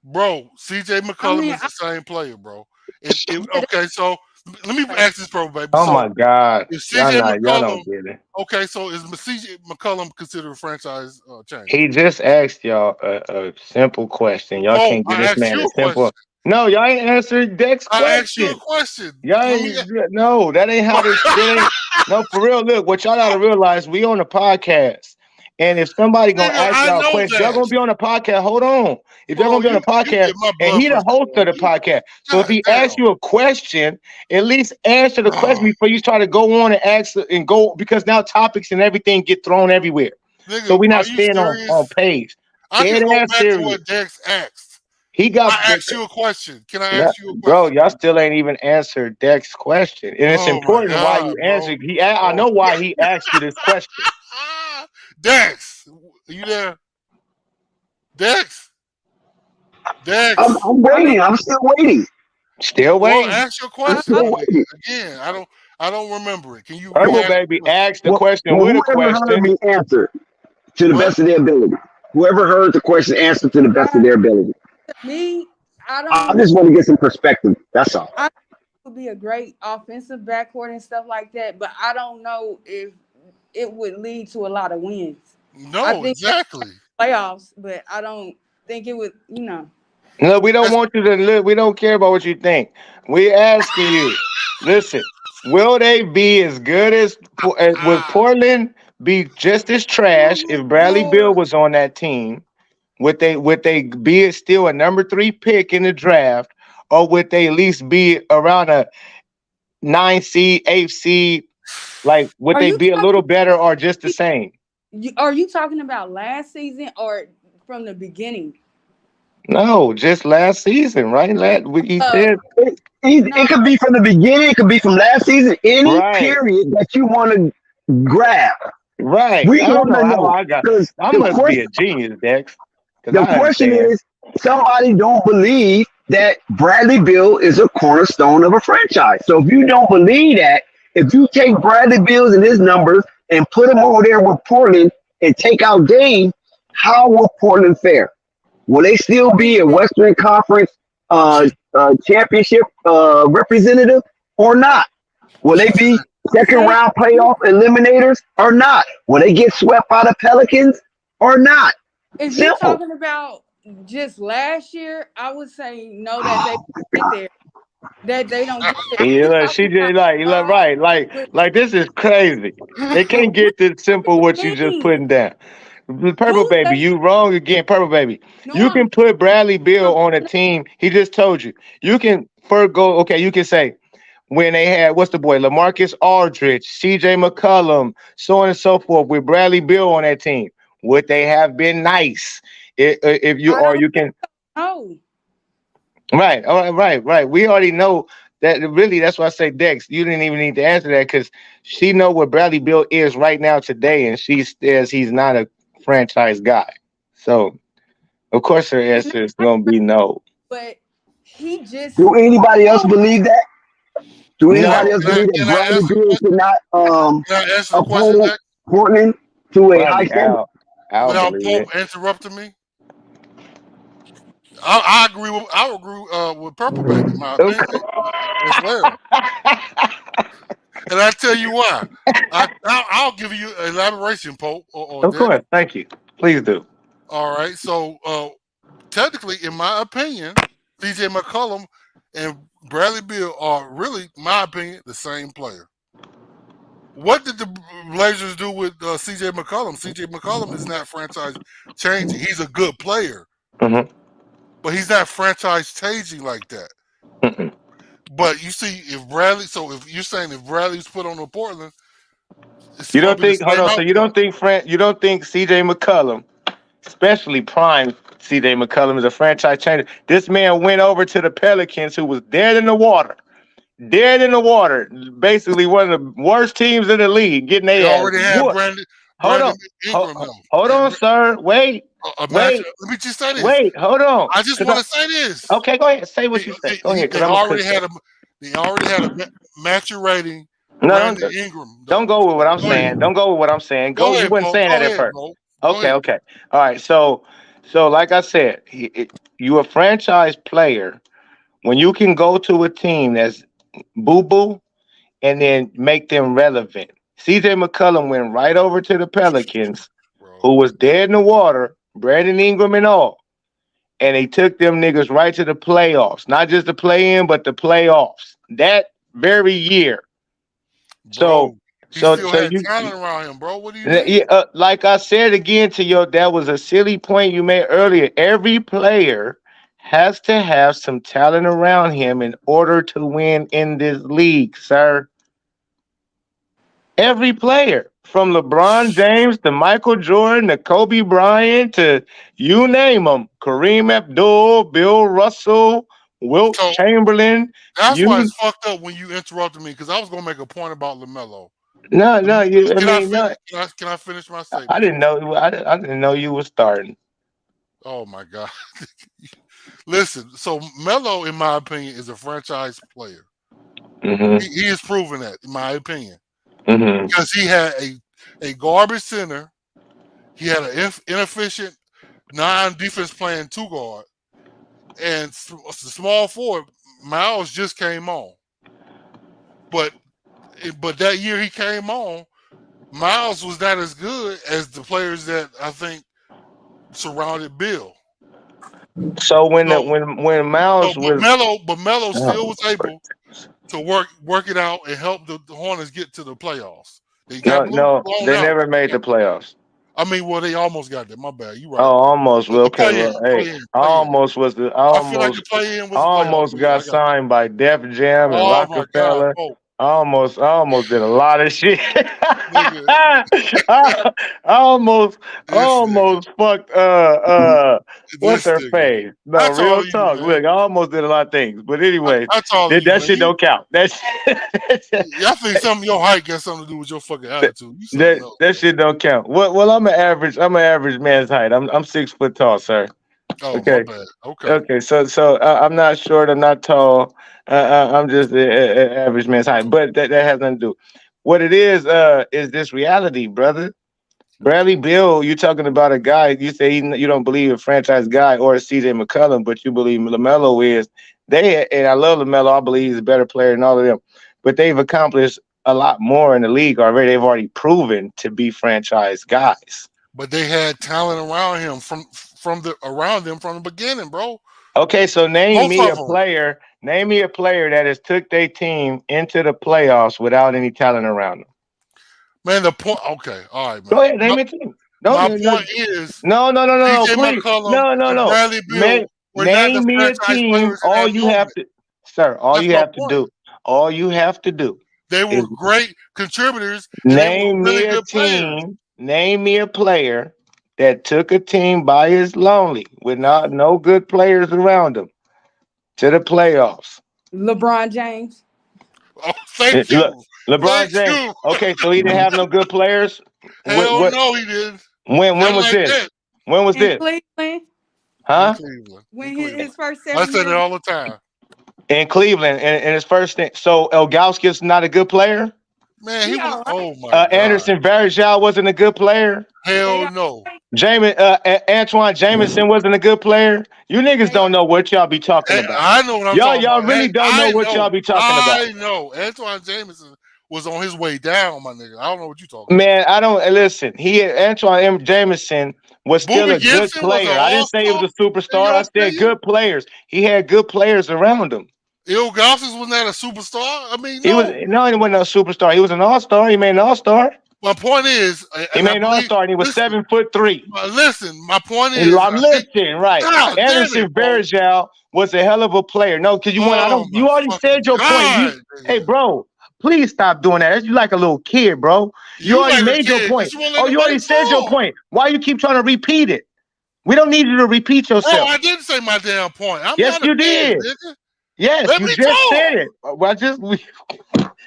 Bro, CJ I McCollum mean, is the same player, bro. yeah, Okay, so let me that's ask this, Purple Baby. Oh So my God. if Y'all CJ not, y'all McCollum, don't get it. okay, so is CJ McCollum considered a franchise changer? He just asked y'all a simple question. Y'all Pope, can't give I this asked man you a a question. simple. No, y'all ain't answered Deck's I asked you a question. question. Y'all Let me. ain't, no, that ain't how this. That ain't no for real. Look, what y'all gotta realize, we on a podcast. And if somebody gonna Nigga, ask I y'all a know question, y'all that. gonna be on the podcast. Hold on. If y'all Bro, gonna be on the you podcast, get my and blood he the pressure, host bro. of the podcast. So if God he damn. asks you a question, at least answer the question before you try to go on and ask and go, because now topics and everything get thrown everywhere. So Nigga, we're not are you staying on serious? page. I Dead can go ass back to serious. what Dex asked. He got I asked you a question. Can I Nah, ask you a bro, question? y'all still ain't even answered Deck's question, and it's Oh my important why God, you bro. answer. I know why he asked you this question. Dex, are you there? Dex, I'm Dex. waiting. I'm still waiting. Still Well, waiting. ask your I'm question still then. waiting. Again, I don't remember it. Can you Purple re-ask baby the question? asked the question Well, with a whoever heard question. me answer to the What? best of their ability. Whoever heard the question answered to the best of their ability. Me, I I don't. just want to get some perspective. That's all. I would be a great offensive backcourt and stuff like that, but I don't know if it would lead to a lot of wins. I No, think exactly. playoffs, but I don't think it would. You know, No, we don't That's want you to live. We don't care about what you think. We asking you. Listen, will they be as good as would Portland be just as trash if Bradley Beal was on that team? Would they be still a number 3 pick in the draft, or would they at least be around a 9 seed, 8 seed? Like, would are they you be a little talking? better or just the same? Are you talking about last season or from the beginning? No, just last season, right? He Uh, said, no. It could be from the beginning. It could be from last season. Any right, period that you want to grab. right. We I don't want know to how know I got. because I must be a genius, Dex, because the I question understand. is, somebody don't believe that Bradley Beal is a cornerstone of a franchise. So if you don't believe that, if you take Bradley Beal and his numbers and put him over there with Portland and take out Dame, how will Portland fare? Will they still be a Western Conference championship representative or not? Will they she said. be second See, round playoff eliminators or not? Will they get swept by the Pelicans or not? if you Simple. talking about just last year, I would say no that they get there. That they don't get there. If Yeah, you she talking about just right, with, like this is crazy. They can't get this simple what you just mean, putting down. Purple who baby, they you wrong again. Purple baby, no you I'm can put Bradley Beal on a team. He just told you. You can first go. Okay, you can say when they had what's the boy LaMarcus Aldridge, C.J. McCollum, so on and so forth with Bradley Beal on that team. Would they have been nice if you I or don't you can know. right, all right, right, right. We already know that. Really, that's why I say Dex. You didn't even need to answer that because she know what Bradley Bill is right now today, and she says he's not a franchise guy. So of course her He's not answer is gonna be no. but he just Do anybody else oh believe that? Do Now, anybody No, else believe that can I Bradley answer the Beal question? cannot Can I answer the question, uphold Dex? Portland to a high probably standard? Al Without believe Pope it. interrupting me? I agree with Purple Baby. My opinion Okay. as well, and I tell you why. I'll give you elaboration, Pope or Of Dex. course, thank you. Please do. All right. So technically, in my opinion, C.J. McCollum and Bradley Beal are really, my opinion, the same player. What did the Blazers do with C.J. McCollum? C.J. McCollum is not franchise changing. He's a good player, Hmm. but he's not franchise changing like that. Hmm. But you see, if you're saying if Bradley's put on the Portland, it's You going don't to be the think? Hold same on. So outcome. you don't think C.J. McCollum, especially prime C.J. McCollum, is a franchise changer? This man went over to the Pelicans, who was dead in the water. Dead in the water. Basically, one of the worst teams in the league, getting They their ass already had whooped. Hold Brandon on. Ingram though, Hold and on, sir. Wait. a match. Wait. Let me just say this. Wait. Hold on. I just want to say this. Okay, go ahead. Say what you say. Go ahead, because They I'm a already quick. had maturating No, Brandon Ingram don't though. go with what I'm Go ahead. saying. Don't go with what I'm saying. Go Go. You ahead, wasn't Pope. saying that Go at ahead, first. Pope. Go Okay. ahead. Okay. All right. So like I said, you a franchise player when you can go to a team that's boo boo and then make them relevant. CJ McCollum went right over to the Pelicans, Bro. who was dead in the water, Brandon Ingram and all. And they took them niggas right to the playoffs. Not just the play in, but the playoffs. That very year. So Bro. He So still so had you talent around him, bro. What do you mean? yeah, like I said again to you, that was a silly point you made earlier. Every player has to have some talent around him in order to win in this league, sir. Every player, from LeBron James to Michael Jordan to Kobe Bryant to you name them, Kareem Abdul, Bill Russell, Wilt So Chamberlain. that's why You it's fucked up when you interrupted me because I was gonna make a point about Lamelo. no, you. I Can I mean, finish? no, Can I finish my I statement, didn't please? know. I didn't know you were starting. Oh my god! Listen, so Melo, in my opinion, is a franchise player. Hmm. He has proven that, in my opinion, Hmm. because he had a garbage center. He had an inefficient non-defense playing two guard, and the small forward Miles just came on. But that year he came on, Miles was not as good as the players that I think surrounded Bill. So So, when Miles was but Melo still oh, was able to work it out and help the Hornets get to the playoffs. They got no, blown they out. never made the playoffs. I mean, well, they almost got there. My bad. You Oh, right. almost. Well, The okay. play in, Well, hey, play in. I I feel like the play in was a playoff almost for you. I got got that. signed by Def Jam and Oh my God, Rockefeller. Pope, I almost did a lot of shit. nigga, I this nigga, almost fucked what's this her nigga. face? How No, tall real are you, talk. man? Look, I almost did a lot of things. But anyways, How tall are you, that man? shit don't count. I think some of your height got something to do with your fucking attitude. You something else, that man. shit don't count. Well, I'm an average man's height. I'm 6 foot tall, sir. Oh, my Okay. bad. Okay. Okay, I'm not short. I'm not tall. I'm just an average man's height. But that has nothing to do. What it is this reality, brother. Bradley Bill, you're talking about a guy. You say you don't believe a franchise guy or CJ McCollum, but you believe Lamelo is. And I love Lamelo. I believe he's a better player than all of them. But they've accomplished a lot more in the league already. They've already proven to be franchise guys. But they had talent around him around them from the beginning, bro. Okay, so Both of them. Name me a player that has took their team into the playoffs without any talent around them. Man, the point. Okay, all right, Go man. ahead, name a team. My No, point is, no, C.J. please, McCollum and no. Bradley Bill were not the Name me a franchise team. players in that moment. Sir, That's my point. all you have to do They is were great contributors and they were name me really a good players. team. Name me a player that took a team by his lonely with no good players around him to the playoffs. LeBron James. Oh, thank Look, you. LeBron Thank James. you. Okay, so he didn't have no good players. Hell What? no, he didn't. When Not was like this? that When was In this? Cleveland, in Huh? Cleveland. when his first I 7 said it years. all the time. In Cleveland, and his first thing. So Elgauskas not a good player. Man, he He was. all right. Oh my God. Anderson Varejao wasn't a good player. They Hell all no. right. Antoine Jameson wasn't a good player. You niggas They don't know what y'all be talking about. I know what I'm talking Y'all about. really don't know what y'all be talking about. I know. Antoine Jameson was on his way down, my nigga. I don't know what you're talking about. Man, I don't listen. Antoine Jameson was still Booby a good Gibson was an player. I didn't say he was all-star, a in superstar. your I said opinion? good players. He had good players around him. Ilgauskas was not a superstar. I mean, He no. wasn't no superstar. He was an all-star. He made an all-star. My point is, He and I made an believe, all-star and he was listen, 7'3". my point is, I'm I think, listening, right. God damn Anderson it, bro. Varejao was a hell of a player. No, because Oh my you already fucking said your point. God, Hey, nigga. bro, please stop doing that. You like a little kid, bro. You You already like a made your kid because point. you won't let Oh, you nobody already said your talk. point. Why you keep trying to repeat it? We don't need you to repeat Bro, yourself. I didn't say my damn point. I'm Yes, not a you kid, did. nigga. Yes, Let you me just talk. said it. Well,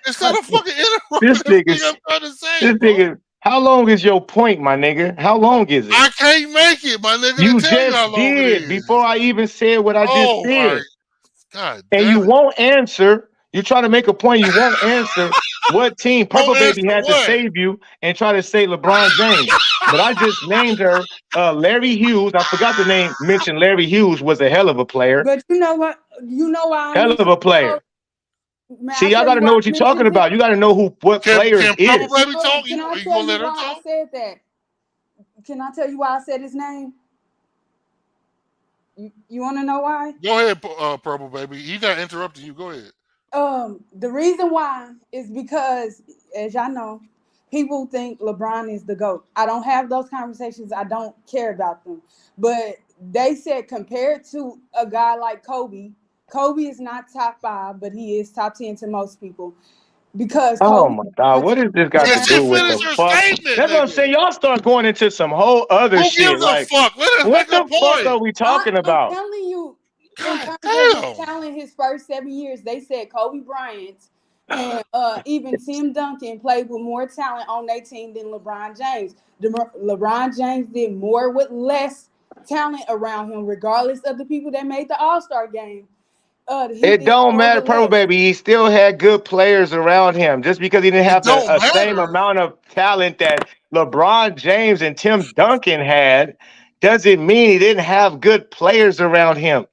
Instead of fucking this interrupting everything nigga, I'm trying to say, bro. how long is your point, my nigga? How long is it? I can't make it, my nigga, to You tell you just how long it did is. before I even said what I just Oh my said. God And damn you it. won't answer. You try to make a point. You won't answer what team Purple Don't Baby answer had to what? save you and try to say LeBron James. But I just named her Larry Hughes. I forgot the name. Mentioned Larry Hughes was a hell of a player. But you know what? You know why I Hell of mentioned a him, though? player. May See, I y'all tell got you to why know I what you're talking mentioned him? about. You got to know what players Can Purple is. Baby No, talk? can I You tell gonna you let her why I talk? said that? Can I tell you why I said his name? You want to know why? Go ahead, Purple Baby. He not interrupting you. Go ahead. The reason why is because, as y'all know, people think LeBron is the GOAT. I don't have those conversations. I don't care about them. But they said compared to a guy like Kobe, Kobe is not top 5, but he is top 10 to most people because Oh Kobe my God, what does this got to Did you do with finish the your fuck? statement, That's what I'm nigga? saying. Y'all start going into some whole other Who shit. gives a Like, fuck? Let us what make a the fuck point. are we talking I'm about? telling you, in God terms of his damn. talent, his first 7 years, they said Kobe Bryant and even Tim Duncan played with more talent on their team than LeBron James. LeBron James did more with less talent around him, regardless of the people that made the All-Star game. He It did don't more matter, with Purple less. Baby. He still had good players around him. Just because he didn't It have the don't same matter. amount of talent that LeBron James and Tim Duncan had, doesn't mean he didn't have good players around him.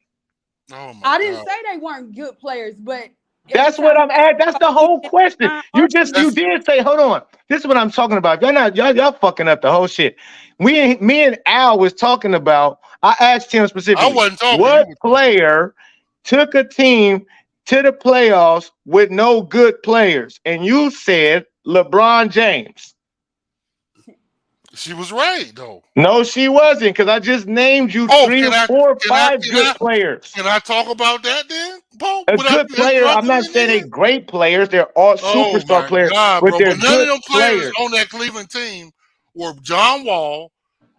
Oh my I didn't God. say they weren't good players, but every That's what time I'm at. That's the he whole did question. You That's did say, hold on. This is what I'm talking about. Y'all fucking up the whole shit. Me and Al was talking about. I asked him I specifically, wasn't talking. You what were talking. player took a team to the playoffs with no good players? And you said LeBron James. She was right though. No, she wasn't, because I just named you Oh, three, can I four, can I five can good I players. can I talk about that then, Paul? A Without good you player. I'm interrupting not me, saying nigga? they great players. They're all Oh superstar my players, God, but bro. they're But none of good them players players. on that Cleveland team were John Wall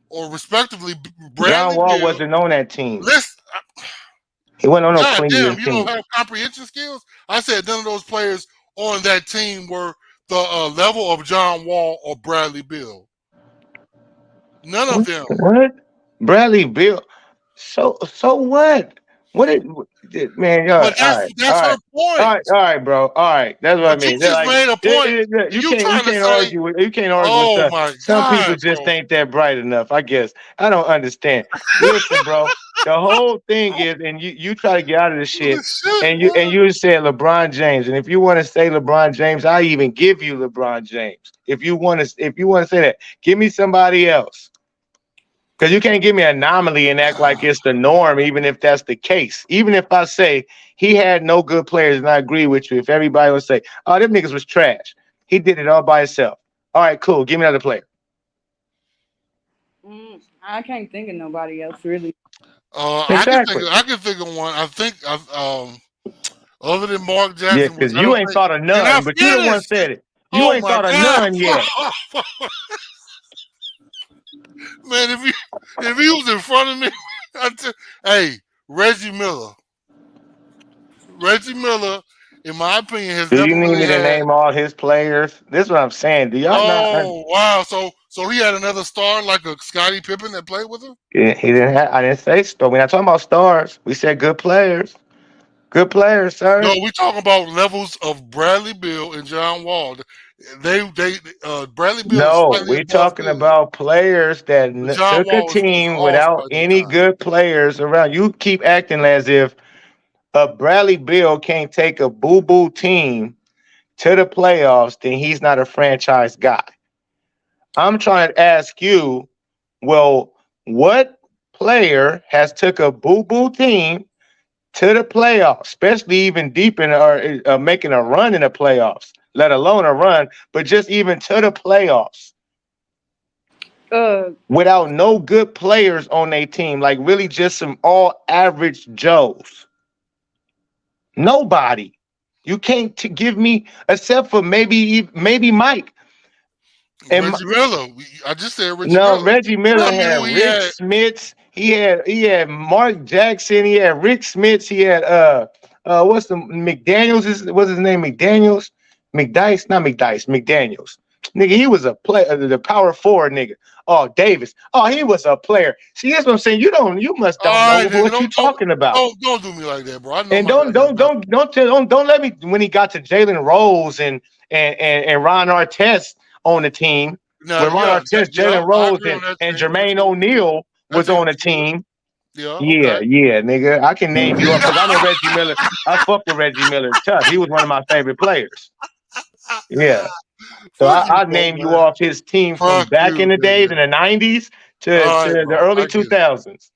or respectively John Bradley Wall Bill. wasn't on that team. Listen, He wasn't on no God damn, Cleveland you don't team. have comprehension skills? I said none of those players on that team were the level of John Wall or Bradley Bill. None of them. What? Bradley Bill. So what? Man? Y'all, But that's her point. all right, bro. All right, that's what I But you mean. They're just like, made a point. you You can't trying to say, argue with oh stuff. my Some people God, just bro. ain't that bright enough. I guess I don't understand. Listen, bro. The whole thing is, and you try to get out of this Holy shit, shit, and boy. you said LeBron James, and if you want to say LeBron James, I even give you LeBron James. If you want to say that, give me somebody else. Because you can't give me an anomaly and act like it's the norm, even if that's the case. Even if I say he had no good players, and I agree with you, if everybody would say, oh, them niggas was trash. He did it all by himself. All right, cool. Give me another player. I can't think of nobody else really. Exactly. I can think of one. I think other than Mark Yeah, Jackson, which because I you don't ain't think. thought of Can I none, but you the one finish? said it. You Oh ain't my thought of God, none yet. man! If he was in front of me, hey, Reggie Miller. Reggie Miller, in my opinion, has Do you need definitely me to had. name all his players? This is what I'm saying. Do y'all not? Oh wow! So he had another star like a Scottie Pippen that played with him. He didn't have. I didn't say star. We're not talking about stars. We said good players. Good players, No, sir. we talking about levels of Bradley Beal and John Wall. They Bradley Beal is No, slightly we're above talking good, about players that but John took a Wall is an team all without star at the any time. good players around. You keep acting as if a Bradley Bill can't take a boo boo team to the playoffs, then he's not a franchise guy. I'm trying to ask you, well, what player has took a boo boo team to the playoffs, especially even deep in or making a run in the playoffs, let alone a run, but just even to the playoffs Uh, without no good players on their team, like really just some all average Joes. Nobody. You can't give me except for maybe Mike. And Reggie Miller, I just said Reggie no, Miller. Reggie Tell Miller me had who he Rick had. Smits. He had Mark Jackson. He had Rick Smits. He had what's the McDaniels? What's his name? McDaniels, McDice, not McDice, McDaniels. Nigga, he was a player, the power forward nigga. Oh, Davis. Oh, he was a player. See, that's what I'm saying. You must don't All know right, nigga, what you talking about. don't do me like that, bro. I know And my guy got nothing. don't let me when he got to Jalen Rose and Ron Artest on the team. Now, When Ron Artest, yeah, Jalen I Rose, agree on that and team. That's Jermaine good. O'Neal That was team on was the good. team. Yeah, Yeah, okay. yeah, nigga. I can name you up because I know Reggie Miller. I fuck with Reggie Miller tough. He was one of my favorite players. Yeah. So Fuck you, I bro, name you man. off his team from Fuck back in you, the days nigga. in the 90s All to right, the bro. early I get it. 2000s.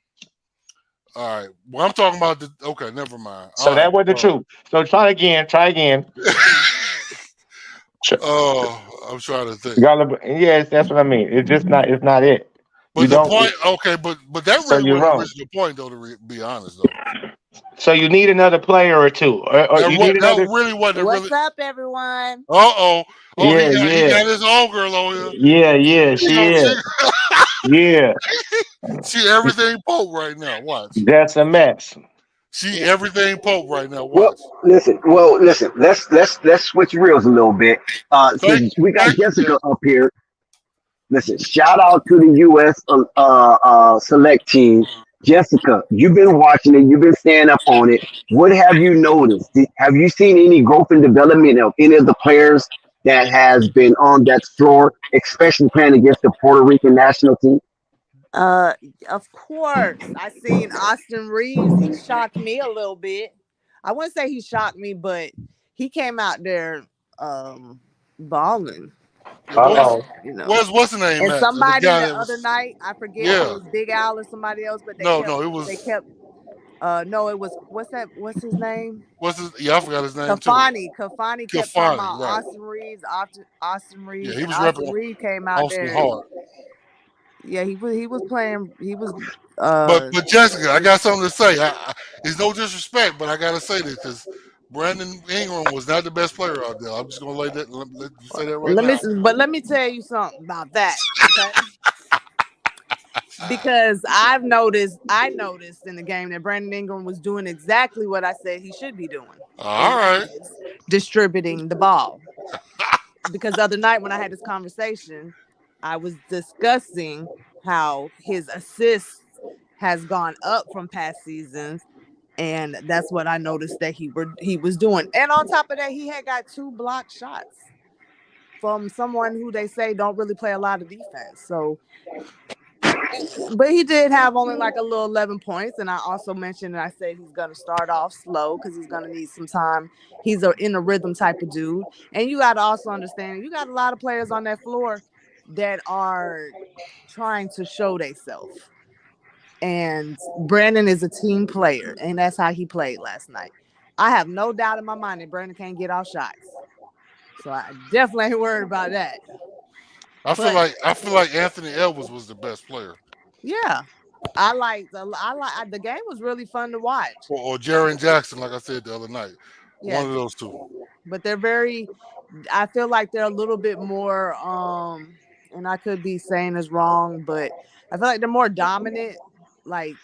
All right. Well, I'm talking about the. Okay, never mind. So All right. that was the truth. So try again. Oh, I'm trying to think. Yes, that's what I mean. It's just not. It's not it. You But the don't. point, okay, but that So really you're wasn't the wrong. original point, though. To be honest, though, So you need another player or two, or you need that another. really wasn't What's really. up, everyone? Oh, Yeah, he yeah, got his own girl on here. yeah. She She gonna is. Yeah, she everything Pope right now. Watch. that's a mess. She everything Pope right now. Well, Watch. listen. Let's switch reels a little bit. Thank Since we got thank you, Jessica Jeff. up here, listen. Shout out to the U.S. Select team. Jessica, you've been watching it. You've been staying up on it. What have you noticed? Have you seen any growth and development of any of the players that has been on that floor, especially playing against the Puerto Rican national team? Uh, of course, I seen Austin Reeves. He shocked me a little bit. I wouldn't say he shocked me, but he came out there balling. Uh-oh. You know. What's the name, And Matt? The somebody guy the that other was. night, I forget if it Yeah. was Big Al or somebody else, but No, it they was. kept no, it was what's his name? What's his? Yeah, I forgot his name too. Kafani kept talking Kafani, about right? Austin Yeah, Reeves, he and was Austin repping Reeves came out Austin there. hard. Yeah, he was playing. He was But Jessica, I got something to say. It's no disrespect, but I gotta say this because Brandon Ingram was not the best player out there. I'm just gonna let you say that right now. let me tell you something about that, okay? Because I noticed in the game that Brandon Ingram was doing exactly what I said he should be doing. All right. Distributing the ball. Because the other night when I had this conversation, I was discussing how his assists has gone up from past seasons, and that's what I noticed that he was doing. And on top of that, he had got 2 blocked shots from someone who they say don't really play a lot of defense. So, but he did have only like a little 11 points. And I also mentioned, and I said he's going to start off slow because he's going to need some time. He's in a rhythm type of dude. And you got to also understand, you got a lot of players on that floor that are trying to show themselves. And Brandon is a team player, and that's how he played last night. I have no doubt in my mind that Brandon can't get off shots. So I definitely ain't worried about that. I feel like Anthony Edwards was the best player. Yeah. The game was really fun to watch. Or Jaren Jackson, like I said the other night. Yeah. One of those two. But I feel like they're a little bit more and I could be saying this wrong, but I feel like they're more dominant. Like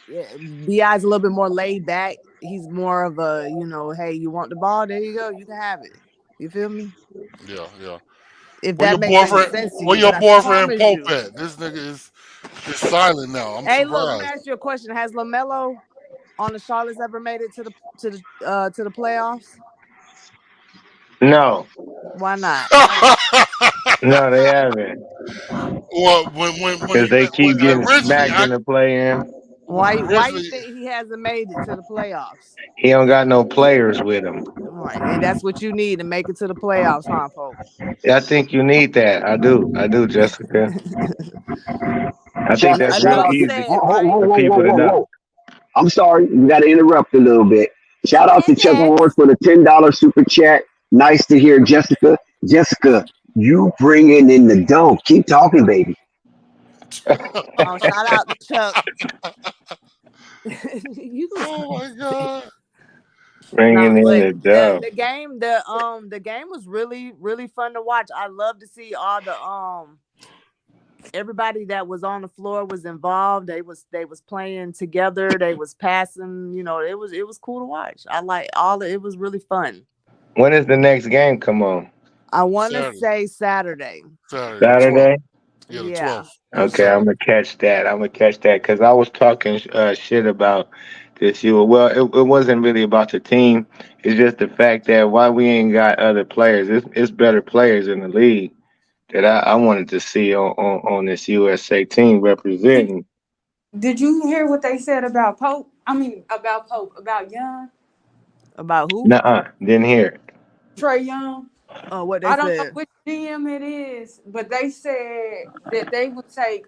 BI's a little bit more laid back. He's more of a, hey, you want the ball? There you go. You can have it. You feel me? Yeah. If that makes any sense to you. Where your but I boyfriend promise Pope you. at? This nigga is silent now. I'm Hey, look, let me surprised. ask you a question. Has Lamelo on the Charlottes ever made it to the playoffs? No, Why not? no, they haven't. Well, when Because they keep getting originally, smacked in the play-in. Why you originally, think he hasn't made it to the playoffs? He don't got no players with him. Right, and that's what you need to make it to the playoffs, huh, Pope? I think you need that. I do, Jessica. I think that's Shout real out to easy whoa, for whoa, whoa, people to whoa, know. whoa. I'm sorry, we got to interrupt a little bit. Shout out to Chuck Ward for the $10 super chat. Nice to hear, Jessica. Jessica, you bringing in the dough. Keep talking, baby. Oh, shout out to Chuck. Oh my god! Bringing in the dough. The game was really, really fun to watch. I love to see all the everybody that was on the floor was involved. They was playing together. They was passing. It was cool to watch. I like it was really fun. When is the next game come on? I want to say Saturday. Saturday? Yeah, the 12th. Okay, I'm gonna catch that because I was talking shit about this year. Well, it wasn't really about the team. It's just the fact that why we ain't got other players. It's better players in the league that I wanted to see on this USA team representing. Did you hear what they said about Pope? About Young? About who? Nuh-uh, didn't hear it. Trae Young. Oh, what they I don't know said. which GM it is, but they said that they would take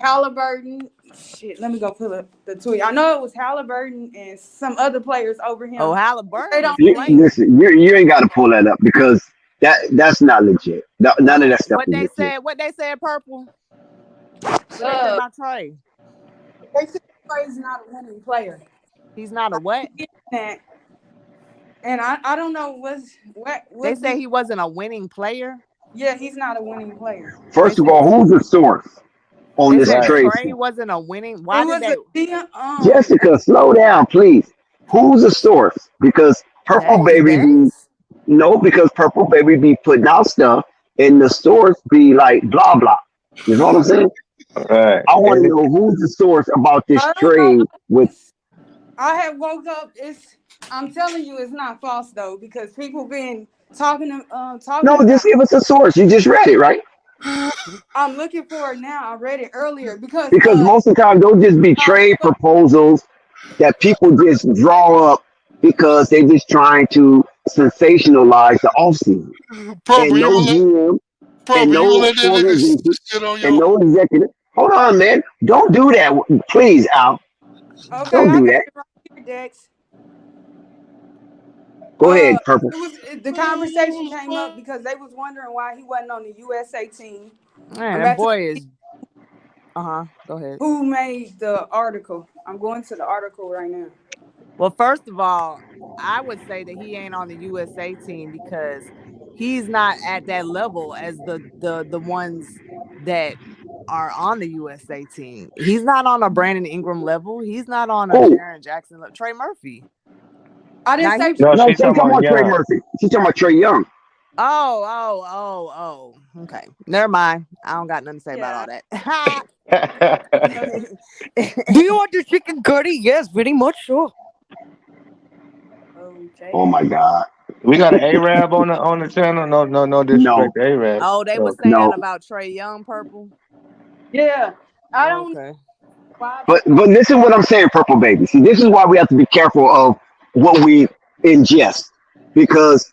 Halliburton. Shit, let me go pull up the tweet. I know it was Halliburton and some other players over him. Oh, They Halliburton was don't playing. Listen, you ain't got to pull that up because that's not legit. None of that stuff What is they legit. said? What they said? Purple. What they said about Trey? They said Trey's not a winning player. He's not a what? That, and I don't know what They said he wasn't a winning player. Yeah, he's not a winning player. First of all, who's the source on They this said trade? Trey wasn't a winning. Why It did was they? Jessica, slow down, please. Who's the source? Because Purple Dang, Baby be Dex? no, because Purple Baby be putting out stuff, and the source be like blah blah. You know what I'm saying? Right. I want to know who's the source about this I don't know. trade with. I have woke up. I'm telling you, it's not false though, because people been talking. No, just give us a source. You just read it, right? I'm looking for it now. I read it earlier because Most of the time they'll just be trade proposals that people just draw up because they're just trying to sensationalize the offseason. Purple, And no GM and Purple, you no gonna let that nigga organization shit on and your no executive. Hold on, man. Don't do that. Please, Al. okay, Don't I do got that. it right here, Dex. Go ahead, Purple. The conversation came up because they was wondering why he wasn't on the USA team. Man, that boy is. Go ahead. Who made the article? I'm going to the article right now. Well, first of all, I would say that he ain't on the USA team because he's not at that level as the ones that are on the USA team. He's not on a Brandon Ingram level. He's not on a Jaren Jackson level. Trey Murphy. I didn't say. No, she's talking about Trey Murphy. She's talking about Trey Young. Oh. Okay. Never mind. I don't got nothing to say about all that. Do you want the chicken curry? Yes, very much so. Okay. Oh my God. We got an Arab on the channel. No disrespect to Arab. Oh, they were saying about Trey Young, Purple. Yeah, I don't. Okay. But this is what I'm saying, Purple Baby. See, this is why we have to be careful of what we ingest, because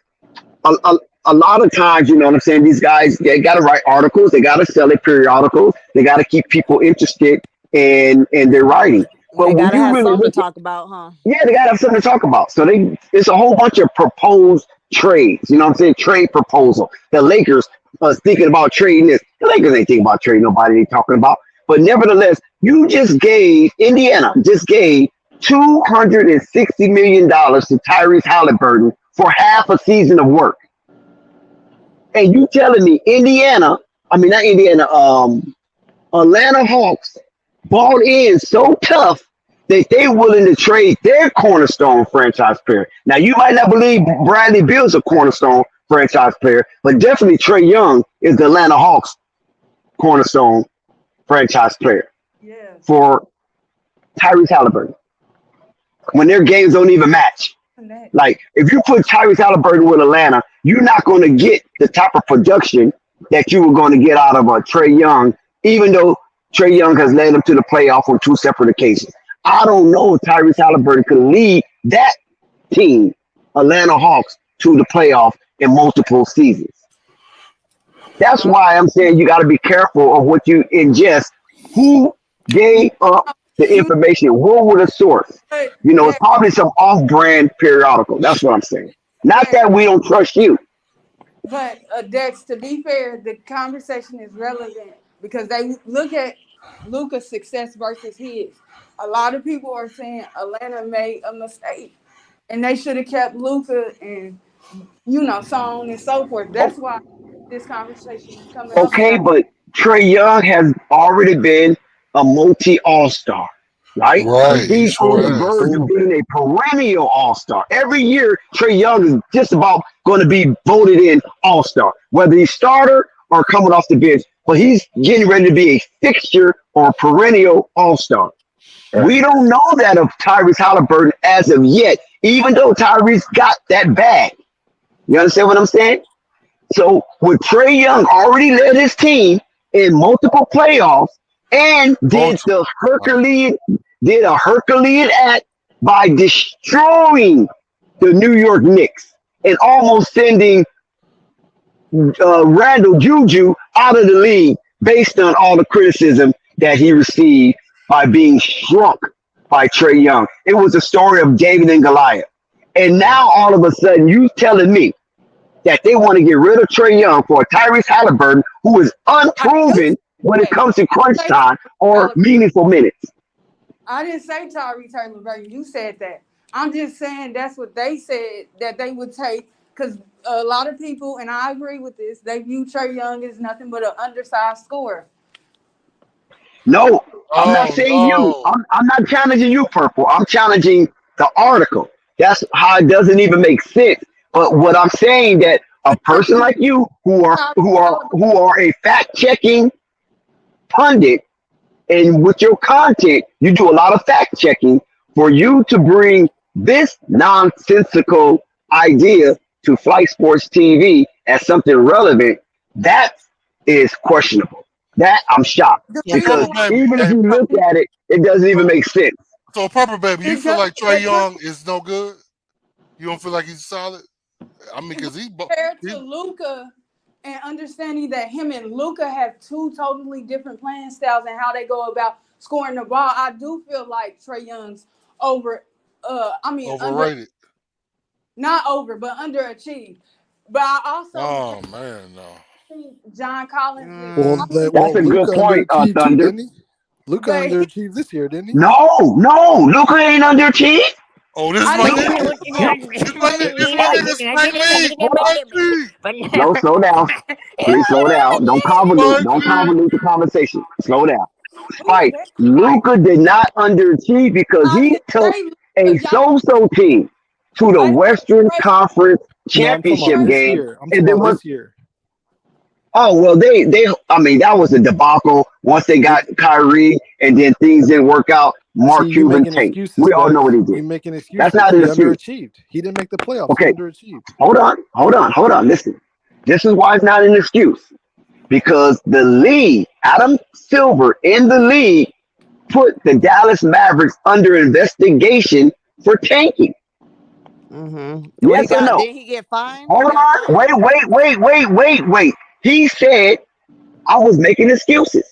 a lot of times, you know what I'm saying, these guys, they got to write articles, they got to sell it periodicals, they got to keep people interested in their writing. But they when gotta you have really something to look talk about, huh? yeah, they got to have something to talk about. So it's a whole bunch of proposed trades. You know what I'm saying? Trade proposal. The Lakers thinking about trading this. The Lakers ain't thinking about trading nobody they talking about. But nevertheless, Indiana just gave $260 million to Tyrese Halliburton for half a season of work. And you telling me Atlanta Hawks bought in so tough that they willing to trade their cornerstone franchise player. Now, you might not believe Bradley Beal's a cornerstone franchise player, but definitely Trey Young is the Atlanta Hawks cornerstone franchise player for Tyrese Halliburton. When their games don't even match. Like, if you put Tyrese Halliburton with Atlanta, you're not going to get the type of production that you were going to get out of Trey Young, even though Trey Young has led them to the playoff on 2 separate occasions. I don't know if Tyrese Halliburton could lead that team, Atlanta Hawks, to the playoff in multiple seasons. That's why I'm saying you got to be careful of what you ingest. Who gave up the information? What was the source? You know, it's probably some off-brand periodical. That's what I'm saying. Not that we don't trust you. But Dex, to be fair, the conversation is relevant because they look at Luka's success versus his. A lot of people are saying Atlanta made a mistake and they should have kept Luka and, so on and so forth. That's why this conversation is coming up. Okay, but Trey Young has already been a multi-all-star, right? He's on the verge of being a perennial all-star. Every year, Trey Young is just about going to be voted in all-star, whether he's starter or coming off the bench. But he's getting ready to be a fixture or a perennial all-star. Right. We don't know that of Tyrese Halliburton as of yet, even though Tyrese got that bag. You understand what I'm saying? So with Trey Young already led his team in multiple playoffs and did a Herculean act by destroying the New York Knicks and almost sending Randall Juju out of the league based on all the criticism that he received by being shrunk by Trey Young. It was a story of David and Goliath. And now all of a sudden you telling me that they want to get rid of Trey Young for Tyrese Halliburton, who is unproven when it comes to crunch time or meaningful minutes. I didn't say Tyrese Halliburton. You said that. I'm just saying that's what they said that they would take, because a lot of people, and I agree with this, they view Trey Young as nothing but an undersized scorer. No, I'm not saying you. I'm not challenging you, Purple. I'm challenging the article. That's how it doesn't even make sense. But what I'm saying that a person like you, who are a fact checking pundit, and with your content, you do a lot of fact checking. For you to bring this nonsensical idea to Flight Sports TV as something relevant, that is questionable. That I'm shocked, because even if you look at it, it doesn't even make sense. So, Purple Baby, you feel like Trey Young is no good? You don't feel like he's solid? I mean, because compared to Luka, and understanding that him and Luka have two totally different playing styles and how they go about scoring the ball, I do feel like Trey Young's overrated. Not over, but underachieved. But I also think John Collins is that's a good point, Thunder. Luka underachieved this year, didn't he? No, Luka ain't underachieved. Oh, this is my nigga. Slow down. Please slow down. Don't convolute the conversation. Slow down. Spike, Luka did not underachieve because he took a so-so team to the Western Conference championship game. I'm talking about this year. Oh, well, that was a debacle once they got Kyrie, and then things didn't work out. Mark Cuban tanked. We all know what he did. You're making excuses. That's not an excuse. Underachieved. He didn't make the playoffs. Okay. He underachieved. Hold on. Listen. This is why it's not an excuse. Because the league, Adam Silver in the league, put the Dallas Mavericks under investigation for tanking. Mm-hmm. Yes or no? Did he get fined? Hold on. Wait. He said I was making excuses.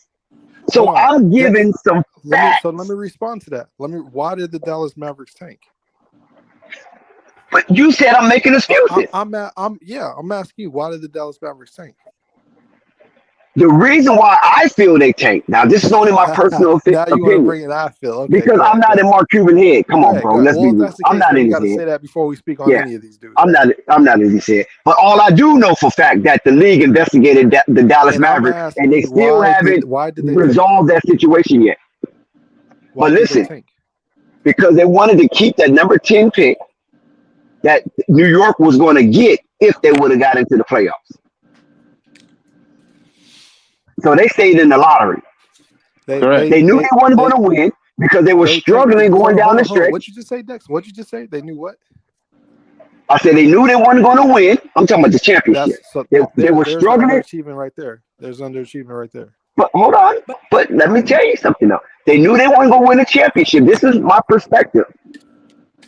So I'm giving some facts. Let me respond to that. Why did the Dallas Mavericks tank? But you said I'm making excuses. I'm asking you, why did the Dallas Mavericks tank? The reason why I feel they tank. Now, this is only my personal now you want to opinion. bring it, I feel. Okay, because I'm not in Mark Cuban head. Come on, bro. Let's be real. I'm not in his head. You got to say that before we speak on any of these dudes. I'm not in his head. But all I do know for fact that the league investigated the Dallas Mavericks, and they still haven't resolved that situation yet. But listen, because they wanted to keep that number 10 pick that New York was going to get if they would have got into the playoffs. So they stayed in the lottery. They knew they weren't going to win because they were struggling going down the stretch. What you just say, Dex? What you just say? They knew what? I said they knew they weren't going to win. I'm talking about the championship. They were struggling. Underachievement right there. There's underachievement right there. But hold on. But let me tell you something, though. They knew they weren't going to win a championship. This is my perspective.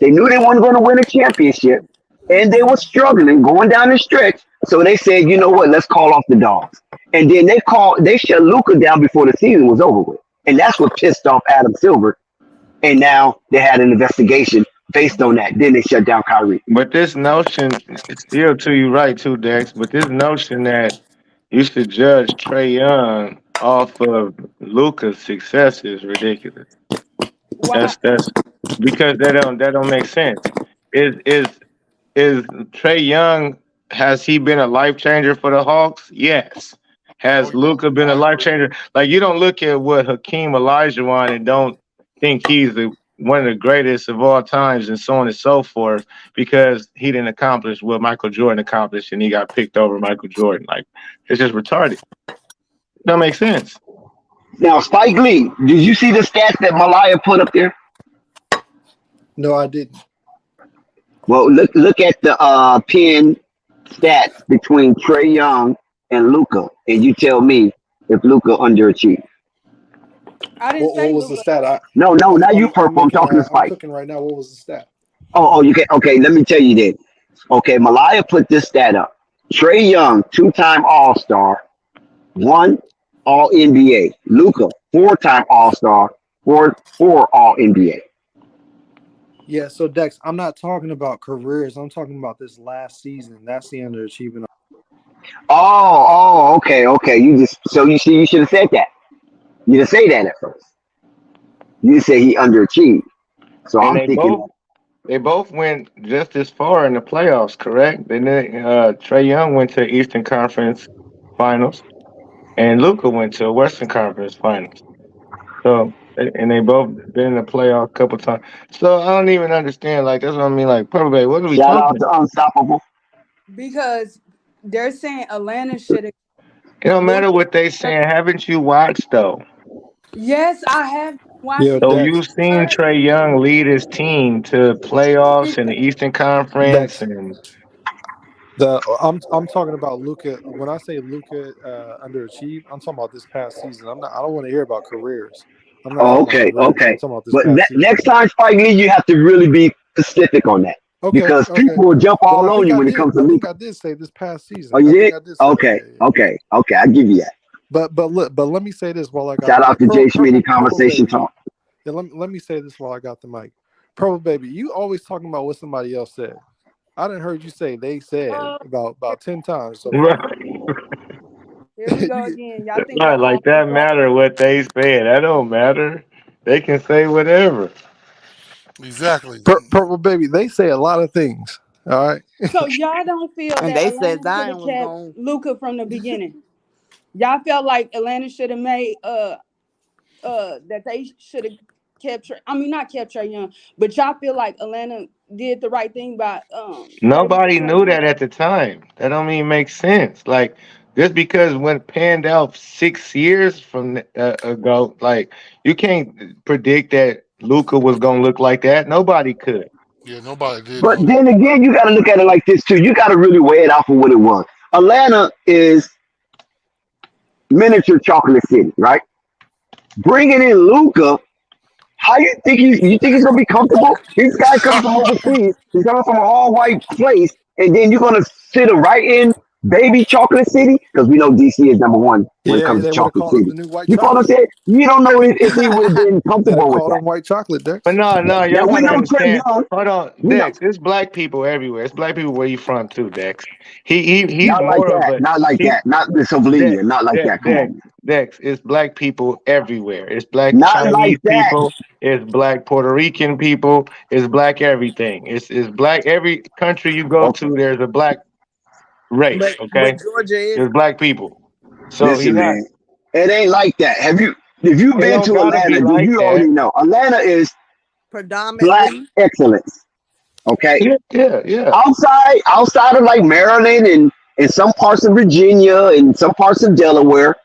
They knew they weren't going to win a championship, and they were struggling going down the stretch. So they said, you know what? Let's call off the dogs. And then they shut Luka down before the season was over with. And that's what pissed off Adam Silver. And now they had an investigation based on that. Then they shut down Kyrie. But this notion, it's still to you right too, Dex, but this notion that you should judge Trey Young off of Luka's success is ridiculous. That's because that don't make sense. Is Trey Young, has he been a life changer for the Hawks? Yes. Has Luka been a life changer? Like, you don't look at what Hakeem Olajuwon and don't think he's one of the greatest of all times and so on and so forth because he didn't accomplish what Michael Jordan accomplished and he got picked over Michael Jordan. Like, it's just retarded. It don't make sense. Now, Spike Lee, did you see the stats that Malaya put up there? No, I didn't. Well, look at the pin stats between Trey Young and Luka, and you tell me if Luka underachieved. I didn't say what was the stat? No, not you, Purple. I'm talking to Spike. I'm looking right now. What was the stat? Oh, you can. Okay, let me tell you then. Okay, Malaya put this stat up. Trey Young, 2-time All-Star, won All NBA. Luca, 4-time All Star, four All NBA. Yeah, so Dex, I'm not talking about careers. I'm talking about this last season. That's the underachievement. Okay. You should have said that. You didn't say that at first. You didn't say he underachieved. So And I'm thinking, they both went just as far in the playoffs, correct? Then Trey Young went to Eastern Conference Finals, and Luca went to Western Conference Finals. So, and they both been in the playoff a couple times. So I don't even understand. Like that's what I mean. Like, probably, what are we shout talking out to about? Unstoppable. Because they're saying Atlanta should have. It don't matter Luka. what they saying. Haven't you watched though? Yes, I have watched Yo, it. So But Dex, you've seen Trey Young lead his team to playoffs in the Eastern Conference, Dex. and I'm talking about Luca. When I say Luca underachieved, I'm talking about this past season. I don't want to hear about careers. I'm not Oh, talking about okay, careers. I'm okay. talking about this But past season. next time, Spike Lee, you have to really be specific on that Okay, because okay. people will jump Well, all on you when it comes to I think Luca. I did say this past Oh, season. you I think did? I did say that. Yeah. Okay. I give you that. But let me say this while I got Shout the out mic. to Jay Schmitty Purple Conversation baby. Talk. Yeah, let me say this while I got the mic. Purple baby, you always talking about what somebody else said. I didn't heard you say they said about 10 times so far. here we go again. Y'all think right, y'all like always that right. matter what they said. That don't matter. They can say whatever. Exactly. Purple baby, they say a lot of things. All right. So y'all don't feel And that they said Atlanta should Zion have was kept going. Luca from the beginning. Y'all felt like Atlanta should have made that they should have kept Trey. I mean, not kept Trey Young, but y'all feel like Atlanta did the right thing by letting Nobody Trey knew Young. that at the time. That don't even make sense. Like just because when it panned out 6 years from ago, like you can't predict that Luca was gonna look like that. Nobody could. Yeah, nobody did But know that. then again, you got to look at it like this too. You got to really weigh it out for what it was. Atlanta is miniature chocolate city, right? Bringing in Luca, how you think he's gonna be comfortable? This guy comes from overseas. He's coming from an all white place, and then you're gonna sit him right in baby chocolate city because we know DC is number one when it Yeah, comes to they would have chocolate called him city. the new white You follow what I'm chocolate. saying? You don't know if he would have been They'd have comfortable with called that. him white chocolate, But Dex. no, Now y'all we gotta know Trey understand. Young. Hold on, We know Dex. It's black people everywhere. It's black people where you from too, Dex. He's not like more of that, a not like he that, not the Dex Slovenia, not like Dex that. Come Dex on, Dex. It's black people everywhere. It's black not like Chinese that. people. It's black Puerto Rican people. It's black everything. It's black every country you go Okay, to. There's a black race. But Okay, Georgia is there's black people. So he listen, not. man, it ain't like that. If you've It been don't to gotta be Atlanta, then like you already that. know Atlanta is black predominantly. excellence. Okay, Yeah. outside of like Maryland and some parts of Virginia and some parts of Delaware,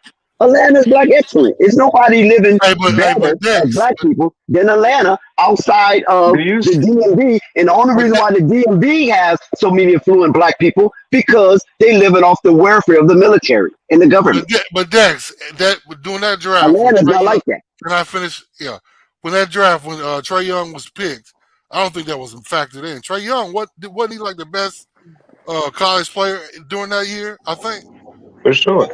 Atlanta's black excellent. It's nobody living better But as Dex, black people than Atlanta outside Do of you? the DMV. And the only but reason that, why the DMV has so many affluent black people because they living off the welfare of the military and the government. but Dex, that during that draft when Atlanta's Trey not Young, like that. can I finish? Yeah, when that draft when Trey Young was picked, I don't think that was factored in. Trey Young, wasn't he like the best college player during that year? I think. For sure.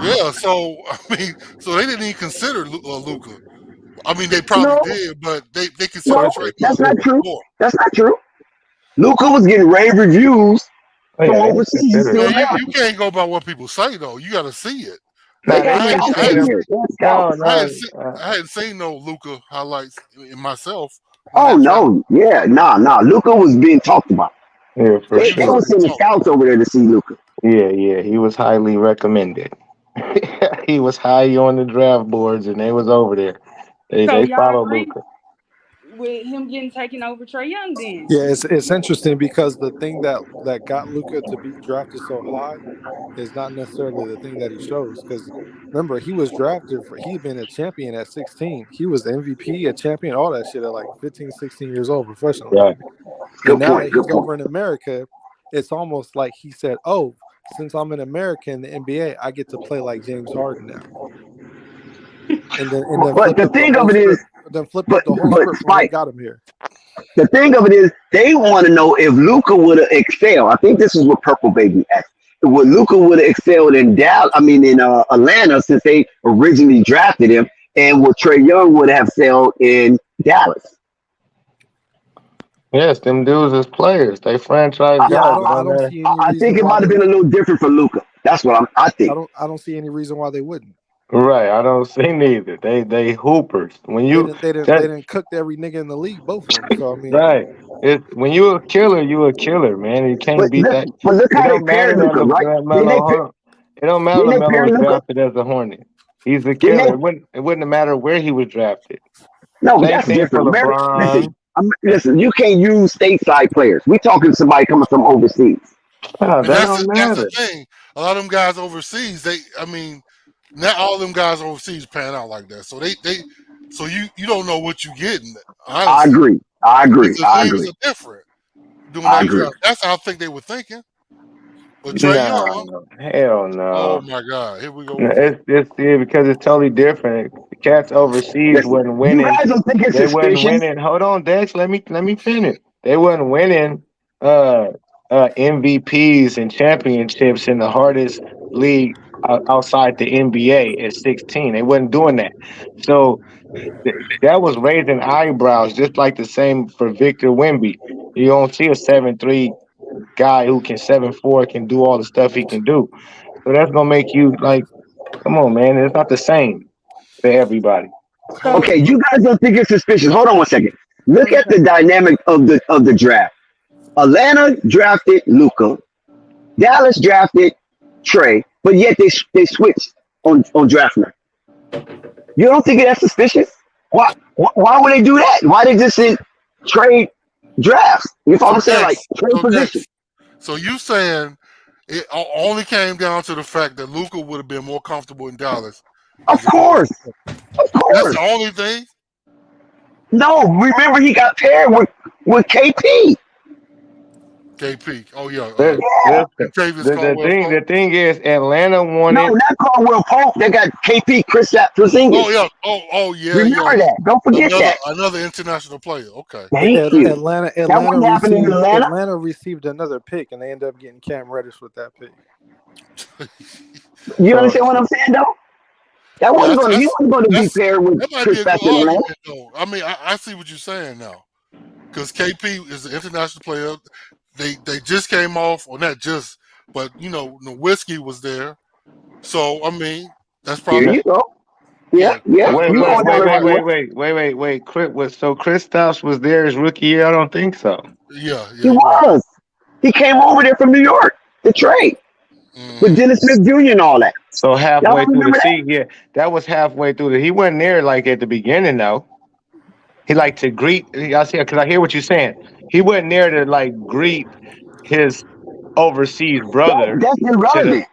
Yeah, so I mean, so they didn't even consider Luca. I mean, they probably No, did, but they For considered no, Trey that's Young not sure. true. more. That's not true. Luca was getting rave reviews Oh from yeah, they overseas consider. to Man, you America. can't go by what people say though. You got to see it. They Nah, And they got I didn't hadn't, scouts I say over hadn't, them. here. They have No, scouts. no. I hadn't seen no Luca highlights in myself when Oh that draft. no, yeah, nah. Luca was being talked about. Yeah, for Yeah, They he they was sure. were being sending talked scouts about. over there to see Luca. Yeah. He was highly recommended. He was high on the draft boards, and they was over there. So They y'all follow agree Luca. with him getting taken over Trey Young then? Yeah, it's interesting because the thing that got Luca to be drafted so high is not necessarily the thing that he shows. Because remember, he was drafted for he'd been a champion at 16. He was the MVP, a champion, all that shit at like 15, 16 years old professionally. Right. And Good now point. that Good he's point. over in America, it's almost like he said, "Oh, since I'm an American in the NBA, I get to play like James Harden now." And then But flipped the up the thing whole of it is, script. Then flipped up but the whole but script from what Spike. got him here. The thing of it is, they want to know if Luca would have excelled. I think this is what Purple Baby asked. would Luca would have excelled in Atlanta since they originally drafted him, and would Trey Young would have excelled in Dallas? Yes, them dudes is players. They franchise I, Yeah, guys. I, It I don't don't matter. see any I think reason it why might they have been a wouldn't. little different for Luca. That's what I think. I don't see any reason why they wouldn't. Right. I don't see neither. They hoopers. When They you didn't they didn't that they didn't cook every nigga in the league, both of them. So I mean, right. When you a killer, you a killer, man. You can't beat that. But look It how they don't matter paired that Luca, right? Didn't Melo. they Hold pair? on. It don't matter Didn't they Lamelo pair was Luca? drafted as a Hornet. He's a Didn't killer. they? It wouldn't matter where he was drafted. No, Same that's thing for different. Listen, LeBron. listen. You can't use stateside players. We talking somebody coming from overseas. Oh, And that that's don't that's the matter. thing. A lot of them guys overseas, I mean, not all them guys overseas pan out like that. So so you don't know what you're getting, I honestly, agree. I agree. because the I leagues agree. are different during I that agree. draft. That's how I think they were thinking. But Trey Young, No, hell oh no. my God, here we go No, with it. it's yeah, because it's totally different. The cats overseas Listen, wasn't you winning. guys don't think it's They wasn't suspicious? winning. Hold on, Dex. Let me finish. They wasn't winning MVPs and championships in the hardest league outside the NBA at 16. They wasn't doing that. So that was raising eyebrows, just like the same for Victor Wemby. You don't see a 7'3" guy who can 7'4" can do all the stuff he can do. So that's gonna make you like, come on, man. It's not the same for everybody. Hold So Okay, on, you guys don't think it's suspicious. Hold on one second. Look at okay. the dynamic of the draft. Atlanta drafted Luca. Dallas drafted Trey, but yet they switched on draft night. You don't think that's suspicious? Why would they do that? Why they just didn't trade drafts? You follow what so I'm saying? Like Dex, trade so position. Dex, so you saying it only came down to the fact that Luca would have been more comfortable in Dallas Of as opposed course, to Trey. of That's the course. only thing. No, remember he got paired with KP. KP. Oh yeah, Yeah. Listen, Contavious the Caldwell thing Pope. the thing is Atlanta No, wanted not Caldwell Pope. They got KP, Chris Oh Porzingis. yeah. Oh yeah, yeah. Remember that. Don't forget that. Another international player. Okay. Thank you. Atlanta That Atlanta wouldn't happen in received Atlanta. Atlanta received another pick, and they ended up getting Cam Reddish with that pick. You so understand what I'm saying, though? That Yeah, wasn't going. He wasn't going to be that's paired with that might be Chris a good in Atlanta. argument though. I mean, I see what you're saying now. Because KP is an international player. They just came off, or not just, but Nowitzki was there. So I mean, that's Here probably you go. Yeah, yeah. yeah. wait, You wait, going down wait, the wait, right way. wait. Kristaps was there his rookie year? I don't think so. Yeah, He he was. was. He came over there from New York to trade with Hmm. Dennis Smith Jr. and all that. So Y'all halfway don't through the remember that? season, yeah, that was halfway through he wasn't there like at the beginning though. He liked to greet. I see because I hear what you're saying. He wasn't there to like greet his overseas brother That's to the. irrelevant.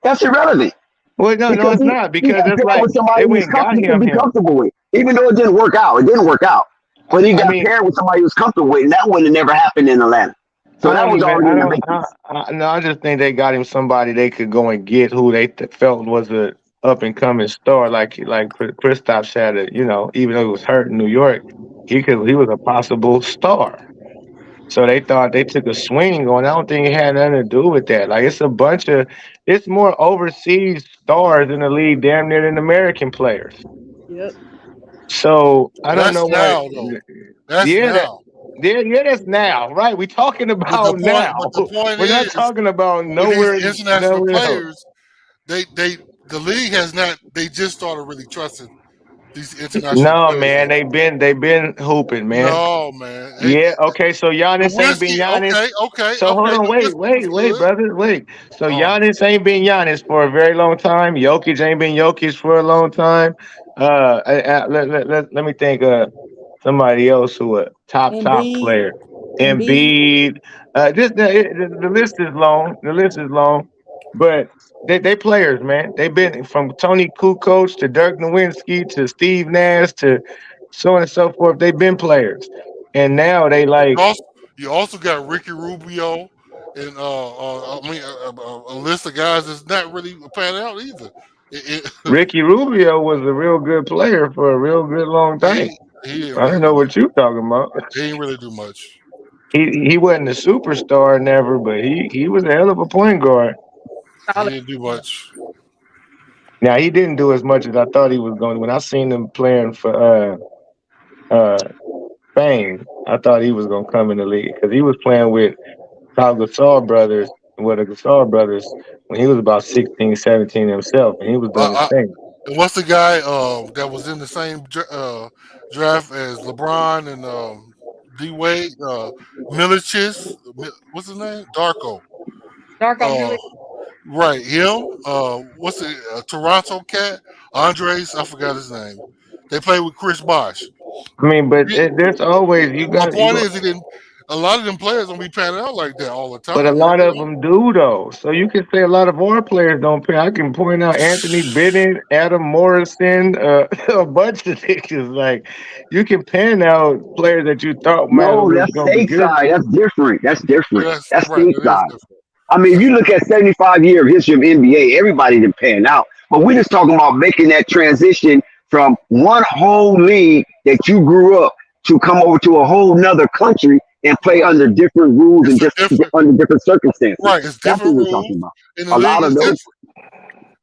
That's irrelevant Well, no, because it's not he because got it's paired like with somebody they he was went and got he could be him. comfortable with, even though it didn't work out. It didn't work out, but he I got mean, paired with somebody he was comfortable with, and that would have never happened in Atlanta. So I that don't was even. already I in the don't. making. No, I just think they got him somebody they could go and get who they felt was a up and coming star, like Kristaps had it. Even though he was hurt in New York, he was a possible star. So they thought they took a swing on. I don't think it had nothing to do with that. Like it's more overseas stars in the league, damn near than American players. Yep. So I But don't that's know why. now though. That's Yeah, now. that's now, right? We're talking But the about point, now. but the point We're not is, talking about with these nowhere, international nowhere else. players, the league has not. They just started really trusting these international No, players. man, they've been hooping, man. No, man. Yeah, okay, so Giannis ain't been Nowitzki. Giannis. Okay, okay, So hold okay. on, Nowitzki was wait, good. brother, wait. So Oh, Giannis ain't been Giannis for a very long time. Jokic ain't been Jokic for a long time. Let me think. Somebody else who a top Embiid, player. Embiid. Embiid. Just the list is long. The list is long, but they players, man. They've been from Tony Kukoc to Dirk Nowitzki to Steve Nash to so on and so forth. They've been players, and now they you like also, you also got Ricky Rubio, and a list of guys that's not really panning out either. Ricky Rubio was a real good player for a real good long time. he he didn't I really don't do know what much. you talking about. He didn't really do much. He wasn't a superstar never, but he was a hell of a point guard. He solid. didn't do much. Now he didn't do as much as I thought he was going. When I seen him playing for uh Spain, I thought he was gonna come in the league because he was playing with Pau Gasol brothers, with the Gasol brothers when he was about 16, 17 himself, and he was doing his Uh, thing. and what's the guy that was in the same draft as LeBron and D Wade? Milichis, what's his name? Darko. Darko Uh, Milicic. right, him. What's the Toronto cat? Andres, I forgot his name. They played with Chris Bosh. I mean, but He- there's always you my got point you. is, he didn't. A lot of them players don't be panning out like that all the But a time. You lot know of what them do though. So you can say a lot of our players don't pay. I can point out Anthony Bennett, Adam Morrison, a bunch of niggas. Like you can pan out players that you thought might have No, was that's gonna be good. stateside. That's different. That's I mean? different. That's That's right. That is stateside. different. I mean, if you look at 75-year history of NBA, everybody done panned out. But we're just talking about making that transition from one whole league that you grew up to come over to a whole nother country and play Right. under different rules and It's a just different. under different circumstances. Right. It's That's what different we're rules, talking about. and the A league lot of is those. different.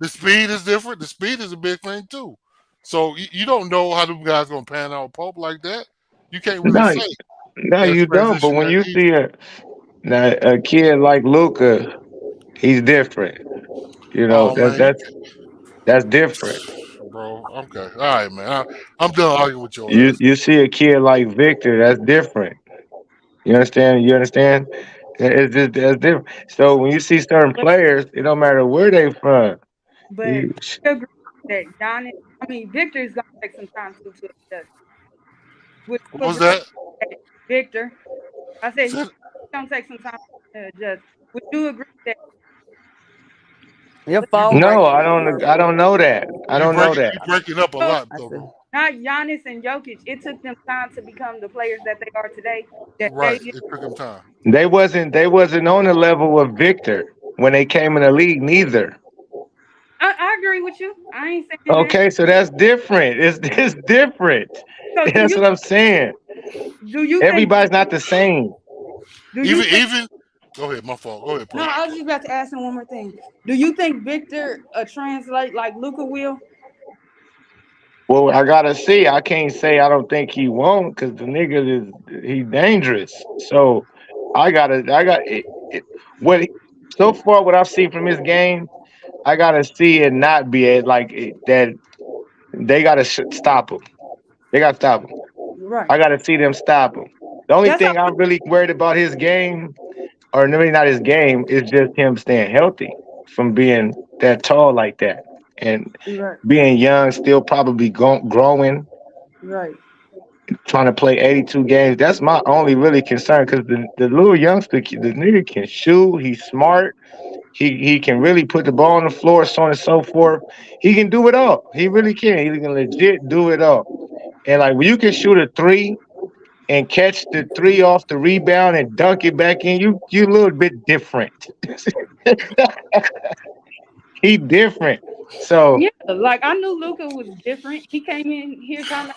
The speed is different. The speed is a big thing too. So you don't know how them guys gonna pan out Pope like that. You can't really No, say no, that you don't. But transition when that you easy, see a kid like Luca, he's different. You know oh that man, that's different. bro. Okay, all right, man. I'm done arguing with your You ass. you see a kid like Victor, that's different. You understand? You understand? It's just that's different. So when you see certain But players, it don't matter where they from. but You, I agree that Giannis. I mean, Victor's gonna take some time to adjust. Would What you was agree that? that Victor? I said he's Said- gonna take some time to adjust. Would you agree that? Your phone no, breaking I up, don't. I purple. don't know that. I You don't know breaking that. you breaking up a Well, lot I though, said, bro. not Giannis and Jokic. It took them time to become the players that they are today. That Right. they, It took him time. They wasn't on the level of Victor when they came in the league. Neither. I agree with you. I ain't saying that. Okay, so that's different. It's different. So That's what I'm saying. do you think Everybody's not the same. do you think Even. Go ahead. My fault. Go ahead, no, Pro. I was just about to ask him one more thing. Do you think Victor translate like Luca will? Well, I gotta see. I can't say I don't think he won't because the nigga he's dangerous. So I got it, what so far what I've seen from his game. I gotta see it not be that they gotta stop him. They gotta stop him. Right. I gotta see them stop him. The only That's all. thing I'm really worried about his game, or maybe not his game, is just him staying healthy from being that tall like that and Right. being young, still probably growing, Right. trying to play 82 games. That's my only really concern because the little youngster, the nigga can shoot. He's smart. He can really put the ball on the floor, so on and so forth. He can do it all. He really can. He can legit do it all. And like when you can shoot a three and catch the three off the rebound and dunk it back in, you a little bit different. He different. So Yeah, like I knew Luca was different. He came in here trying to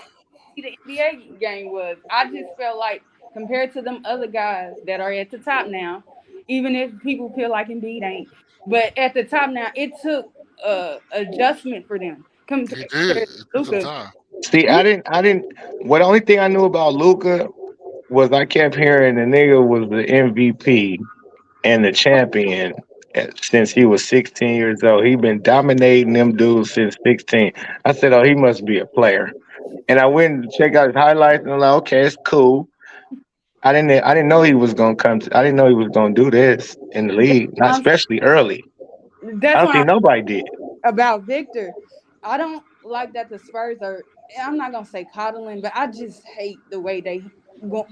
see the NBA game was. I just felt like compared to them other guys that are at the top now, even if people feel like Embiid ain't, but at the top now, it took adjustment for them He compared did. to It took him Luca. time. see, Yeah, I didn't. What the only thing I knew about Luca was I kept hearing the nigga was the MVP and the champion since he was 16 years old. He been dominating them dudes since 16. I said, oh, he must be a player. And I went and checked out his highlights, and I'm like, okay, it's cool. I didn't know he was gonna I didn't know he was gonna do this in the that's league, what not especially early. I that's don't what think I'm nobody did. about Victor. I don't like that the Spurs are. I'm not gonna say coddling, but I just hate the way they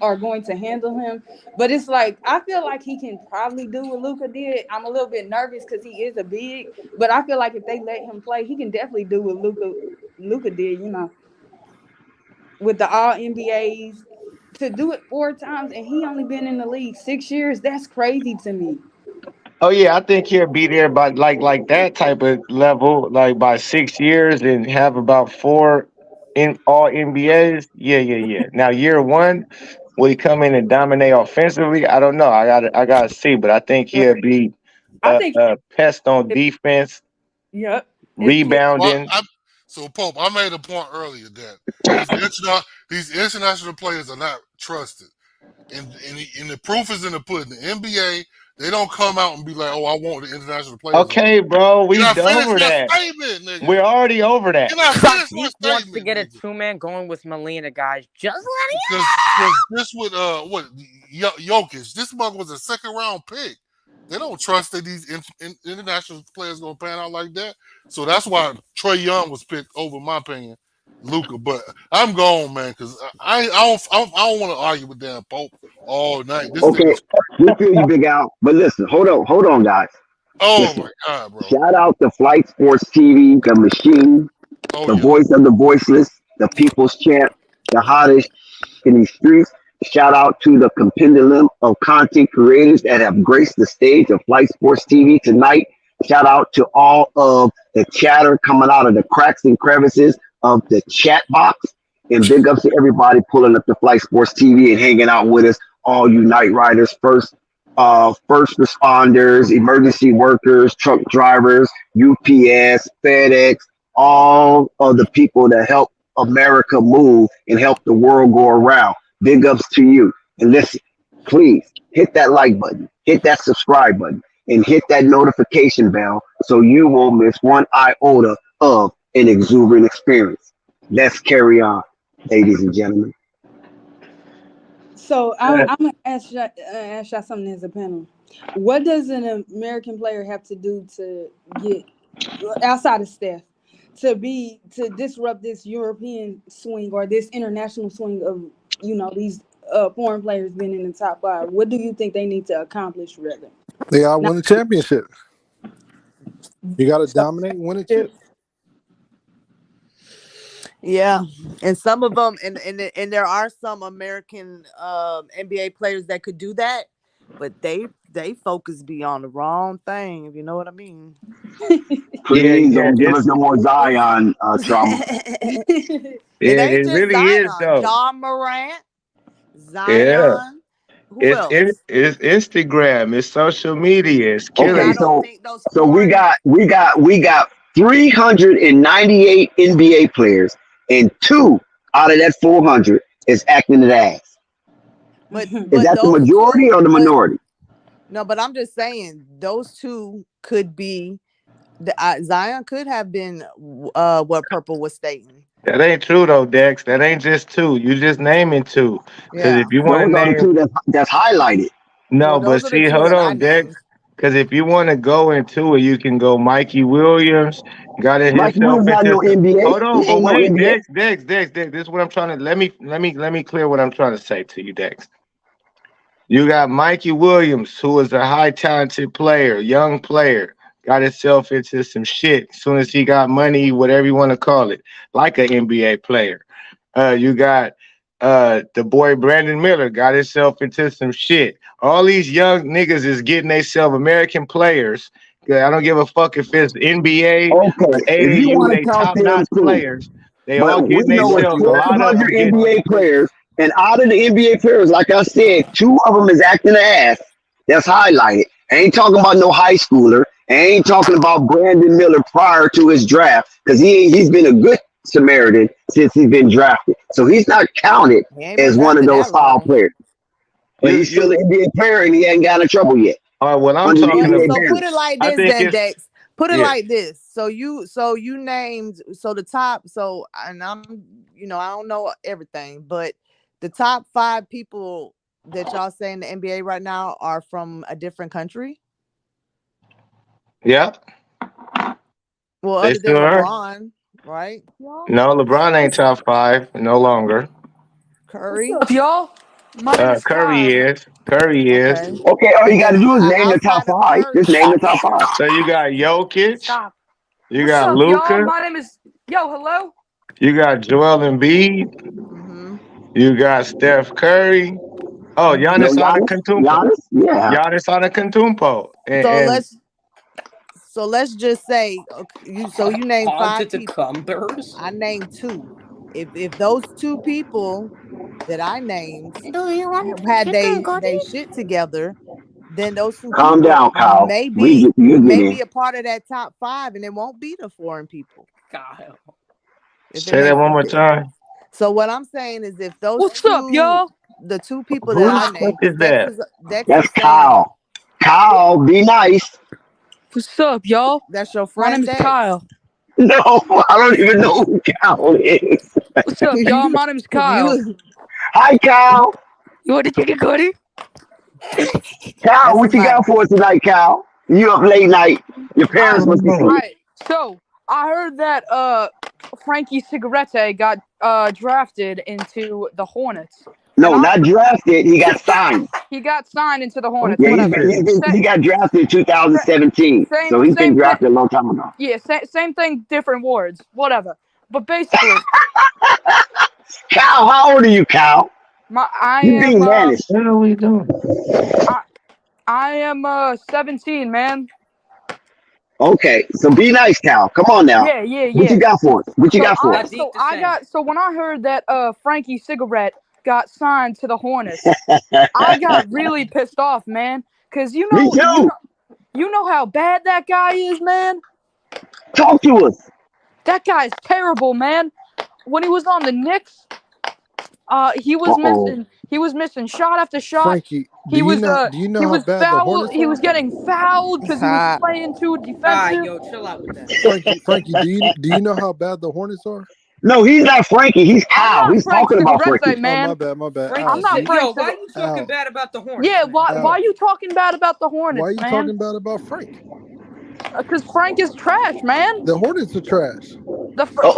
are going to handle him. But it's like I feel like he can probably do what Luca did. I'm a little bit nervous because he is a big, but I feel like if they let him play, he can definitely do what Luca did. You know, with the All NBAs to do it 4 times, and he only been in the league 6 years. That's crazy to me. Oh yeah, I think he'll be there by like that type of level, like by 6 years and have about four in all NBAs. Yeah, yeah, yeah. Now year one, will he come in and dominate offensively? I don't know. I gotta see, but I think he'll Right. be I think. pest on It, defense, yep. If K, Well, rebounding. so Pope, I made a point earlier that these international players are not trusted, and the proof is in the pudding. The NBA, they don't come out and be like, "Oh, I want the international players on." Okay, bro, Can we I finish over my that. statement, nigga? We're already over that. Can I finish my Sadiq wants to statement, get a nigga? 2-man going with Molina, guys. Just let Because this with Jokic, this mother was a second round pick. They don't trust that these international players gonna pan out like that. So that's why Trey Young was picked over my opinion, Luca. But I'm gone, man, because I don't want to argue with Dan Pope all night. This Okay, nigga's we feel you, Big Al. But listen, hold on, guys. oh Listen, my god, bro. shout out to Flight Sports TV, the machine, Oh the yeah. voice of the voiceless, the people's champ, the hottest in these streets. Shout out to the compendium of content creators that have graced the stage of Flight Sports TV tonight. Shout out to all of the chatter coming out of the cracks and crevices of the chat box. And big ups to everybody pulling up to Flight Sports TV and hanging out with us. All you night riders, first responders, emergency workers, truck drivers, UPS, FedEx, all of the people that help America move and help the world go around. Big ups to you. And listen, please hit that like button, hit that subscribe button, and hit that notification bell so you won't miss one iota of an exuberant experience. Let's carry on, ladies and gentlemen. So I'm gonna ask y'all something as a panel. What does an American player have to do to get outside of Steph to disrupt this European swing or this international swing of these foreign players being in the top five? What do you think they need to accomplish rather? They gotta Now, win a championship. You gotta so dominate, win a chip. Yeah, and some of them, and there are some American NBA players that could do that, but they focus be on the wrong thing, if you know what I mean. Please Yeah, don't give us no more Zion trauma. It yeah, ain't it just really is Zion, though. John Morant, Yeah, Zion. Who else? it's Instagram, it's social media, it's And Okay, I killing. don't so think those so we foreign. got we got we got 398 NBA players, and two out of that 400 is acting an ass. But Is that the those majority two, or the but minority? no, but I'm just saying those two could be Zion could have been what Purple was stating. That ain't true though, Dex. That ain't just two. You just naming two. Because Yeah. if you want to Those are the name two that's highlighted. Well, no, but those are the see, two hold that I on, Dex. named. Because if you want to go into it, you can go Mikey Williams, got it Mike himself Williams not into no some. NBA. Hold on, He but ain't no wait, NBA. Dex. This is what I'm trying to let me clear what I'm trying to say to you, Dex. You got Mikey Williams, who is a high talented player, young player, got himself into some shit as soon as he got money, whatever you want to call it, like an NBA player. You got the boy Brandon Miller got himself into some shit. All these young niggas is getting themselves American players. I don't give a fuck if it's NBA or Okay, if you AAU, want to they count top them, notch cool. players. They all But we getting know it's themselves. A lot of 1,200 them getting. NBA players, and out of the NBA players, like I said, two of them is acting ass. That's highlighted. I ain't talking about no high schooler. I ain't talking about Brandon Miller prior to his draft because he's been a good Samaritan since he's been drafted. So he's not counted He ain't been as one of drafted those that foul long. players. But he's still You. an NBA player and he ain't got in trouble yet What I'm under the talking Well, about, NBA so ban. put it like I this think then, it's Dex. Put it yeah. like this. So you named the top. So and I don't know everything, but the top 5 people that y'all say in the NBA right now are from a different country. Yeah, Well, they other than still are. LeBron, right? No, LeBron ain't top five no longer. Curry. What's up, y'all? My name is Curry Fly. is. Curry is. Okay. Okay, all you And got then to do is name the top outside of five. Curry, Just name the top five. So you got Jokic, Stop. you What's got up, y'all? Luca, My name is hello. you got Joel Embiid, mm-hmm. you got Steph Curry. Oh, No, Giannis Giannis. Antetokounmpo. Giannis? Yeah. Giannis Antetokounmpo. So And let's just say you name 5 Haunted to people. Cumbers. I named 2. If those 2 people that I named Do you want had chicken they curry? shit together, then those two Calm people down, Kyle. may You get in. be a part of that top 5, and it won't be the foreign people. Kyle. If it Say that makes one more sense. time. So what I'm saying is, if those What's up, y'all? the two people Who that the I fuck named, is that? Dex That's is saying, Kyle. Kyle, be nice. What's up, y'all? that's your My friend name is Dex. Kyle. No, I don't even know who Kyle is. What's up, y'all? My name is Kyle. Hi, Kyle. You want to take a goodie? Kyle, what you got for us tonight, Kyle? You up late night. Your parents must be All sleeping. right. So I heard that Frankie Cigarette got drafted into the Hornets. No, not drafted. He got signed. He got signed into the Hornets. Yeah, Whatever. he got drafted in 2017. So he's been drafted a long time ago. Yeah, same thing, different words. Whatever. But basically, Kyle, how old are you, Kyle? You're being managed. What are we doing? I am 17, man. Okay, so be nice, Kyle. Come on now. Yeah. What you got for us? What you got for us? So when I heard that Frankie Cigarette got signed to the Hornets, I got really pissed off, man. Cause you Me too. You know how bad that guy is, man. Talk to us. That guy's terrible, man. When he was on the Knicks, he was missing shot after shot. Frankie, do you know how bad the Hornets He are? was getting fouled because he was playing too defensive. Yo, chill out with that. Frankie, do you know how bad the Hornets are? No, he's not Frankie. He's Kyle. He's talking about Frankie. Man. Oh, my bad. I'm not Frank. Yo, why are you talking bad about the Hornets? Yeah, why are you talking bad about the Hornets, Why are you man? talking bad about Frank? Because Frank is trash, man. The Hornets are trash.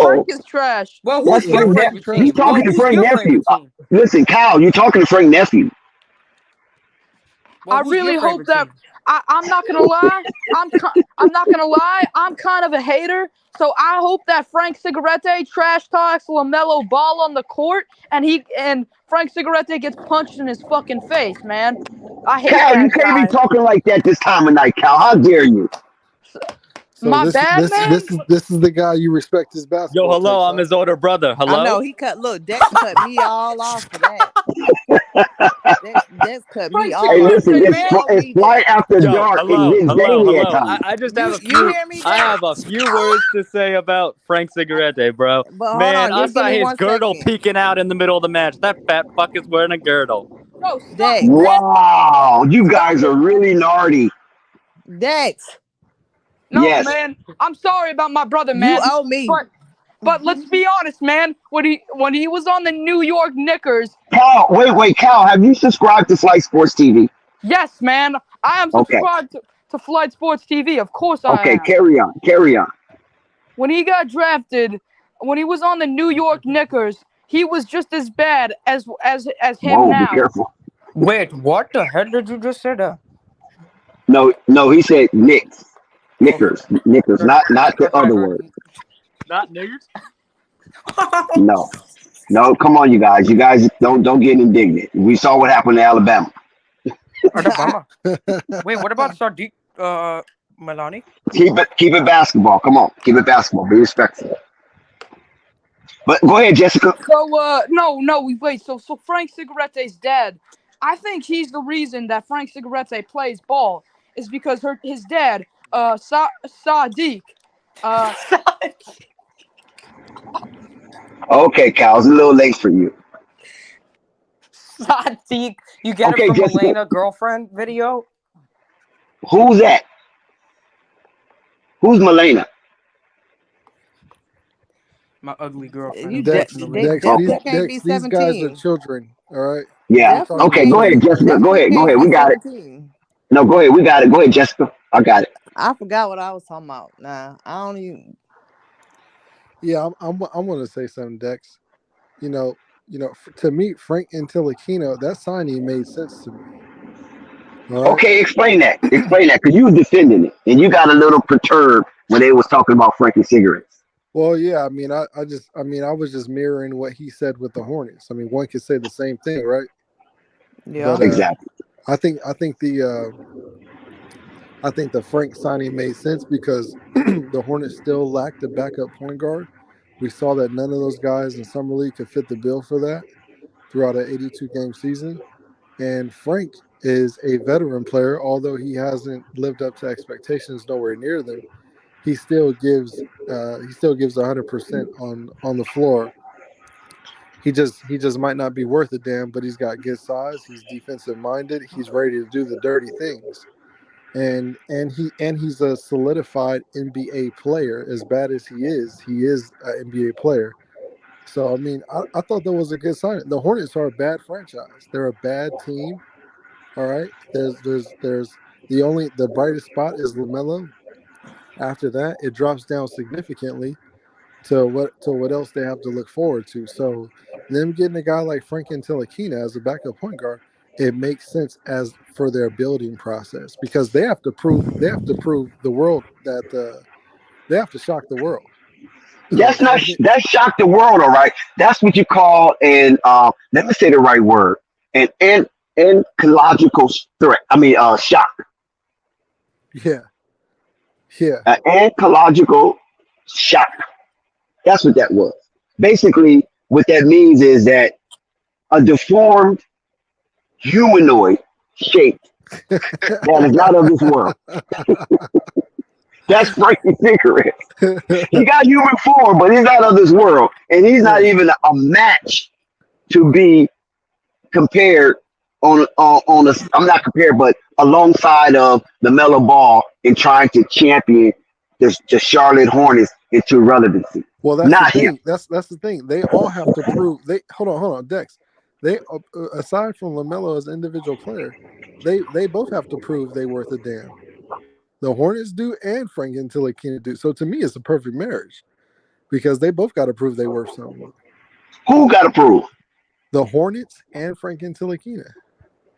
Frank is trash. Well, That's who's your Frank favorite team? He's talking to Who's Frank your nephew. favorite team? Listen, Kyle, you're talking to Frank nephew. Well, I who's really your hope favorite that team? I'm not gonna lie. I'm not gonna lie. I'm kind of a hater. So I hope that Frank Cigarette trash talks Lamelo Ball on the court, and Frank Cigarette gets punched in his fucking face, man. I hate Kyle, that you can't guy. be talking like that this time of night, Kyle. How dare you? So My bad, man. This is the guy you respect his basketball. Yo, hello, takes, I'm his older brother. Hello. I know he Dex cut me all off for that. Dex cut me off. Hey, listen, it's fly after dark hello, and it's zany at times. I just have a You few. hear me, I Dex? have a few words to say about Frank Cigarette, bro. But hold Man, on, I just saw give me his 1 girdle second. peeking out in the middle of the match. That fat fuck is wearing a girdle. Yo, Dex. Wow, you guys are really naughty. Dex. No, Yes. man. I'm sorry about my brother, man. You owe me. But let's be honest, man. When he was on the New York Knickers. Kyle, wait, Kyle, have you subscribed to Slice Sports TV? Yes, man. I am subscribed to Flight Sports TV. Of course I am. Okay, carry on. When he got drafted, when he was on the New York Knickers, he was just as bad as him Whoa, now. be careful. Wait, what the hell did you just say that? No, he said Knickers, not the other word. Not niggers. No, come on, you guys. You guys don't get indignant. We saw what happened to Alabama. Alabama. Wait, what about Sadiq Milani? Keep it basketball. Come on, keep it basketball. Be respectful. But go ahead, Jessica. So wait. So Frank Cigarette's dad. I think he's the reason that Frank Cigarette plays ball is because his dad, Sadiq. Okay, Kyle, it's a little late for you. Sadiq. You get Okay, it from Jessica. Elena girlfriend video? Who's that? Who's Milena? My ugly girlfriend. Dex, Dex can't be these guys are 17. children. All right. Yeah. Okay, go ahead, Jessica. Go ahead. We got it. No, go ahead. We got it. Go ahead, Jessica. I got it. I forgot what I was talking about. Nah, I don't even. Yeah, I'm going to say something, Dex. You know, to me, Frank Ntilikina, that signing made sense to me. All right? Okay, explain that. Because you was defending it, and you got a little perturbed when they was talking about Frankie cigarettes. Well, yeah, I mean, I was just mirroring what he said with the Hornets. I mean, one could say the same thing, right? Yeah, but, exactly. I think the Frank signing made sense because the Hornets still lacked a backup point guard. We saw that none of those guys in Summer League could fit the bill for that throughout an 82-game season. And Frank is a veteran player. Although he hasn't lived up to expectations, nowhere near them, he still gives 100% on the floor. He just might not be worth a damn, but he's got good size. He's defensive minded. He's ready to do the dirty things, and he's a solidified NBA player. As bad as he is an NBA player. So I mean, I thought that was a good sign. The Hornets are a bad franchise. They're a bad team. All right. There's the brightest spot is Lamelo. After that, it drops down significantly to what else they have to look forward to. So them getting a guy like Frank Ntilikina as a backup point guard, it makes sense as for their building process because they have to prove the world that they have to shock the world. That's not that shocked the world, all right. That's what you call an let me say the right word, an ecological threat. I mean, shock. Yeah. Yeah. An ecological shock. That's what that was. Basically, what that means is that a deformed humanoid shape that is not of this world. That's Frankie Cigarette. He got human form, but he's not of this world. And he's not even a match to be compared on a I'm not compared, but alongside of the Melo Ball in trying to champion the Charlotte Hornets into relevancy. Well, that's not the thing. him. That's the thing. They all have to prove. They hold on, Dex. They aside from LaMelo as an individual player, they both have to prove they worth a damn. The Hornets do, and Frank Ntilikina do. So to me, it's a perfect marriage because they both got to prove they worth something. Who got to prove? The Hornets and Frank Ntilikina.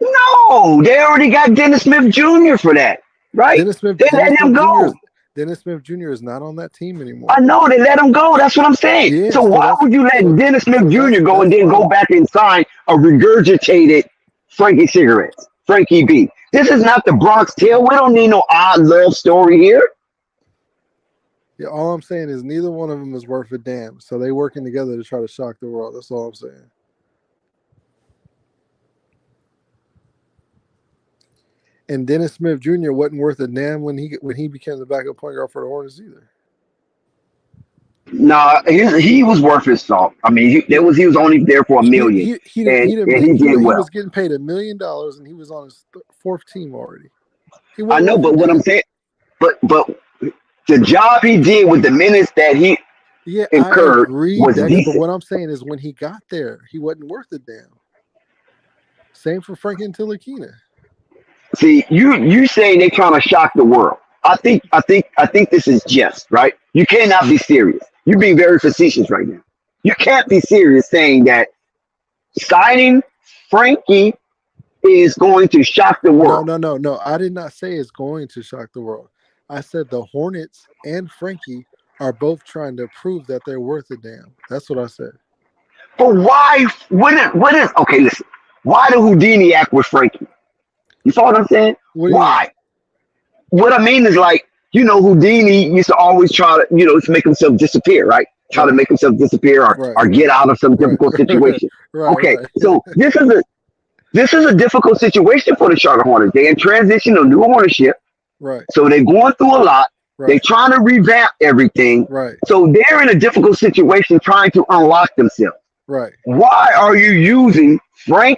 No, they already got Dennis Smith Jr. for that, right? They let him go. Dennis Smith Jr. is not on that team anymore. I know they let him go. That's what I'm saying. Yeah, so why would you let Dennis Smith Jr. go and then go back and sign a regurgitated Frankie Cigarettes, Frankie B? This is not the Bronx Tale. We don't need no odd love story here. Yeah, all I'm saying is neither one of them is worth a damn. So they working together to try to shock the world. That's all I'm saying. And Dennis Smith Jr. wasn't worth a damn when he became the backup point guard for the Hornets either. No, he was worth his salt. I mean, he was only there for $1 million. He did well. He was getting paid $1 million, and he was on his fourth team already. I know, but what I'm saying, but the job he did with the minutes that he incurred was decent. But what I'm saying is, when he got there, he wasn't worth a damn. Same for Frank Ntilikina. See, you saying they trying to shock the world. I think this is jest, right? You cannot be serious. You're being very facetious right now. You can't be serious saying that signing Frankie is going to shock the world. No. I did not say it's going to shock the world. I said the Hornets and Frankie are both trying to prove that they're worth a damn. That's what I said. But why? What is? Okay, listen. Why the Houdini act with Frankie? You saw what I'm saying? Why? What I mean is, like, Houdini used to always try to, to make himself disappear, right? Try to make himself disappear or get out of some difficult situation. So this is a difficult situation for the Charlotte Hornets. They're in transition to new ownership. Right. So they're going through a lot. Right. They're trying to revamp everything. Right. So they're in a difficult situation trying to unlock themselves. Right. Why are you using Frankie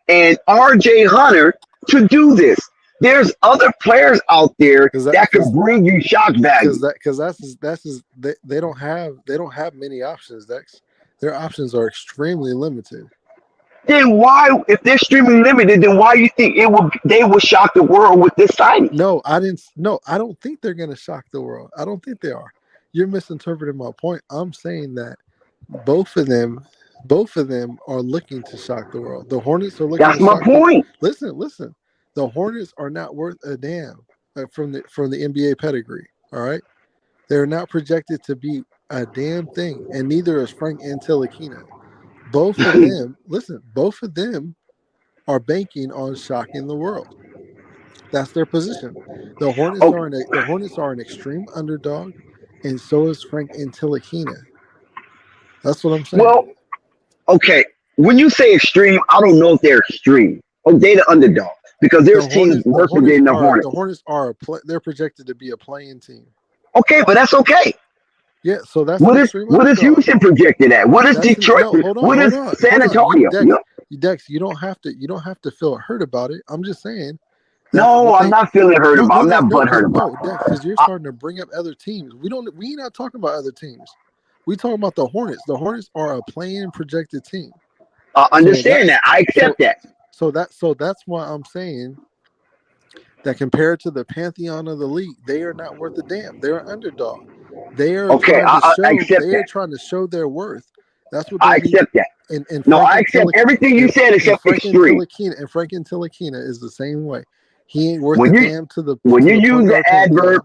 and RJ Hunter to do this? There's other players out there that could bring you shock value. Because they don't have many options. Their options are extremely limited. Then why, if they're extremely limited, then why you think they will shock the world with this signing? No, I don't think they're gonna shock the world. I don't think they are. You're misinterpreting my point. I'm saying that both of them are looking to shock the world. The Hornets are looking. That's my point. Listen. The Hornets are not worth a damn from the NBA pedigree. All right, they're not projected to be a damn thing, and neither is Frank Ntilikina. Both of them are banking on shocking the world. That's their position. The Hornets are an extreme underdog, and so is Frank Ntilikina. That's what I'm saying. Well, okay. When you say extreme, I don't know if they're extreme. Oh, they the underdog because there's teams worse than the Hornets. The Hornets are they're projected to be a playing team. Okay, but that's okay. Yeah, so that's What an is extreme what is underdog. Houston projected at? What is That's Detroit? What is San Antonio? Dex, you don't have to feel hurt about it. I'm just saying. No, I'm not feeling hurt about. I'm not butthurt about. No, Dex, because you're starting to bring up other teams. We not talking about other teams. We talking about the Hornets. The Hornets are a playing projected team. I understand that. I accept that. So that's why I'm saying that compared to the pantheon of the league, they are not worth a damn. They're an underdog. They are trying to show their worth. That's what I accept that. And no, I accept everything you said except extreme. And Frank Ntilikina is the same way. He ain't worth a damn to the. When you use the adverb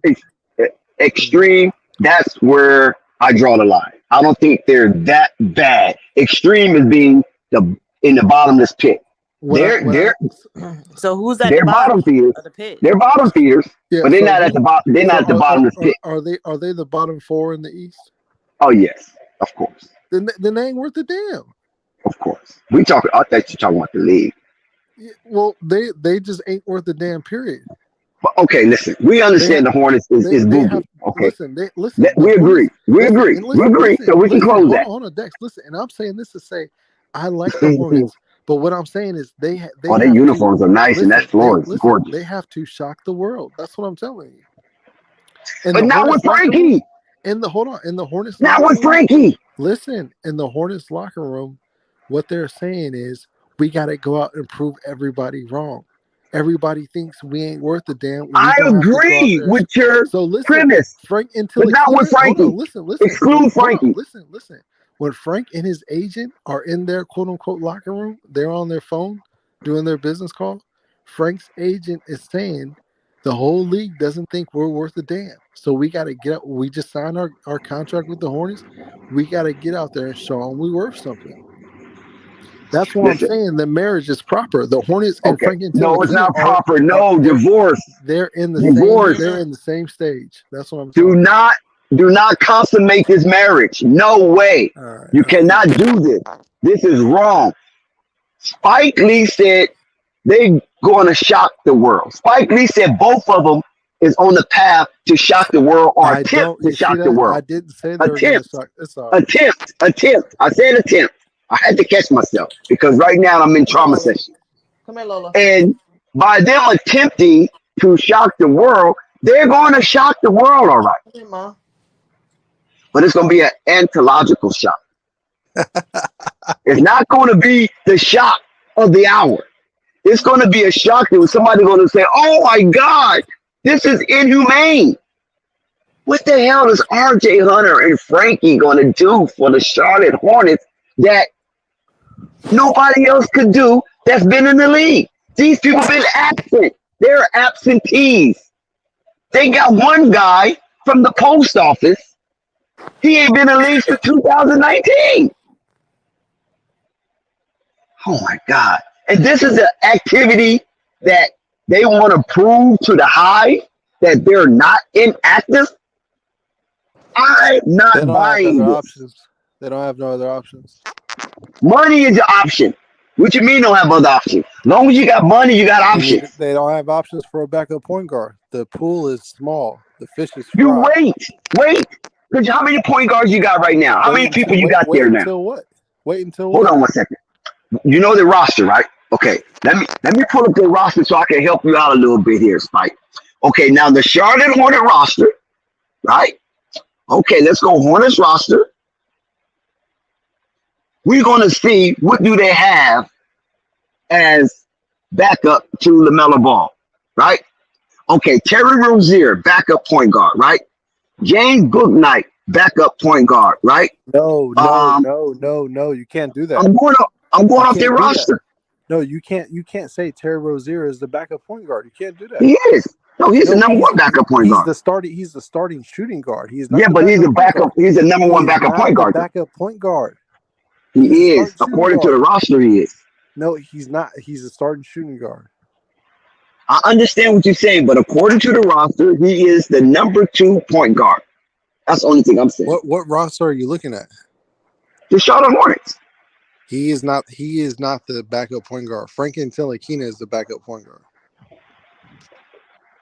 extreme, that's where I draw the line. I don't think they're that bad. Extreme is being in the bottomless pit. So who's at they're the bottom feeders. of the pit? They're bottom feeders, Yeah, but they're not at the bottom. They're not at the bottomless pit. Are they the bottom four in the East? Oh yes, of course. Then they ain't worth a damn. Of course, I thought you're talking about the league. Yeah, well, they just ain't worth a damn. Period. But okay, listen. We understand the Hornets is booby. Okay, listen. We agree. We agree. So we can close that. Hold on, Dex. Listen, and I'm saying this to say I like the Hornets, but what I'm saying is their uniforms are nice, and that floor is gorgeous. They have to shock the world. That's what I'm telling you. And but not with Frankie. In the Hornets. Not with Frankie. Listen, in the Hornets locker room, what they're saying is we got to go out and prove everybody wrong. Everybody thinks we ain't worth a damn. I agree with your premise. Frank but not with Frankie. Listen. Exclude Frankie. Listen. When Frank and his agent are in their quote unquote locker room, they're on their phone doing their business call. Frank's agent is saying the whole league doesn't think we're worth a damn. So we got to get up. We just signed our contract with the Hornets. We got to get out there and show them we're worth something. That's what I'm saying. The marriage is proper. The Hornets and Frank and no, it's not proper. No, divorce. They're in the divorce. They're in the same stage. That's what I'm saying. Do not consummate this marriage. No way. Right, you cannot do this. This is wrong. Spike Lee said they're going to shock the world. Spike Lee said both of them is on the path to shock the world or attempt to shock the world. I didn't say they were going to shock. It's all right. Attempt. I said attempt. I had to catch myself because right now I'm in trauma session. Come here, Lola. And by them attempting to shock the world, they're going to shock the world, all right. Come here, Ma. But it's going to be an anthological shock. It's not going to be the shock of the hour. It's going to be a shock that somebody going to say, oh my God, this is inhumane. What the hell is RJ Hunter and Frankie going to do for the Charlotte Hornets that nobody else could do that's been in the league? These people been absent. They're absentees. They got one guy from the post office. He ain't been in the league since 2019. Oh my God. And this is an activity that they want to prove to the Hive that they're not inactive. I'm not buying this. They don't have no other options. Money is your option. What you mean don't have other options? As long as you got money, you got options. They don't have options for a backup point guard. The pool is small. The fish is fried. You wait. Because how many point guards you got right now? How many people you got there now? Until what? Wait until what? Hold on 1 second. You know the roster, right? Okay. Let me pull up the roster so I can help you out a little bit here, Spike. Okay, now the Charlotte Hornet roster, right? Okay, let's go Hornets roster. We're going to see what do they have as backup to LaMelo Ball, right? Okay, Terry Rozier, backup point guard, right? James Bouknight, backup point guard, right? No. You can't do that. I'm going off their roster. No, you can't. You can't say Terry Rozier is the backup point guard. You can't do that. He is. No, he's the number one backup point guard. He's the starting shooting guard. He's not. Yeah, but he's the backup. He's the number one backup point guard. Backup point guard. He is, according to the roster. He is. No, he's not. He's a starting shooting guard. I understand what you're saying, but according to the roster, he is the number 2 point guard. That's the only thing I'm saying. What roster are you looking at? The Charlotte Hornets. He is not the backup point guard. Frank Ntilikina is the backup point guard.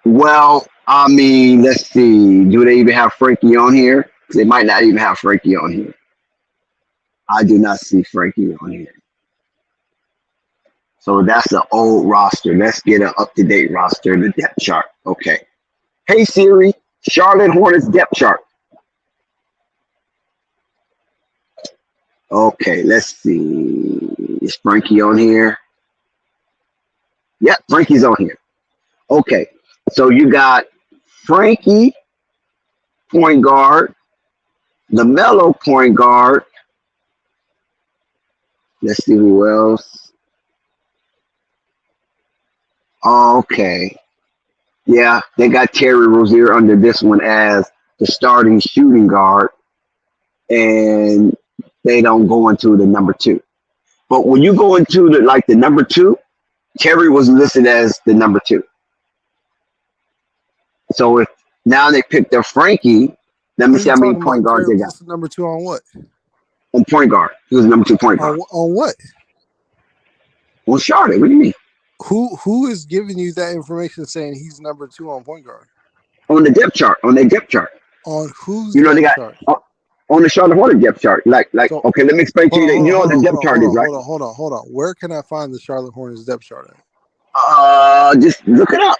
Well, I mean, let's see. Do they even have Frankie on here? They might not even have Frankie on here. I do not see Frankie on here. So that's the old roster. Let's get an up-to-date roster, the depth chart. Okay. Hey Siri, Charlotte Hornets depth chart. Okay, let's see. Is Frankie on here? Yep, Frankie's on here. Okay, so you got Frankie, point guard, Lamelo, point guard. Let's see who else. Okay. Yeah, they got Terry Rozier under this one as the starting shooting guard, and they don't go into the number 2. But when you go into the number 2, Terry was listed as the number 2. So if now they picked up Frankie, let me see how many point guards they got. Number 2 on what? On point guard. He was number 2 point guard. On what? On Charlotte. What do you mean? Who is giving you that information saying he's number 2 on point guard? On the depth chart. On their depth chart. On who's they got chart? On the Charlotte Hornets depth chart. So, okay, let me explain to you. You know what the depth chart is, right? Hold on. Where can I find the Charlotte Hornets depth chart at? Just look it up.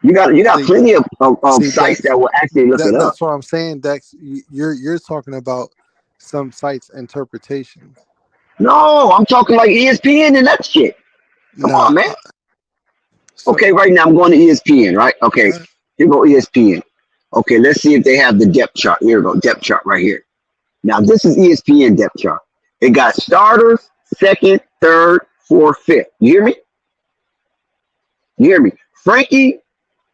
You got plenty of sites that will actually look it up. That's what I'm saying, Dex. You're talking about some sites' interpretation. No, I'm talking like ESPN and that shit. Come on, man. Okay, right now I'm going to ESPN, right? Okay, here go ESPN. Okay, let's see if they have the depth chart. Here we go, depth chart right here. Now, this is ESPN depth chart. It got starters, second, third, fourth, fifth. You hear me? You hear me? Frankie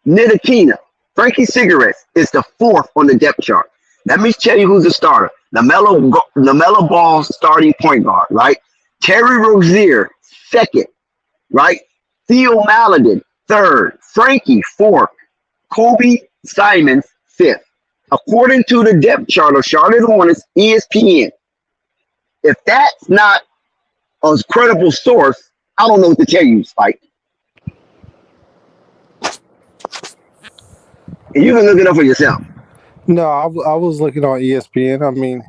Ntilikina, Frankie Cigarettes is the 4th on the depth chart. Let me tell you who's the starter. Lamelo Ball starting point guard, right? Terry Rozier, 2nd, right? Theo Maladin, 3rd. Frankie, 4th. Kobe Simons, 5th. According to the depth chart of Charlotte Hornets, ESPN, if that's not a credible source, I don't know what to tell you, Spike. And you can look it up for yourself. No, I was looking on ESPN. I mean,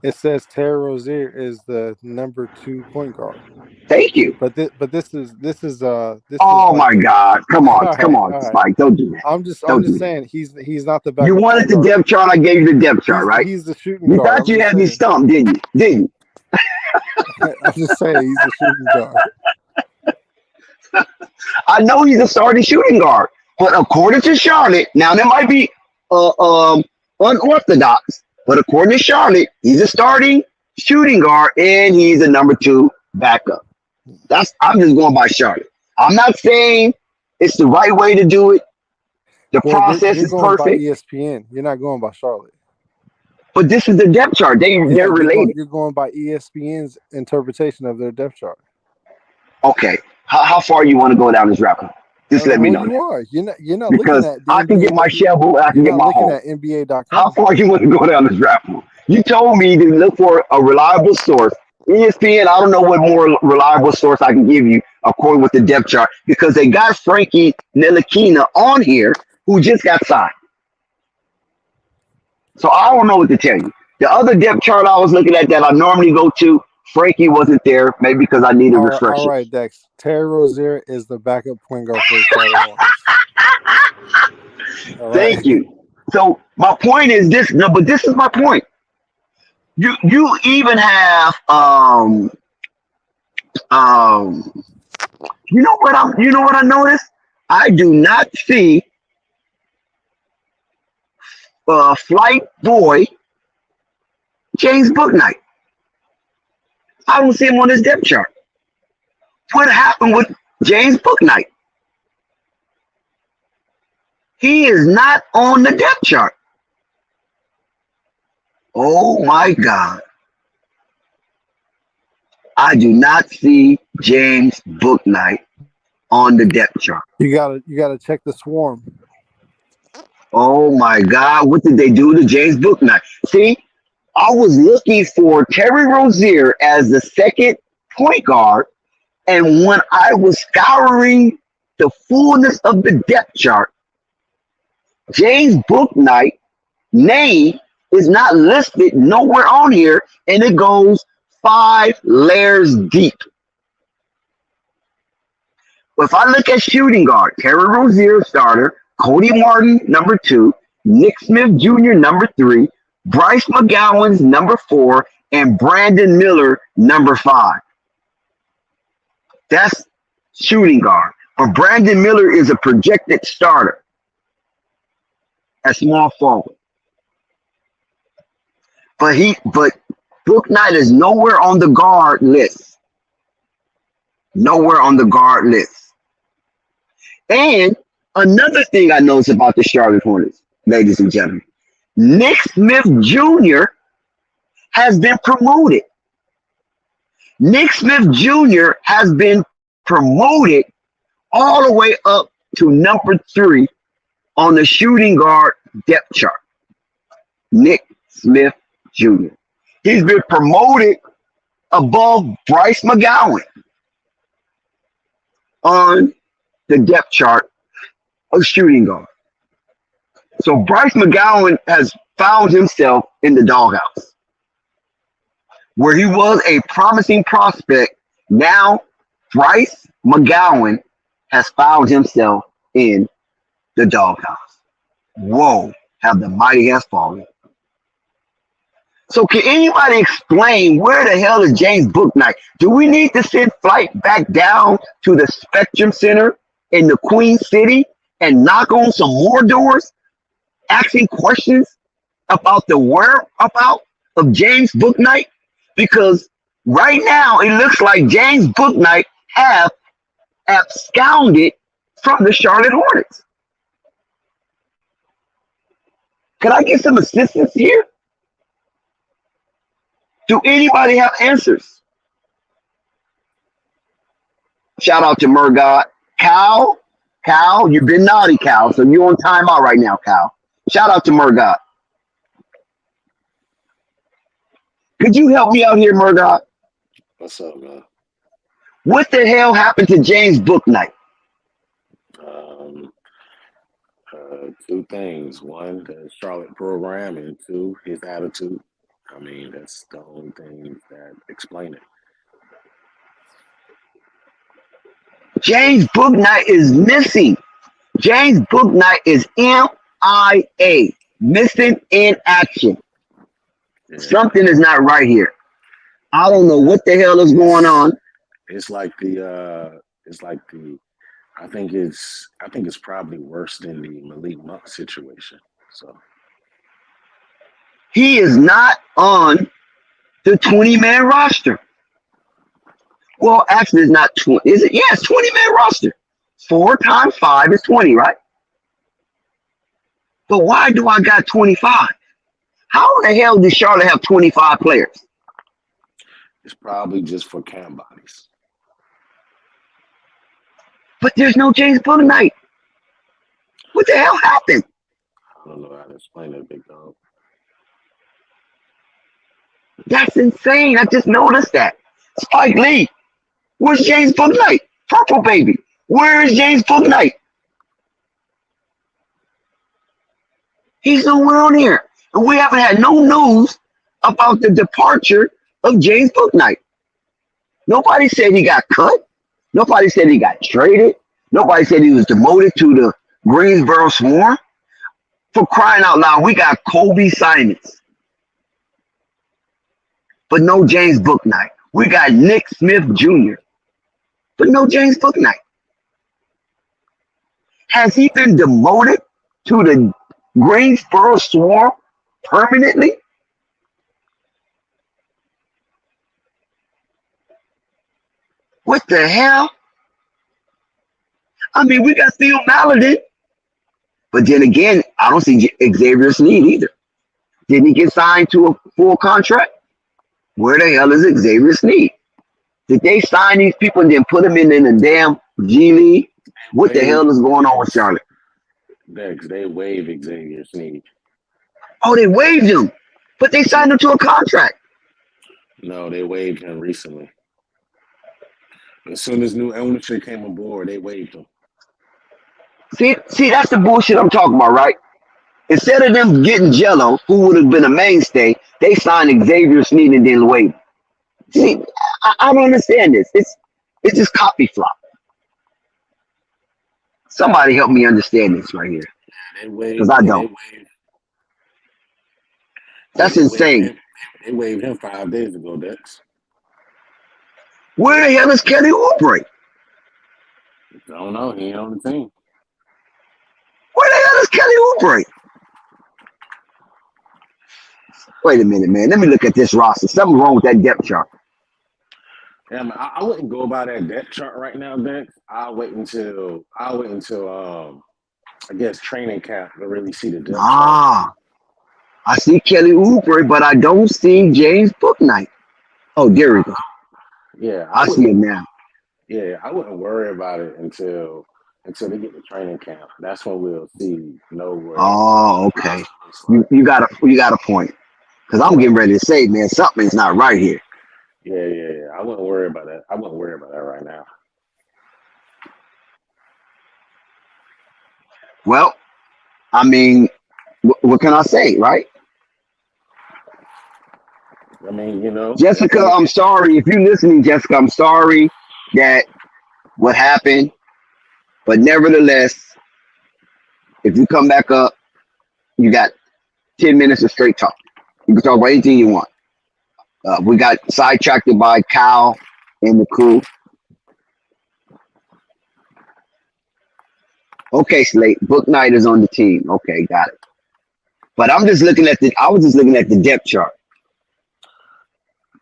it says Terry Rozier is the number 2 point guard. Thank you. But this is oh my God! Come on, Spike! Don't do that. I'm just saying he's not the best. You wanted the depth chart. I gave you the depth chart, right? He's the shooting you guard. You thought you had me stumped, didn't you? Didn't you? I'm just saying he's the shooting guard. I know he's a starting shooting guard, but according to Charlotte, now there might be unorthodox, but according to Charlotte, he's a starting shooting guard and he's a number 2 backup. I'm just going by Charlotte. I'm not saying it's the right way to do it. The process is perfect. By ESPN. You're not going by Charlotte. But this is the depth chart. They're related. You're going by ESPN's interpretation of their depth chart. Okay. How far you want to go down this rabbit? Just let me know. You are. You're not because looking at I can get my shovel. I can get my home. At NBA.com. How far you want to go down this rabbit hole? You told me to look for a reliable source. ESPN, I don't know what more reliable source I can give you according with the depth chart because they got Frankie Ntilikina on here who just got signed. So I don't know what to tell you. The other depth chart I was looking at that I normally go to, Frankie wasn't there, maybe because I needed refreshing. All right, Dex. Terry Rozier is the backup point guard for the Charlotte Hornets. Thank you. So my point is this. No, but this is my point. You even have you know what I noticed? I do not see flight boy James Bouknight. I don't see him on this depth chart. What happened with James Bouknight? He is not on the depth chart. Oh my God. I do not see James Bouknight on the depth chart. You gotta check the swarm. Oh my God. What did they do to James Bouknight? See, I was looking for Terry Rozier as the second point guard, and when I was scouring the fullness of the depth chart, James Bouknight name is not listed nowhere on here, and it goes 5 layers deep. If I look at shooting guard, Terry Rozier starter, Cody Martin number 2, Nick Smith Jr. number 3, Bryce McGowan's number 4, and Brandon Miller number 5. That's shooting guard. But Brandon Miller is a projected starter at small forward. But Bouknight is nowhere on the guard list. Nowhere on the guard list. And another thing I noticed about the Charlotte Hornets, ladies and gentlemen, Nick Smith Jr. has been promoted. Nick Smith Jr. has been promoted all the way up to number 3 on the shooting guard depth chart. Nick Smith Jr. He's been promoted above Bryce McGowan on the depth chart of shooting guard. So Bryce McGowan has found himself in the doghouse. Where he was a promising prospect, now Bryce McGowan has found himself in the doghouse. Whoa, have the mighty has fallen. So can anybody explain where the hell is James Bouknight? Do we need to send flight back down to the Spectrum Center in the Queen City and knock on some more doors, asking questions about the whereabouts of James Bouknight? Because right now it looks like James Bouknight have absconded from the Charlotte Hornets. Can I get some assistance here? Do anybody have answers? Shout out to Murgod. Cal, you've been naughty, Cal, so you're on timeout right now, Cal. Shout out to Murgod. Could you help me out here, Murdoch? What's up, man? What the hell happened to James Bouknight? Two things. One, the Charlotte program, and two, his attitude. I mean, that's the only thing that explain it. James Bouknight is missing. James Bouknight is MIA, missing in action. Yeah. Something is not right here. I don't know what the hell is going on. It's like I think it's probably worse than the Malik Monk situation. So he is not on the 20-man roster. Well, actually, it's not 20. Is it? Yeah, it's 20-man roster. 4 times 5 is 20, right? But why do I got 25? How the hell does Charlotte have 25 players? it's probably just for camp bodies. But there's no James Bouknight. What the hell happened? I don't know how to explain that, big dog. That's insane. I just noticed that. Spike Lee. Where's James Bouknight? Purple baby. Where is James Bouknight? He's nowhere on here. And we haven't had no news about the departure of James Bouknight. Nobody said he got cut. Nobody said he got traded. Nobody said he was demoted to the Greensboro Swarm. For crying out loud, we got Kobe Simons. But no James Bouknight. We got Nick Smith Jr. But no James Bouknight. Has he been demoted to the Greensboro Swarm permanently? What the hell? I mean, we got Theo Maladin. But then again, I don't see Xavier Sneed either. Didn't he get signed to a full contract? Where the hell is Xavier Sneed? Did they sign these people and then put them in the damn G League? What the hell is going on with Charlotte? They waived Xavier Sneed. Oh, they waived him. But they signed him to a contract. No, they waived him recently. As soon as new ownership came aboard, they waived him. See, that's the bullshit I'm talking about, right? Instead of them getting Jello, who would have been a mainstay, they signed Xavier Sneed and then waived. See, I don't understand this. It's just copy flop. Somebody help me understand this right here, They waived. because I don't. That's insane. They waived him 5 days ago, Dex. Where the hell is Kelly Oubre? I don't know. He ain't on the team. Where the hell is Kelly Oubre? Wait a minute, man. Let me look at this roster. Something wrong with that depth chart. Yeah, man, I wouldn't go by that depth chart right now, Dex. I'll wait until I guess training camp to really see the depth chart. Ah, I see Kelly Oubre, but I don't see James Bouknight. Oh, there we go. Yeah, I see him now. Yeah, I wouldn't worry about it until they get to training camp. That's when we'll know where. Oh, okay. You got a point. Because I'm getting ready to say, man, something's not right here. Yeah. I wouldn't worry about that. I wouldn't worry about that right now. Well, I mean, what can I say, right? I mean, you know, Jessica, I'm sorry. If you're listening, Jessica, I'm sorry that what happened. But nevertheless, if you come back up, you got 10 minutes of straight talk. You can talk about anything you want. We got sidetracked by Kyle and the crew. Okay, Slate. Bouknight is on the team. Okay, got it. But I was just looking at the depth chart.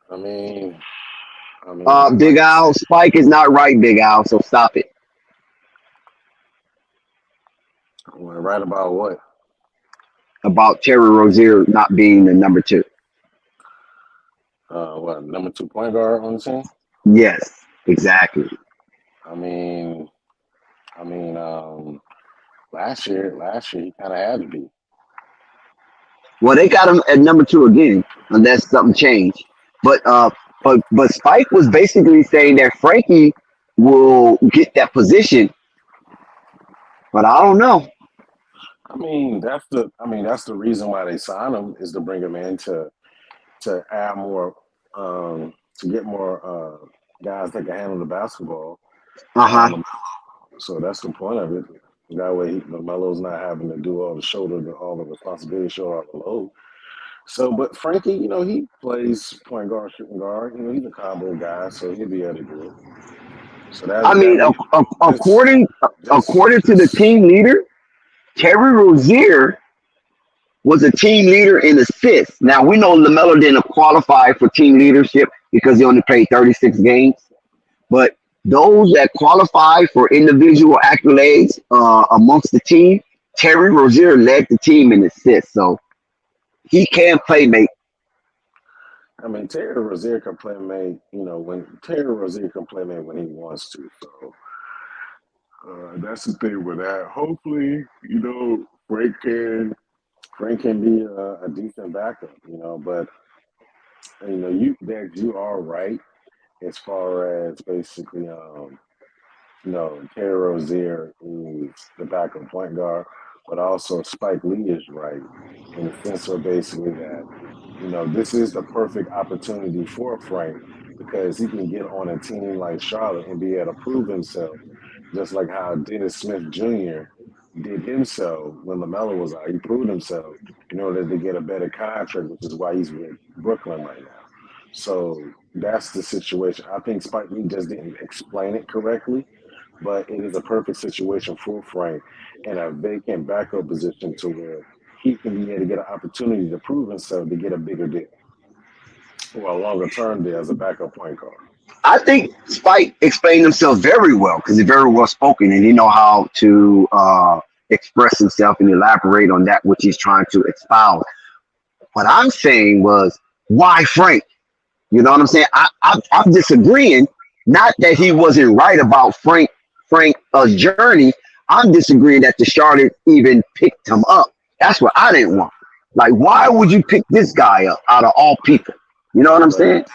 I mean, Big Al, Spike is not right, Big Al, so stop it. Right about what? About Terry Rozier not being the number 2. What, number 2 point guard on the team? Yes, exactly. I mean, last year he kind of had to be. Well, they got him at number 2 again, unless something changed. But Spike was basically saying that Frankie will get that position. But I don't know. I mean, that's the reason why they signed him, is to bring him in to add more, to get more guys that can handle the basketball. So that's the point of it. That way, Lamelo's not having to do all the responsibility, shoulder all the load. So, but Frankie, you know, he plays point guard, shooting guard. You know, he's a combo guy, so he'll be able to do it. So according to the team leader, Terry Rozier was a team leader in assists. Now, we know LaMelo didn't qualify for team leadership because he only played 36 games. But those that qualify for individual accolades amongst the team, Terry Rozier led the team in assists. So he can play, mate. I mean, Terry Rozier can play, mate. You know, when Terry Rozier can play, mate, when he wants to. So that's the thing with that. Hopefully, you know, Frank can be a decent backup. You know, but you know, you are right as far as basically, you know, Terry Rozier is the backup point guard, but also Spike Lee is right in the sense of basically that, you know, this is the perfect opportunity for Frank because he can get on a team like Charlotte and be able to prove himself, just like how Dennis Smith Jr. did himself when LaMelo was out. He proved himself in order to get a better contract, which is why he's with Brooklyn right now. So that's the situation. I think Spike Lee just didn't explain it correctly, but it is a perfect situation for Frank in a vacant backup position to where he can be able to get an opportunity to prove himself to get a bigger deal or a longer term deal as a backup point guard. I think Spike explained himself very well because he's very well spoken and he know how to express himself and elaborate on that which he's trying to expound. What I'm saying was, why Frank? You know what I'm saying? I'm disagreeing. Not that he wasn't right about Frank's journey. I'm disagreeing that the Charlotte even picked him up. That's what I didn't want. Like, why would you pick this guy up out of all people? You know what I'm But saying?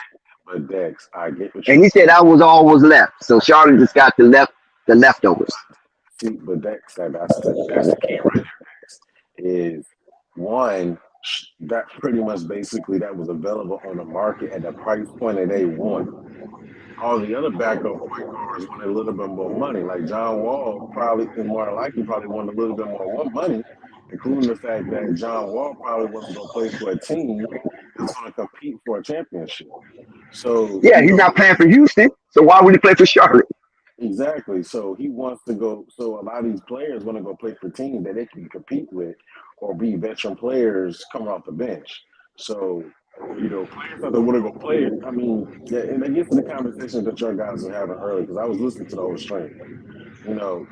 but Dex, I get what And you're he said saying. that was all was left. So Charlotte just got the leftovers. See, but Dex, that's the key right there. Dex, is one that pretty much basically that was available on the market at the price point that they wanted. All the other backup point guards wanted a little bit more money. Like John Wall probably, and more than likely, probably wanted a little bit more money, including the fact that John Wall probably wasn't going to play for a team that's going to compete for a championship. So, Yeah, he's not playing for Houston. So why would he play for Charlotte? exactly. So he wants to go. So a lot of these players want to go play for teams that they can compete with or be veteran players coming off the bench. So, players have to want to go play. I mean, yeah, and that gets to the conversation that your guys were having earlier because I was listening to the whole stream.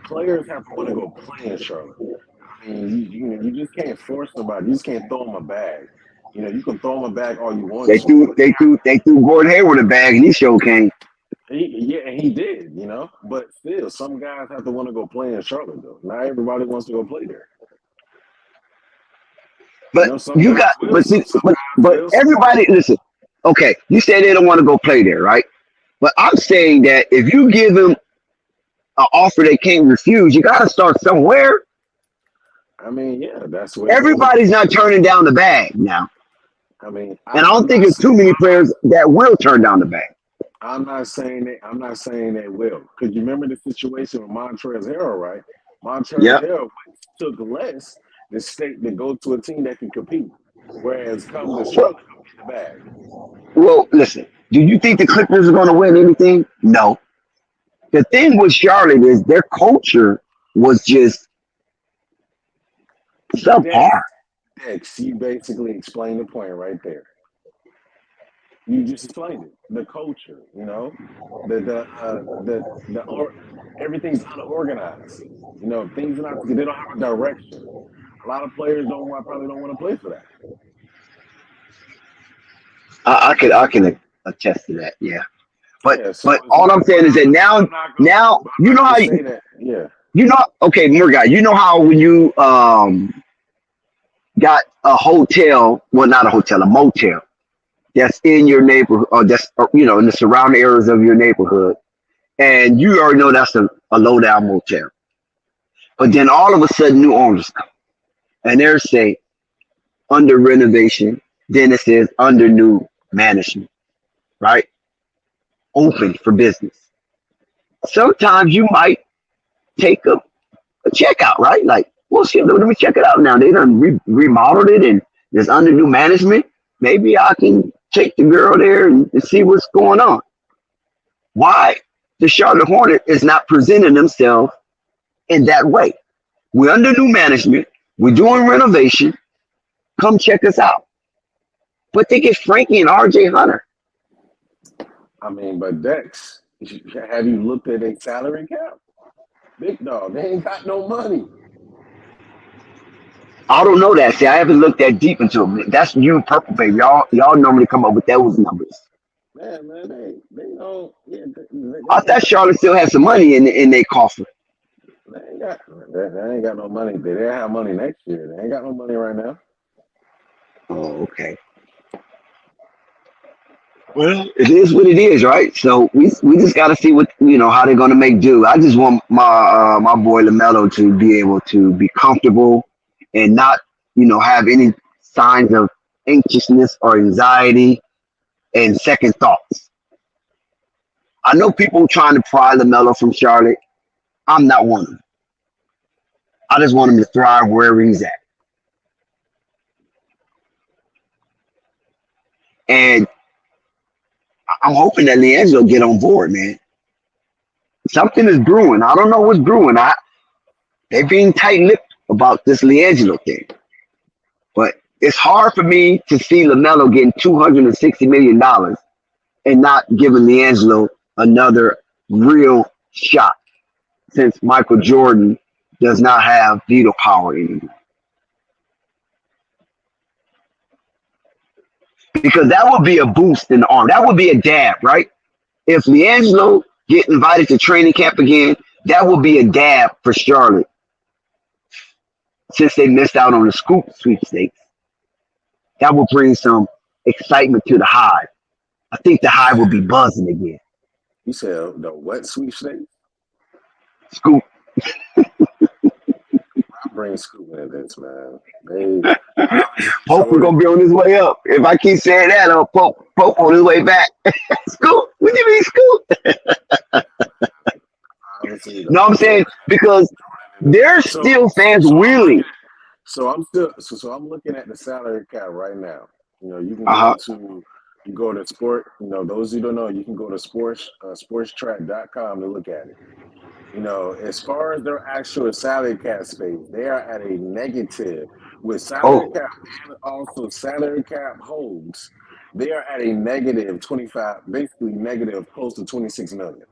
Players have to want to go play in Charlotte. I mean, you just can't force somebody. You just can't throw them a bag. You can throw them a bag all you want They to, threw but they threw they threw Gordon Hayward a bag and he sure came. and he did, But still, some guys have to want to go play in Charlotte, though. Not everybody wants to go play there. But Some you guys got will. Some but guys will. Some everybody listen. Okay, you say they don't want to go play there, right? But I'm saying that if you give them an offer they can't refuse, you got to start somewhere. I mean, yeah, that's where it goes. Everybody's not turning down the bag now, I mean, and I I'm don't think not there's too saying many players that will turn down the bag. I'm not saying that. I'm not saying they will. Because you remember the situation with Montrezl Harrell, right? Montrezl Yep. Harrell took less than state to go to a team that can compete. Whereas come to Charlotte, come get the bag. Well, listen. Do you think the Clippers are going to win anything? No. The thing with Charlotte is their culture was just Dex, subpar. Dex, you basically explained the point right there. You just explained it. The culture, everything's unorganized. Things are not. They don't have a direction. A lot of players probably don't want to play for that. I can attest to that. Yeah. But Yeah, so but it's all like, I'm saying is that now but you I'm know not how gonna say that. Yeah, okay, more guy. You know how when you got a hotel, well not a hotel, a motel that's in your neighborhood or that's in the surrounding areas of your neighborhood, and you already know that's a low down motel. But then all of a sudden new owners come and they're say under renovation, then it says under new management, right? Open for business. Sometimes you might take a checkout, right? Like, well, shit, let me check it out now. They done remodeled it and it's under new management. Maybe I can take the girl there and see what's going on. Why the Charlotte Hornet is not presenting themselves in that way? We're under new management. We're doing renovation. Come check us out. But they get Frankie and RJ Hunter. I mean, but Dex, have you looked at a salary cap? Big dog, they ain't got no money. I don't know that. See, I haven't looked that deep into it. That's you, Purple Baby. Y'all normally come up with those numbers. Man, they don't. Yeah, I thought Charlotte still had some money in their coffer. they ain't got no money. They didn't have money next year. They ain't got no money right now. Oh, okay. Well, it is what it is, right? So we just got to see what how they're gonna make do. I just want my boy Lamelo to be able to be comfortable and not have any signs of anxiousness or anxiety and second thoughts. I know people trying to pry Lamelo from Charlotte. I'm not one of them. I just want him to thrive wherever he's at. And I'm hoping that LiAngelo get on board, man. Something is brewing. I don't know what's brewing. They're being tight-lipped about this LiAngelo thing. But it's hard for me to see LaMelo getting $260 million and not giving LiAngelo another real shot since Michael Jordan does not have veto power anymore. Because that would be a boost in the arm. That would be a dab, right? If LiAngelo get invited to training camp again, that would be a dab for Charlotte since they missed out on the sweepstakes. That will bring some excitement to the hive. I think the hive will be buzzing again. You said the what sweepstakes? Scoop. I bring Scoop in this, man. They Pope is gonna be on his way up. If I keep saying that, Pope on his way back. Scoop. What do you mean, Scoop? obviously No, I'm saying because there's so still fans so I'm willing. looking so I'm looking at the salary cap right now. You know, you can Uh-huh. go to sport. You know, those who don't know, you can go to sportstrack.com to look at it. You know, as far as their actual salary cap space, they are at a negative with salary Oh, cap and also salary cap holds. They are at a negative 25, basically negative close to 26 million.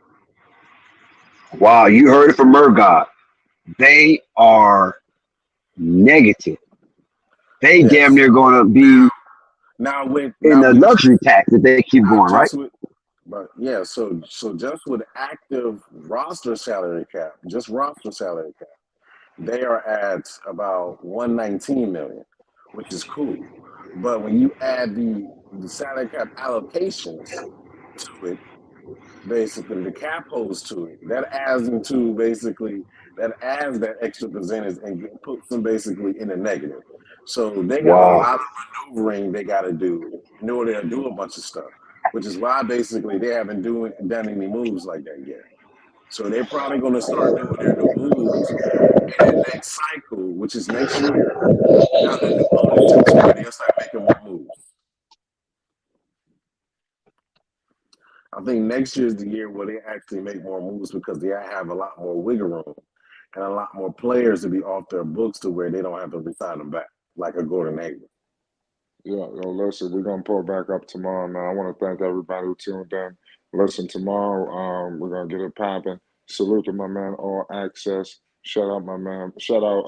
wow, you heard it from Murgod. They are negative. They damn Yes. near gonna be Now with in now the with luxury tax if they keep not going, right? just with but yeah, so just with active roster salary cap, just roster salary cap, they are at about 119 million, which is cool. But when you add the salary cap allocations to it, basically the cap holds to it, that adds into basically that adds that extra percentage and puts them basically in a negative. So they got a Wow. lot of maneuvering they got to do in order to do a bunch of stuff, which is why basically they haven't done any moves like that yet. So they're probably going to start doing their new moves in the next cycle, which is next year. Now the new ownership to where they'll start making more moves. I think next year is the year where they actually make more moves because they have a lot more wiggle room and a lot more players to be off their books to where they don't have to resign them back like a Gordon Hayward. Yeah, yo, listen, we're gonna pull back up tomorrow, man. I want to thank everybody who tuned in. Listen, tomorrow, we're gonna get it popping. Salute to my man, All Access. Shout out my man. Shout out,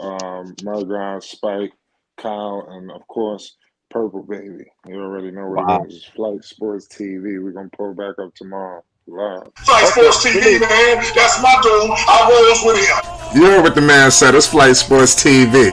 Mergon, Spike, Kyle, and of course, Purple Baby. You already know what Wow. it is. It's Flight Sports TV. We're gonna pull back up tomorrow live. Flight Okay. Sports TV, man. That's my dude. I rolls with him. You heard what the man said. It's Flight Sports TV.